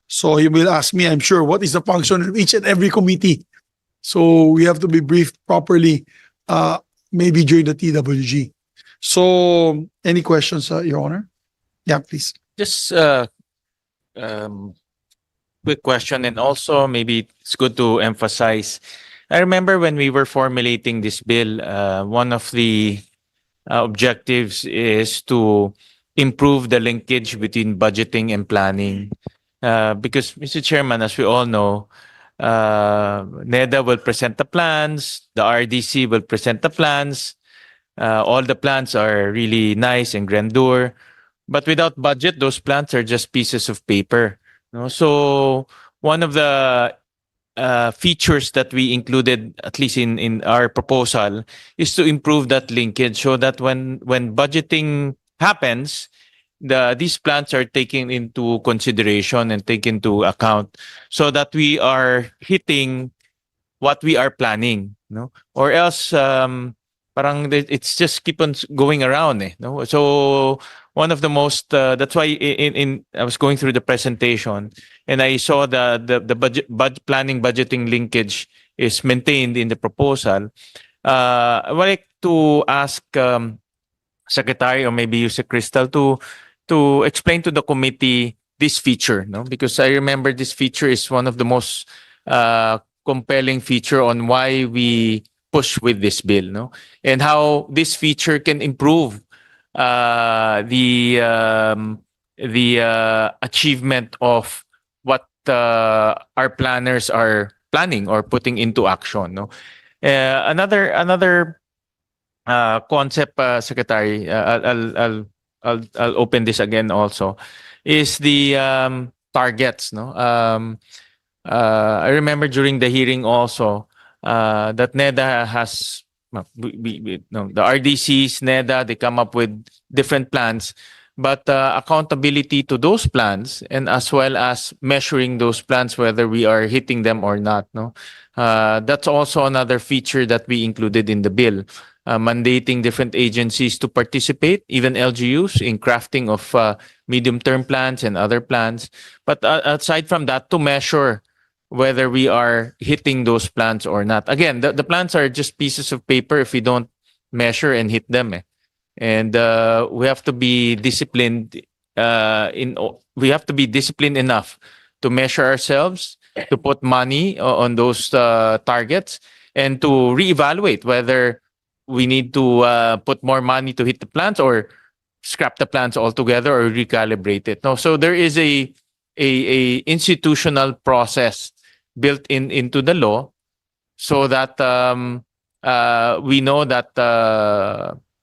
So you will ask me, I'm sure, what is the function of each and every committee? So we have to be briefed properly, maybe during the TWG. So any questions, Your Honor? Yeah, please. Just quick question, and also maybe it's good to emphasize. I remember when we were formulating this bill, one of the objectives is to improve the linkage between budgeting and planning. Because, Mr. Chairman, as we all know, NEDA will present the plans, the RDC will present the plans. All the plans are really nice and grandeur, but without budget, those plans are just pieces of paper. No? So one of the features that we included, at least in our proposal, is to improve that linkage so that when budgeting happens, these plans are taken into consideration and taken into account so that we are hitting what we are planning, no? Or else parang it's just keep on going around, no? So one of the most that's why in I was going through the presentation and I saw the budget planning budgeting linkage is maintained in the proposal. I would like to ask Secretary or maybe use Crystal to explain to the committee this feature, no? Because I remember this feature is one of the most compelling feature on why we push with this bill, no? And how this feature can improve the achievement of what our planners are planning or putting into action, no? Another concept, Secretary, I'll open this again also, is the targets, no? I remember during the hearing also that NEDA has no, the RDCs, NEDA, they come up with different plans, but accountability to those plans and as well as measuring those plans whether we are hitting them or not. No, that's also another feature that we included in the bill, mandating different agencies to participate, even LGUs, in crafting of medium-term plans and other plans. But aside from that, to measure whether we are hitting those plans or not. Again, the plans are just pieces of paper if we don't measure and hit them. And we have to be disciplined we have to be disciplined enough to measure ourselves, to put money on those targets, and to reevaluate whether we need to put more money to hit the plans or scrap the plans altogether or recalibrate it. No, so there is a institutional process built into the law so that we know that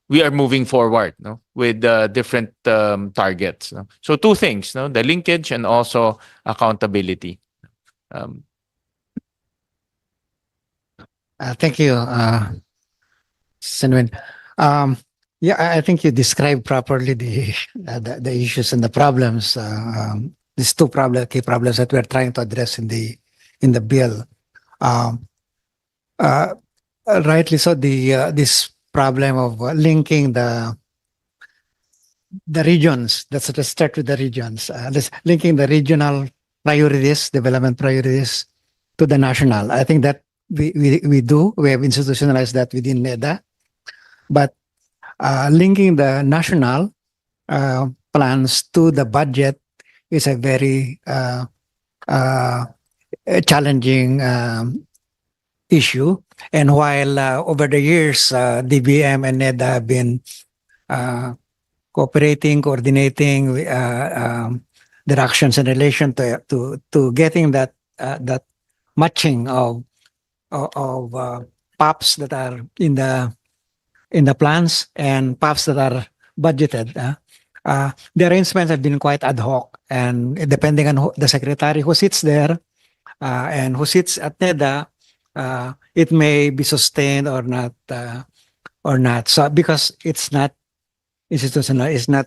we are moving forward, no, with different targets. No? So two things, no, the linkage and also accountability. Thank you, Senwin. Yeah, I think you described properly the issues and the problems. These two key problems that we're trying to address in the bill. Rightly so, this problem of linking the regions. Let's start with the regions. Linking the regional priorities, development priorities, to the national. I think that we do. We have institutionalized that within NEDA. But linking the national plans to the budget is a very challenging issue. And while over the years, DBM and NEDA have been cooperating, coordinating their actions in relation to getting that matching of POPs that are in the plans and POPs that are budgeted. The arrangements have been quite ad hoc, and depending on the secretary who sits there and who sits at NEDA, it may be sustained or not. So because it's not institutional, it's not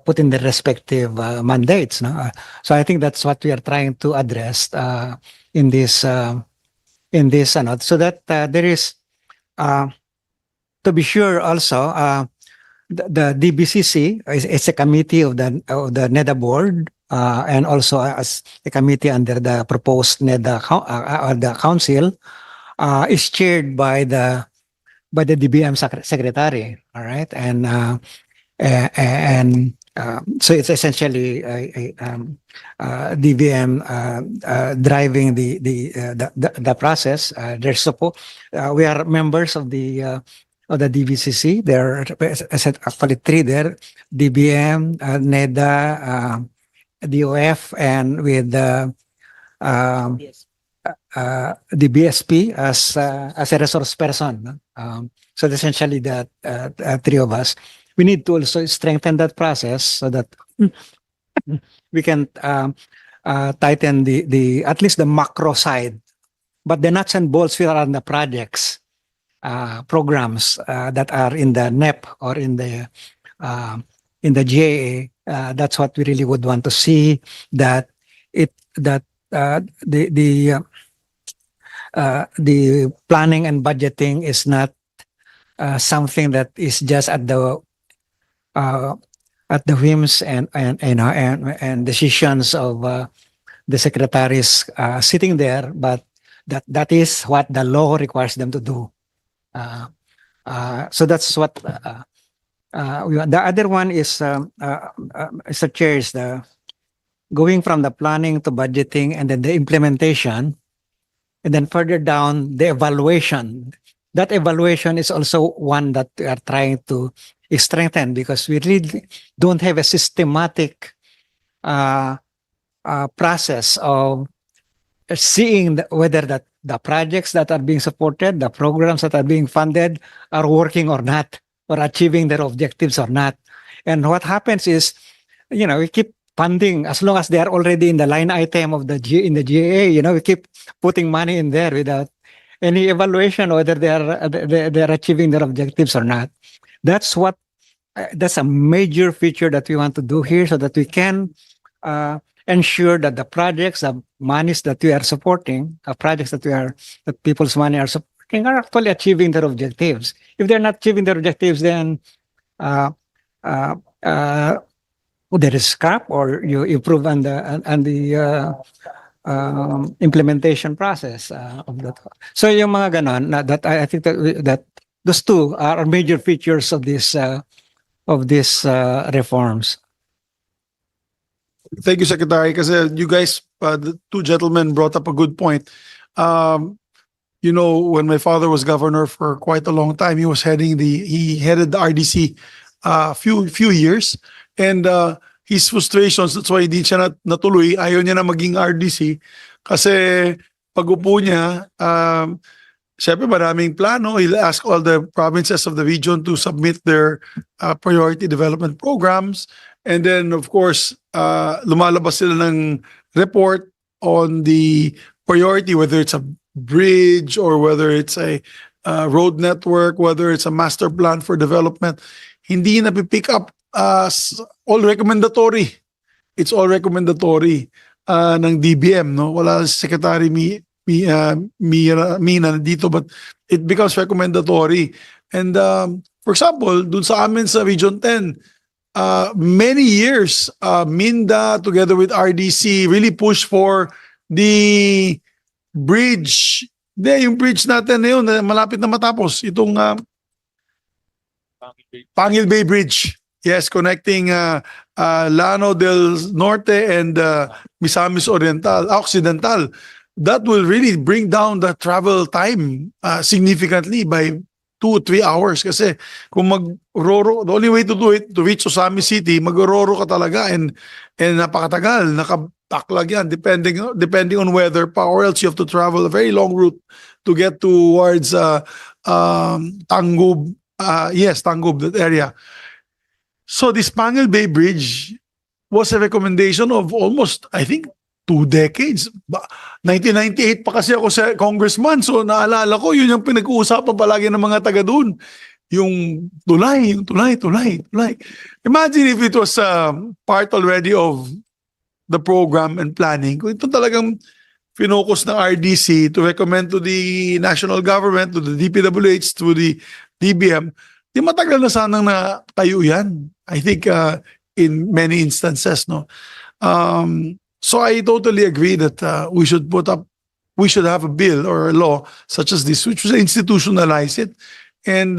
put in the respective mandates. No? So I think that's what we are trying to address in this so that there is, to be sure also, the DBCC is a committee of the NEDA board, and also as a committee under the proposed NEDA or the council, is chaired by the DBM secretary. All right, and So it's essentially DBM driving the process. There's support. We are members of the DBCC. There are actually three there: DBM, NEDA, DOF, and with the BSP as a resource person. No? So essentially that three of us, we need to also strengthen that process so that we can tighten the at least the macro side, but the nuts and bolts are on the projects, programs that are in the NEP or in the GAA. That's what we really would want to see, that the planning and budgeting is not something that is just at the whims and decisions of the secretaries sitting there, but that is what the law requires them to do. So that's what we want. The other one is, Mr. Chair, is the going from the planning to budgeting and then the implementation, and then further down the evaluation. That evaluation is also one that we are trying to strengthen, because we really don't have a systematic process of seeing whether the projects that are being supported, the programs that are being funded, are working or not, or achieving their objectives or not. And what happens is, we keep funding as long as they are already in the line item of in the GAA. We keep putting money in there without any evaluation whether they are achieving their objectives or not. That's a major feature that we want to do here, so that we can ensure that the projects, the monies that we are supporting, projects that people's money are supporting, are actually achieving their objectives. If they're not achieving their objectives, then there is scrap, or you improve on the implementation process of that. So yung mga ganon, that I think that those two are major features of these reforms. Thank you, Secretary, because you guys, the two gentlemen brought up a good point. When my father was governor for quite a long time, he headed the RDC few years, and his frustrations, that's why hindi siya natuloy, ayaw niya na maging RDC, kasi pag-upo niya, syempre maraming plano, he'll ask all the provinces of the region to submit their priority development programs, and then of course, lumalabas sila ng report on the priority, whether it's a bridge or whether it's a road network, whether it's a master plan for development. Hindi na pick up all recommendatory. It's all recommendatory ng DBM, no? Wala si Secretary Mina dito, but it becomes recommendatory. And for example, dun sa amin sa Region 10, many years, MINDA together with RDC really pushed for the bridge. Yung bridge natin na yun, malapit na matapos. Itong Pangil Bay Bridge. Yes, connecting Llano del Norte and Misamis Occidental. That will really bring down the travel time significantly by 2-3 hours. Kasi kung mag-roro, the only way to do it, to reach Osamis City, mag-roro ka talaga, and napakatagal, nakataklag yan, depending on weather pa, or else you have to travel a very long route to get towards Tangub, Tangub, that area. So this Pangil Bay Bridge was a recommendation of almost, I think, 2 decades. 1998 pa kasi ako sa congressman, so naalala ko, yun yung pinag-uusapan palagi ng mga taga doon. Yung tulay. Imagine if it was part already of the program and planning. Kung ito talagang finocus ng RDC to recommend to the national government, to the DPWH, to the DBM, di matagal na sanang na tayo yan. I think in many instances, no. So I totally agree that we should have a bill or a law such as this, which would institutionalize it, and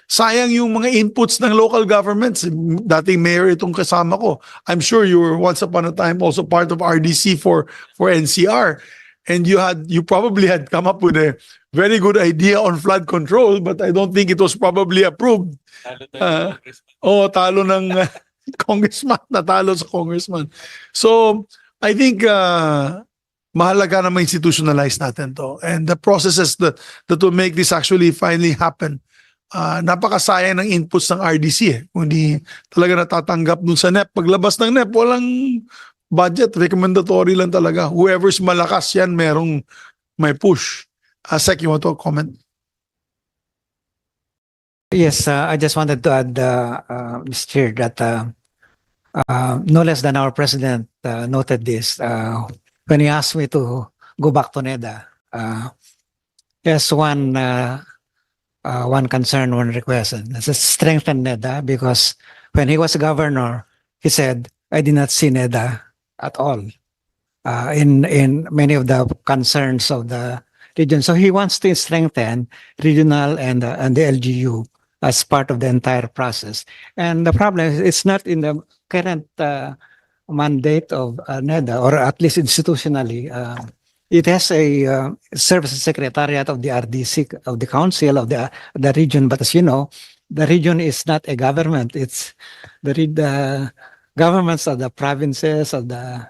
sayang yung mga inputs ng local governments. Dating mayor itong kasama ko. I'm sure you were once upon a time also part of RDC for NCR. And you probably had come up with a very good idea on flood control, but I don't think it was probably approved. Talo ng congressman, natalo sa congressman. So, I think mahalaga na ma-institutionalize natin to. And the processes that will make this actually finally happen. Napakasayang ng inputs ng RDC Kung di talaga natatanggap dun sa NEP. Paglabas ng NEP, walang budget. Recommendatory lang talaga. Whoever's malakas yan, may push. Sec, you want to comment? Yes, I just wanted to add, Mr. Chair, that no less than our president noted this when he asked me to go back to NEDA. There's one concern, one request, and that's to strengthen NEDA, because when he was governor, he said, I did not see NEDA at all in many of the concerns of the region. So he wants to strengthen regional and the LGU as part of the entire process. And the problem is it's not in the current mandate of NEDA, or at least institutionally. It has a services secretariat of the RDC, of the council of the region. But as you know, the region is not a government. It's the governments of the provinces, of the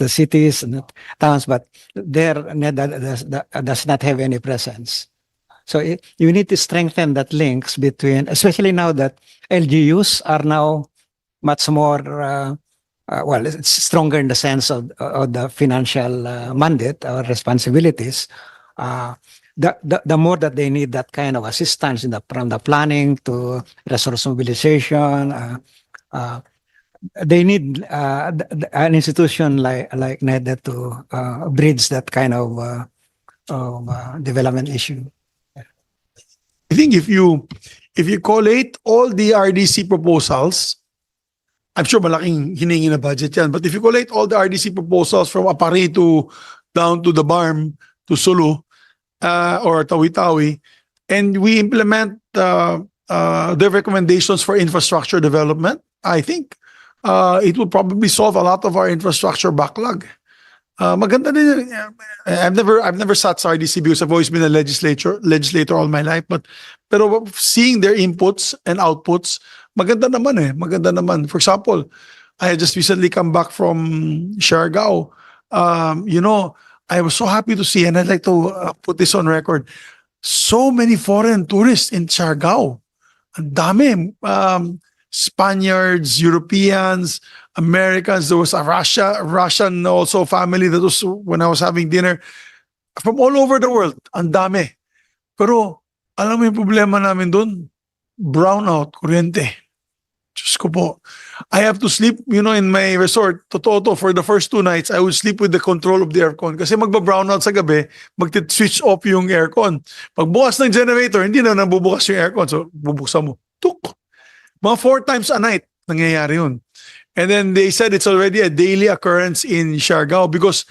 cities and the towns, but there NEDA does not have any presence. So you need to strengthen that links between, especially now that LGUs are now much more, it's stronger in the sense of the financial mandate or responsibilities. The more that they need that kind of assistance from the planning to resource mobilization, they need an institution like NEDA to bridge that kind of development issue. I think if you collate all the RDC proposals, I'm sure malaking hiningi na budget yan, but if you collate all the RDC proposals from Apari down to the Barm to Sulu or Tawi-Tawi, and we implement their recommendations for infrastructure development, I think it will probably solve a lot of our infrastructure backlog. Maganda din. I've never sat sa RDC because I've always been a legislator all my life, pero seeing their inputs and outputs, maganda naman. For example, I had just recently come back from Siargao. I was so happy to see, and I'd like to put this on record, so many foreign tourists in Siargao. Ang dami. Spaniards, Europeans, Americans. There was a Russian also family that was when I was having dinner from all over the world. Ang dami. Pero alam mo yung problema namin doon? Brownout, kuryente. Diyos ko po. I have to sleep, in my resort. Totoo to, for the first 2 nights, I would sleep with the control of the aircon. Kasi magba-brownout sa gabi, mag-switch off yung aircon. Pag bukas ng generator, hindi na nabubukas yung aircon. So, bubuksan mo. Tuk! Mga 4 times a night nangyayari yun. And then they said it's already a daily occurrence in Siargao because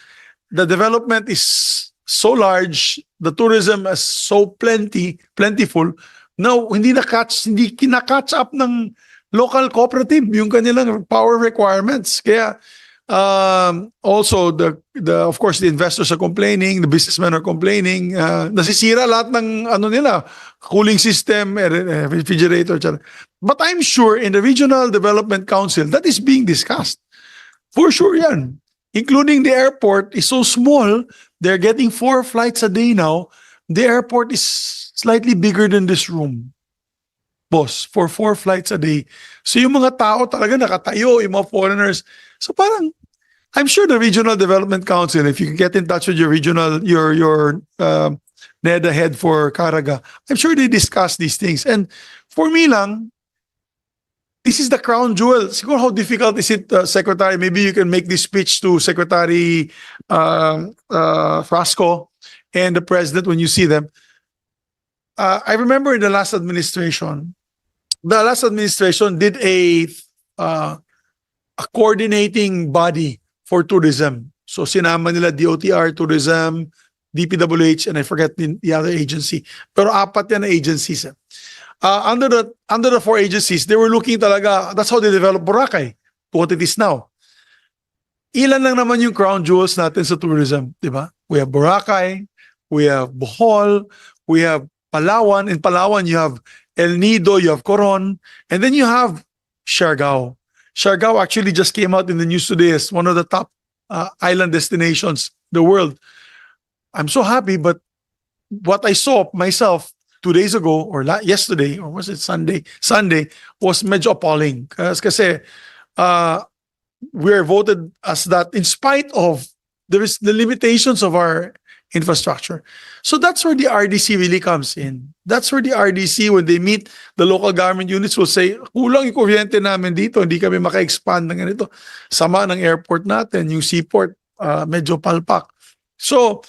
the development is so large, the tourism is so plentiful. Now, hindi kina-catch up ng local cooperative yung kanilang power requirements. Kaya also of course the investors are complaining, the businessmen are complaining, nasisira lahat ng nila, cooling system, refrigerator, etc. But I'm sure in the Regional Development Council that is being discussed. For sure yan. Including the airport is so small, they're getting 4 flights a day now. The airport is slightly bigger than this room. Boss, for 4 flights a day. So yung mga tao talaga nakatayo, yung mga foreigners. So parang, I'm sure the Regional Development Council, if you can get in touch with your NEDA head for Caraga, I'm sure they discuss these things. And for me lang, this is the crown jewel. Siguro how difficult is it, Secretary? Maybe you can make this speech to Secretary Frasco and the President when you see them. I remember in the last administration did a coordinating body for tourism. So sinama nila DOTR, Tourism, DPWH, and I forget the other agency. Pero 4 yan na agencies. under the four agencies, they were looking talaga, that's how they developed Boracay to what it is now. Ilan lang naman yung crown jewels natin sa tourism, di ba? We have Boracay, we have Bohol, we have Palawan. In Palawan, you have El Nido, you have Coron, and then you have Siargao. Siargao actually just came out in the news today as one of the top island destinations in the world. I'm so happy, but what I saw myself 2 days ago or yesterday, or was it Sunday? Sunday was medyo appalling. Kasi we're voted as that in spite of there is the limitations of our infrastructure. So that's where the RDC really comes in. That's where the RDC, when they meet the local government units, will say, kulang yung kuryente namin dito, hindi kami maka-expand ng ganito. Sama ng airport natin, yung seaport, medyo palpak. So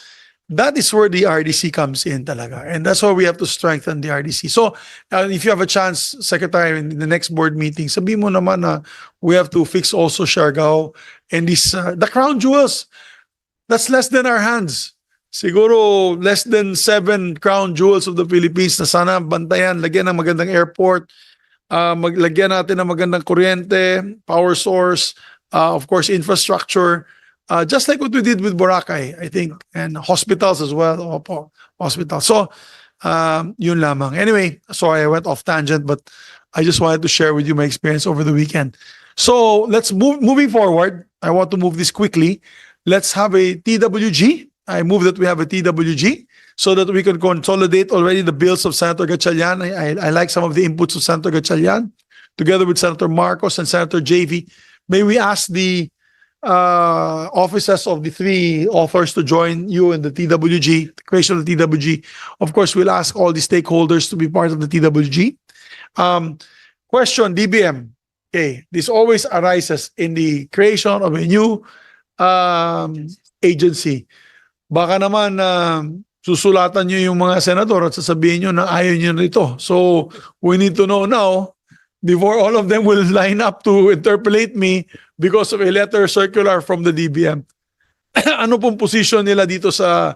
that is where the RDC comes in talaga. And that's why we have to strengthen the RDC. So if you have a chance, Secretary, in the next board meeting, sabi mo naman na we have to fix also Siargao and this, the crown jewels. That's less than our hands. Siguro less than 7 crown jewels of the Philippines na sana bantayan, lagyan ng magandang airport, maglagyan natin ng magandang kuryente, power source, of course, infrastructure, just like what we did with Boracay, I think, and hospitals as well. Opo, hospitals. So, yun lamang. Anyway, sorry, I went off tangent, but I just wanted to share with you my experience over the weekend. So, let's moving forward. I want to move this quickly. Let's have a TWG. I move that we have a TWG so that we can consolidate already the bills of Senator Gatchalian. I like some of the inputs of Senator Gatchalian, together with Senator Marcos and Senator JV. May we ask the officers of the 3 authors to join you in the TWG, the creation of the TWG. Of course, we'll ask all the stakeholders to be part of the TWG. Question, DBM. Okay, this always arises in the creation of a new agency. Baka naman susulatan nyo yung mga senador at sasabihin nyo na ayaw nyo nito. So, we need to know now before all of them will line up to interpolate me because of a letter circular from the DBM. Ano pong position nila dito sa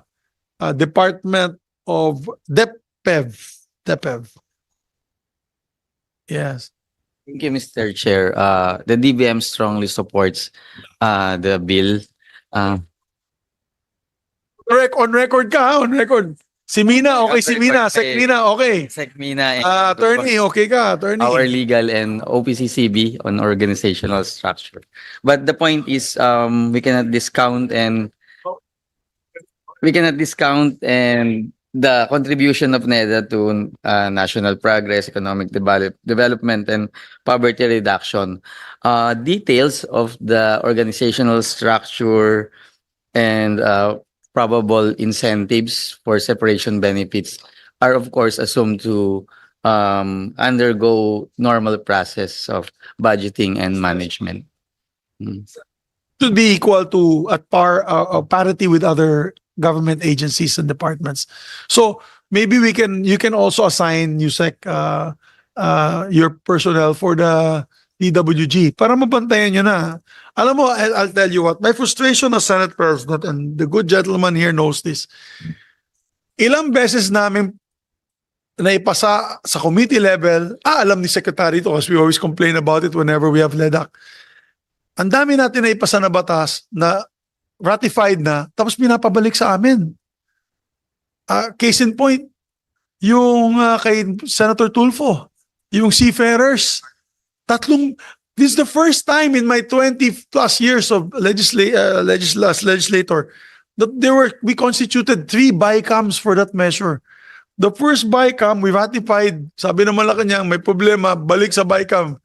Department of DepEv? Yes. Thank you, Mr. Chair. The DBM strongly supports the bill. On record ka, on record. Si Mina, okay, si Mina. Sec Mina, okay. Sec Mina and Attorney, okay ka, attorney. our legal and OPCCB on organizational structure. But the point is, we cannot discount and the contribution of NEDA to national progress, economic development, and poverty reduction. Details of the organizational structure and probable incentives for separation benefits are of course assumed to undergo normal process of budgeting and management. To be equal to at parity with other government agencies and departments. So maybe you can also assign USEC your personnel for the DWG para mabantayan nyo na. Alam mo, I'll tell you what, my frustration as Senate President, and the good gentleman here knows this, ilang beses namin naipasa sa committee level, alam ni Secretary to because we always complain about it whenever we have LEDAC. Ang dami natin naipasa na batas na ratified na, tapos pinapabalik sa amin. Case in point, yung kay Senator Tulfo, yung seafarers, this is the first time in my 20 plus years of legislator that we constituted 3 BICAMs for that measure. The first BICAM, we ratified, sabi ng Malacanang, may problema, balik sa BICAM.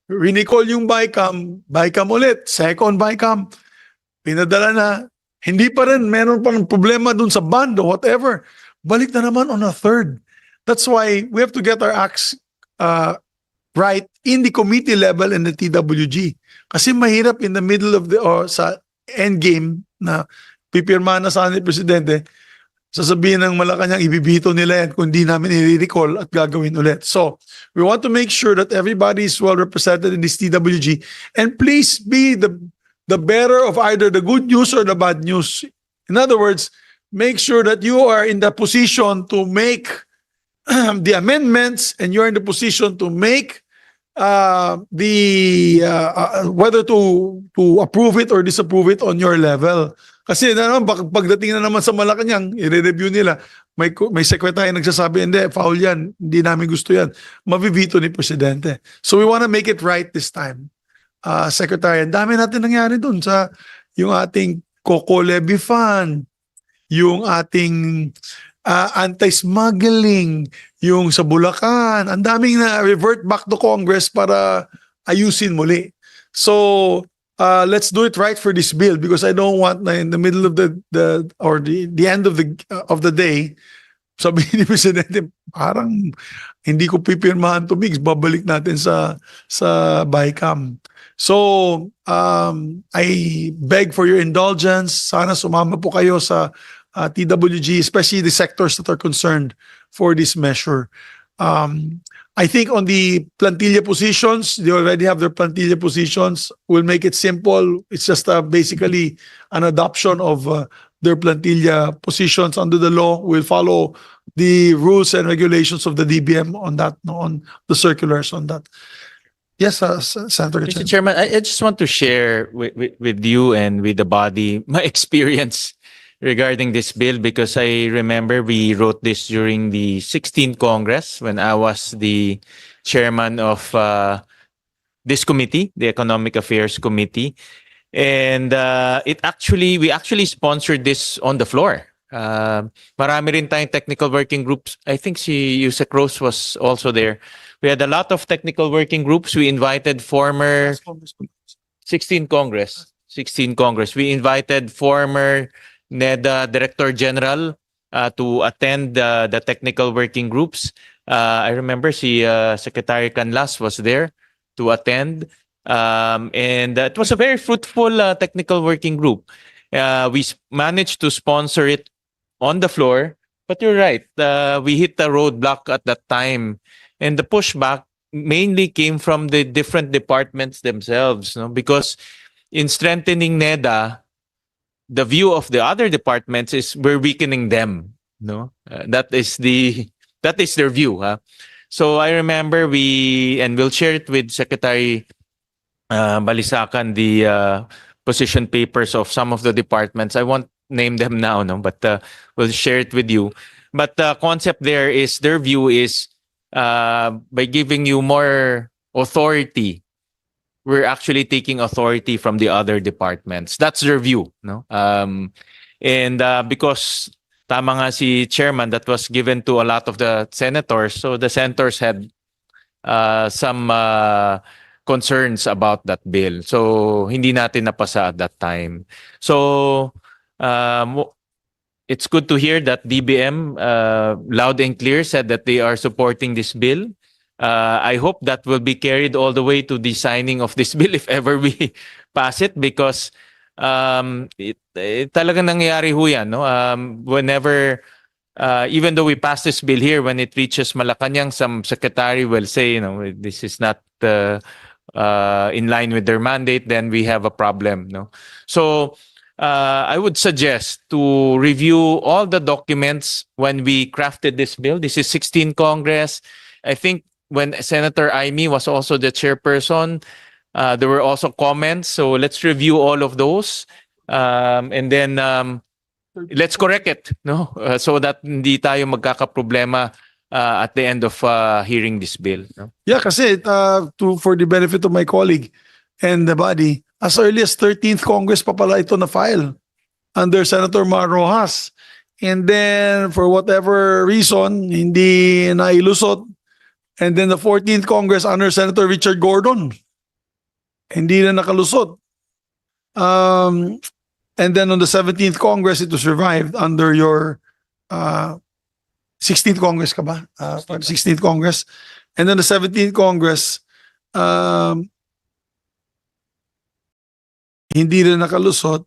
Recall yung BICAM ulit, second BICAM, pinadala na, hindi pa rin, meron pa ng problema dun sa bond or whatever. Balik na naman on a third. That's why we have to get our acts right in the committee level and the TWG. Kasi mahirap in the middle of sa end game na pipirma na sana ni Presidente, sasabihin ng Malacanang ibibito nila yan kung di namin i-recall at gagawin ulit. So, we want to make sure that everybody is well represented in this TWG, and please be the bearer of either the good news or the bad news. In other words, make sure that you are in the position to make the amendments and you're in the position to make whether to approve it or disapprove it on your level. Kasi pagdating na naman sa Malacanang, i-review nila, may secretary nagsasabi, hindi, foul yan, hindi namin gusto yan. Mabibito ni Presidente. So we want to make it right this time. Secretary, ang dami natin nangyari dun sa yung ating COCO levy fund, yung ating anti-smuggling, yung sa Bulacan, ang daming na revert back to Congress para ayusin muli. So, let's do it right for this bill because I don't want na in the middle of the end of the day, sabi ni Presidente, parang hindi ko pipirmahan to mix, babalik natin sa BICAM. So, I beg for your indulgence. Sana sumama po kayo sa TWG, especially the sectors that are concerned for this measure. I think on the plantilla positions, they already have their plantilla positions. We'll make it simple. It's just basically an adoption of their plantilla positions under the law. We'll follow the rules and regulations of the DBM on that, on the circulars on that. Yes, Senator Mr. Gatchalian. Chairman, I just want to share with you and with the body my experience regarding this bill because I remember we wrote this during the 16th Congress when I was the chairman of this committee, the Economic Affairs Committee. And we actually sponsored this on the floor. Marami rin tayong technical working groups. I think si Yusek Rose was also there. We had a lot of technical working groups. We invited former 16th Congress. We invited former NEDA Director General to attend the technical working groups. I remember Secretary Canlas was there to attend. And it was a very fruitful technical working group. We managed to sponsor it on the floor, but you're right. We hit a roadblock at that time. And the pushback mainly came from the different departments themselves, no? Because in strengthening NEDA, the view of the other departments is we're weakening them. No, that is their view. Huh? So I remember we'll share it with Secretary Balisacan, the position papers of some of the departments. I won't name them now, no, but we'll share it with you. But the concept there is their view is by giving you more authority, we're actually taking authority from the other departments. That's their view, no? Because tama nga si chairman, that was given to a lot of the senators. So the senators had some concerns about that bill. So hindi natin napasa at that time. So it's good to hear that DBM loud and clear said that they are supporting this bill. I hope that will be carried all the way to the signing of this bill if ever we pass it because talagang nangyayari ho yan, no? Whenever, even though we pass this bill here, when it reaches Malacanang, some secretary will say, this is not in line with their mandate, then we have a problem, no? So I would suggest to review all the documents when we crafted this bill. This is 16th Congress. I think when Senator Aimee was also the chairperson, there were also comments. So let's review all of those. And then let's correct it, no? So that hindi tayo magkakaproblema at the end of hearing this bill. No? Yeah, kasi for the benefit of my colleague and the body, as early as 13th Congress pa pala ito na file under Senator Mar Rojas. And then for whatever reason, hindi nailusot. And then the 14th Congress under Senator Richard Gordon, hindi na nakalusot. And then on the 17th Congress, it was revived under your 16th Congress ka ba? 16th Congress. And then the 17th Congress, hindi na nakalusot.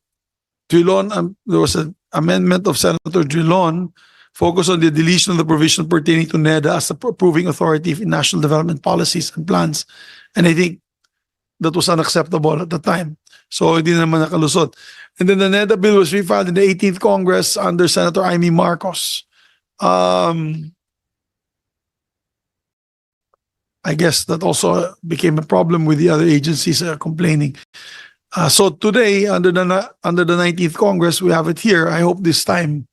Drilon, there was an amendment of Senator Drilon focused on the deletion of the provision pertaining to NEDA as the approving authority in national development policies and plans. And I think that was unacceptable at the time. So hindi naman nakalusot. And then the NEDA bill was refiled in the 18th Congress under Senator Aimee Marcos. I guess that also became a problem with the other agencies complaining. So today, under the 19th Congress, we have it here. I hope this time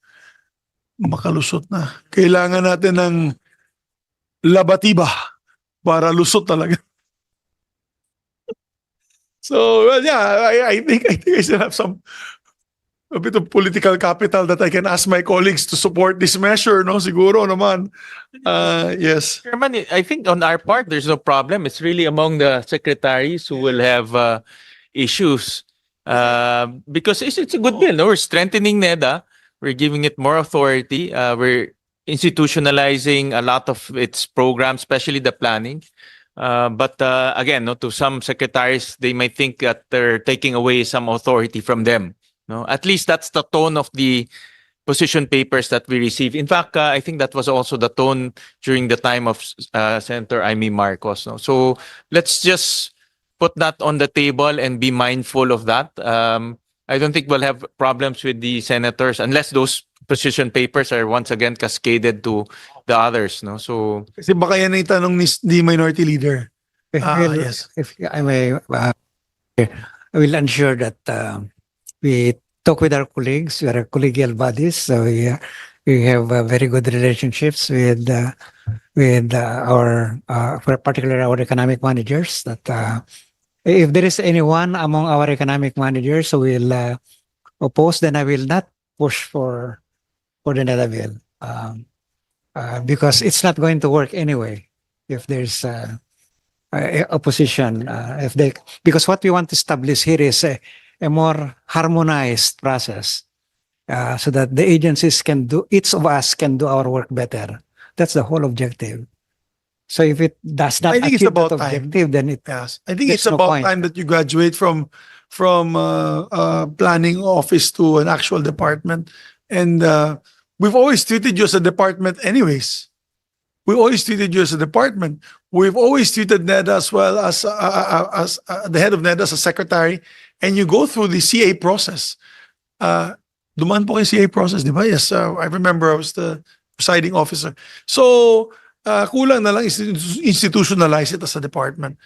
makalusot na. Kailangan natin ng labatiba para lusot talaga. So, well, yeah, I think I still have a bit of political capital that I can ask my colleagues to support this measure, no? Siguro naman. Yes. Chairman, I think on our part, there's no problem. It's really among the secretaries who will have issues. Because it's a good bill. No? We're strengthening NEDA. We're giving it more authority. We're institutionalizing a lot of its programs, especially the planning. But again, no, to some secretaries, they might think that they're taking away some authority from them. No, at least that's the tone of the position papers that we receive. In fact, I think that was also the tone during the time of Senator Amy Marcos. No? So let's just put that on the table and be mindful of that. I don't think we'll have problems with the senators unless those position papers are once again cascaded to the others. No, so Kasi baka yan ang tanong ni Minority Leader. Yes. If I may, I will ensure that we talk with our colleagues. We are collegial bodies, so we have very good relationships with our, particularly our economic managers. That if there is anyone among our economic managers who will oppose, then I will not push for the NEDA bill because it's not going to work anyway if there's opposition. Because what we want to establish here is a more harmonized process so that the agencies can do, each of us can do our work better. That's the whole objective. So if it does not I think it's achieve about that time. objective, then it Yes. I think There's it's no about point. time that you graduate from planning office to an actual department. And we've always treated you as a department anyways. We've always treated you as a department. We've always treated NEDA as well as the head of NEDA as a secretary. And you go through the CA process. Dumaan po kayo CA process, di ba? Yes, I remember I was the presiding officer. So, kulang na lang institutionalize it as a department.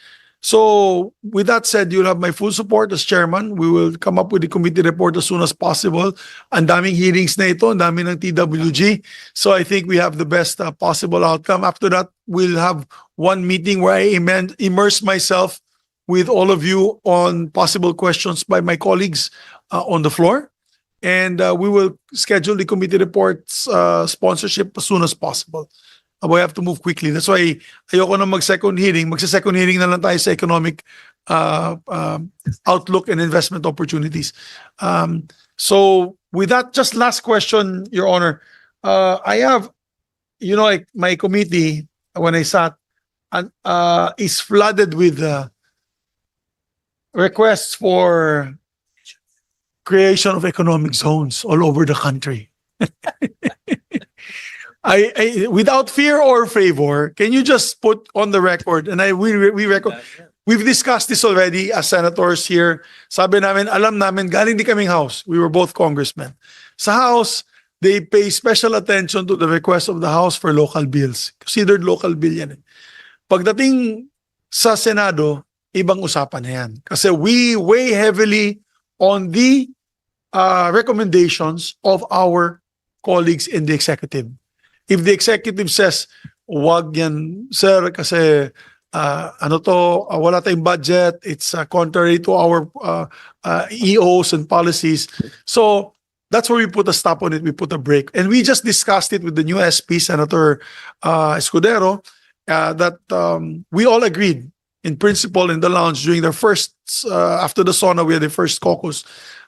So, with that said, you'll have my full support as chairman. We will come up with the committee report as soon as possible. Ang daming hearings na ito, ang daming ng TWG. So, I think we have the best possible outcome. After that, we'll have one meeting where I immerse myself with all of you on possible questions by my colleagues on the floor. And we will schedule the committee reports sponsorship as soon as possible. We have to move quickly. That's why ayoko na mag-second hearing. Magsa-second hearing na lang tayo sa economic outlook and investment opportunities. So with that, just last question, Your Honor. I have, like my committee, when I sat, is flooded with requests for creation of economic zones all over the country. I without fear or favor, can you just put on the record, and we've discussed this already as senators here. Sabi namin, alam namin, galing di kaming House. We were both congressmen. Sa House, they pay special attention to the request of the House for local bills. Considered local bill yan. Pagdating sa Senado, ibang usapan na yan. Kasi we weigh heavily on the recommendations of our colleagues in the executive. If the executive says, wag yan, sir, kasi wala tayong budget, it's contrary to our EOs and policies. So that's where we put a stop on it, we put a break. And we just discussed it with the new SP, Senator Escudero, that we all agreed in principle in the lounge during their first, after the sauna, we had the first caucus,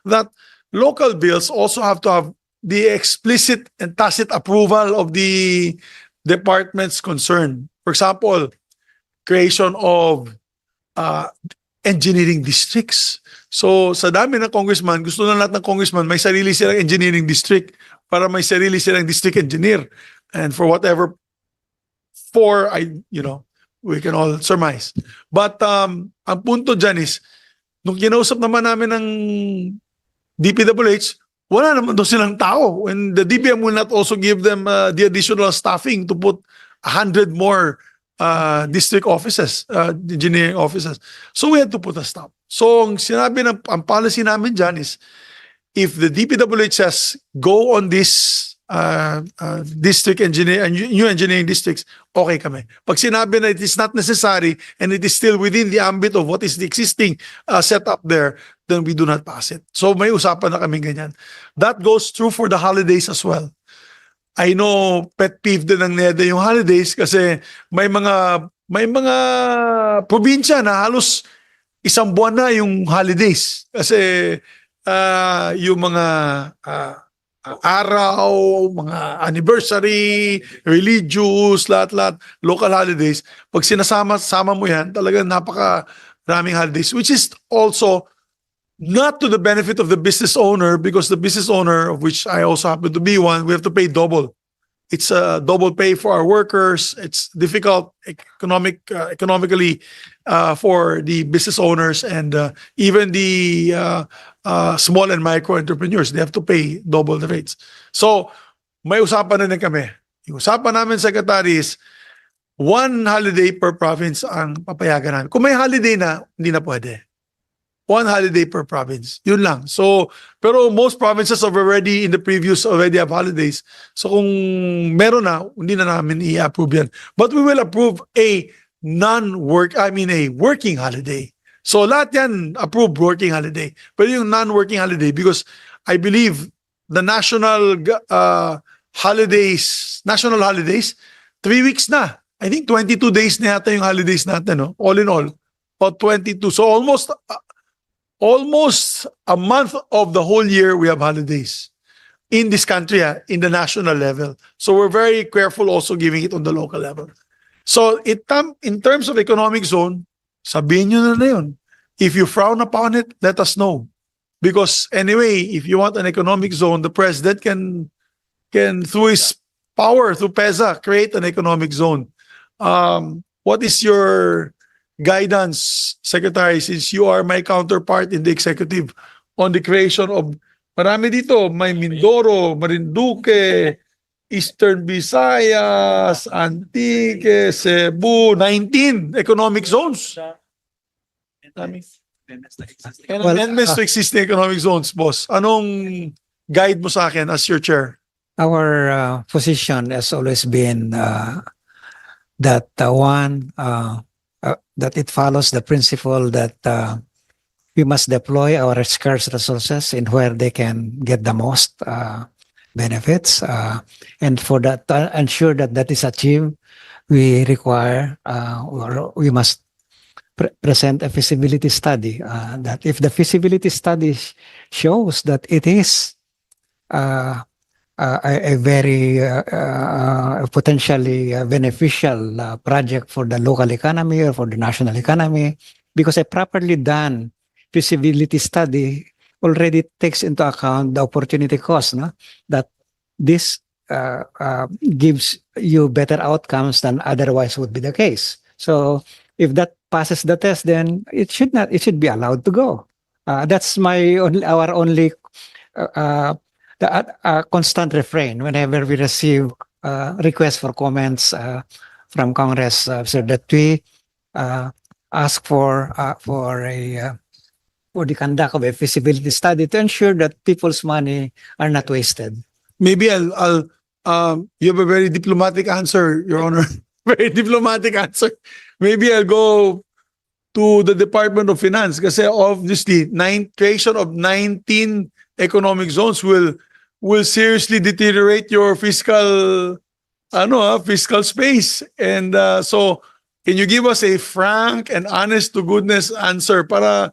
that local bills also have to have the explicit and tacit approval of the departments concerned. For example, creation of engineering districts. So sa dami ng congressman, gusto na lahat ng congressman may sarili silang engineering district para may sarili silang district engineer. And for whatever, we can all surmise. But ang punto dyan is, nung kinausap naman namin ng DPWH, wala naman doon silang tao. And the DBM will not also give them the additional staffing to put 100 more district offices, engineering offices. So we had to put a stop. So ang policy namin dyan is, if the DPWH says go on this district engineer and new engineering districts, okay kami. Pag sinabi na it is not necessary and it is still within the ambit of what is the existing setup there, then we do not pass it. So may usapan na kami ganyan. That goes true for the holidays as well. I know pet peeve din ng NEDA yung holidays kasi may mga probinsya na halos isang buwan na yung holidays kasi yung mga araw, mga anniversary, religious, lahat-lahat, local holidays. Pag sinasama mo yan, talagang napaka-raming holidays, which is also not to the benefit of the business owner, because the business owner, of which I also happen to be one, we have to pay double. It's a double pay for our workers. It's difficult economically for the business owners and even the small and micro entrepreneurs. They have to pay double the rates. So may usapan na din kami. Yung usapan namin, Secretary, is 1 holiday per province ang papayagan namin. Kung may holiday na, hindi na pwede. 1 holiday per province. Yun lang. So, pero most provinces have already have holidays. So kung meron na, hindi na namin i-approve yan. But we will approve a working holiday. So lahat yan approved working holiday. Pero yung non-working holiday, because I believe the national holidays, 3 weeks na. I think 22 days na yata yung holidays natin, no? All in all. About 22. So almost a month of the whole year we have holidays in this country, in the national level. So we're very careful also giving it on the local level. So in terms of economic zone, sabihin nyo na yun. If you frown upon it, let us know. Because anyway, if you want an economic zone, the president can through his power, through PEZA, create an economic zone. What is your guidance, Secretary, since you are my counterpart in the executive on the creation of, marami dito, may Mindoro, Marinduque, Eastern Visayas, Antique, Cebu, 19 economic zones. And amendments to existing economic zones, boss. Anong guide mo sa akin as your chair? Our position has always been that that it follows the principle that we must deploy our scarce resources in where they can get the most benefits. And for that, to ensure that that is achieved, we require, or we must present a feasibility study. That if the feasibility study shows that it is a very potentially beneficial project for the local economy or for the national economy, because a properly done feasibility study already takes into account the opportunity cost, no? That this gives you better outcomes than otherwise would be the case. So if that passes the test, then it should be allowed to go. That's our only constant refrain whenever we receive requests for comments from Congress, so that we ask for the conduct of a feasibility study to ensure that people's money are not wasted. Maybe I'll you have a very diplomatic answer, Your Honor. Very diplomatic answer. Maybe I'll go to the Department of Finance kasi obviously creation of 19 economic zones will seriously deteriorate your fiscal space. And so can you give us a frank and honest to goodness answer para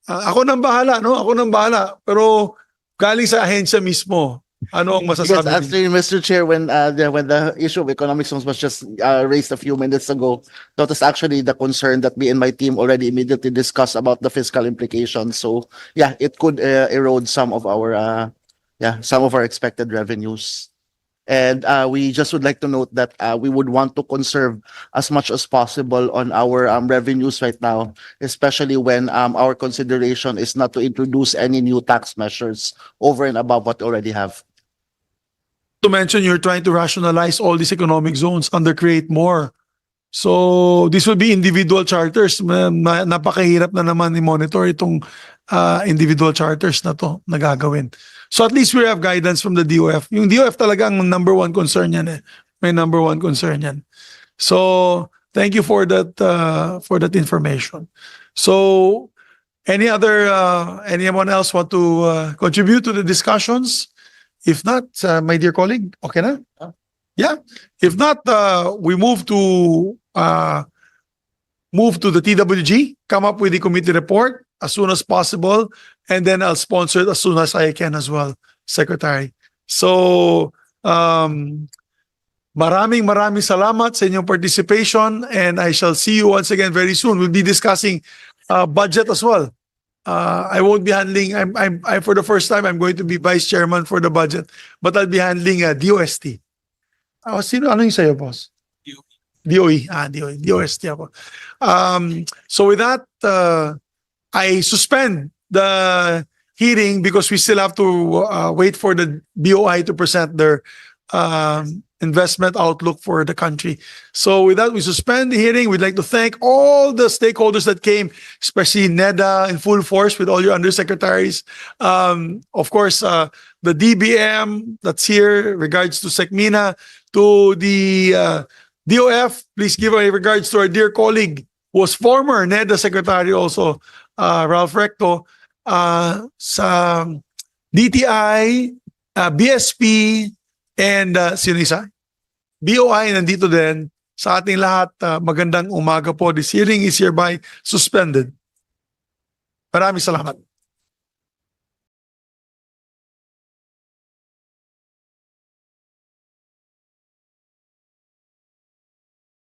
ako nang bahala, no? Ako nang bahala. Pero galing sa ahensya mismo. Ano ang masasabi? Because actually, Mr. Chair, when the issue of economic zones was just raised a few minutes ago, that was actually the concern that me and my team already immediately discussed about the fiscal implications. So yeah, it could erode some of our expected revenues. And we just would like to note that we would want to conserve as much as possible on our revenues right now, especially when our consideration is not to introduce any new tax measures over and above what we already have. To mention, you're trying to rationalize all these economic zones, create more. So this will be individual charters. Napakahirap na naman i-monitor itong individual charters na to na gagawin. So at least we have guidance from the DOF. Yung DOF talaga ang number one concern yan eh. May number one concern yan. So thank you for that information. So anyone else want to contribute to the discussions? If not, my dear colleague, okay na? Yeah. If not, we move to the TWG, come up with the committee report as soon as possible, and then I'll sponsor it as soon as I can as well, Secretary. So, maraming salamat sa inyong participation, and I shall see you once again very soon. We'll be discussing budget as well. I won't be handling, I'm for the first time, I'm going to be vice chairman for the budget, but I'll be handling DOST. Ano yung sa'yo, boss? DOE. DOE. DOST ako. So with that, I suspend the hearing because we still have to wait for the BOI to present their investment outlook for the country. So with that, we suspend the hearing. We'd like to thank all the stakeholders that came, especially NEDA in full force with all your undersecretaries. Of course, the DBM that's here, regards to SecMina, to the DOF, please give our regards to our dear colleague who was former NEDA secretary also, Ralph Recto, sa DTI, BSP, and sino isa? BOI nandito din. Sa ating lahat, magandang umaga po. This hearing is hereby suspended. Maraming salamat.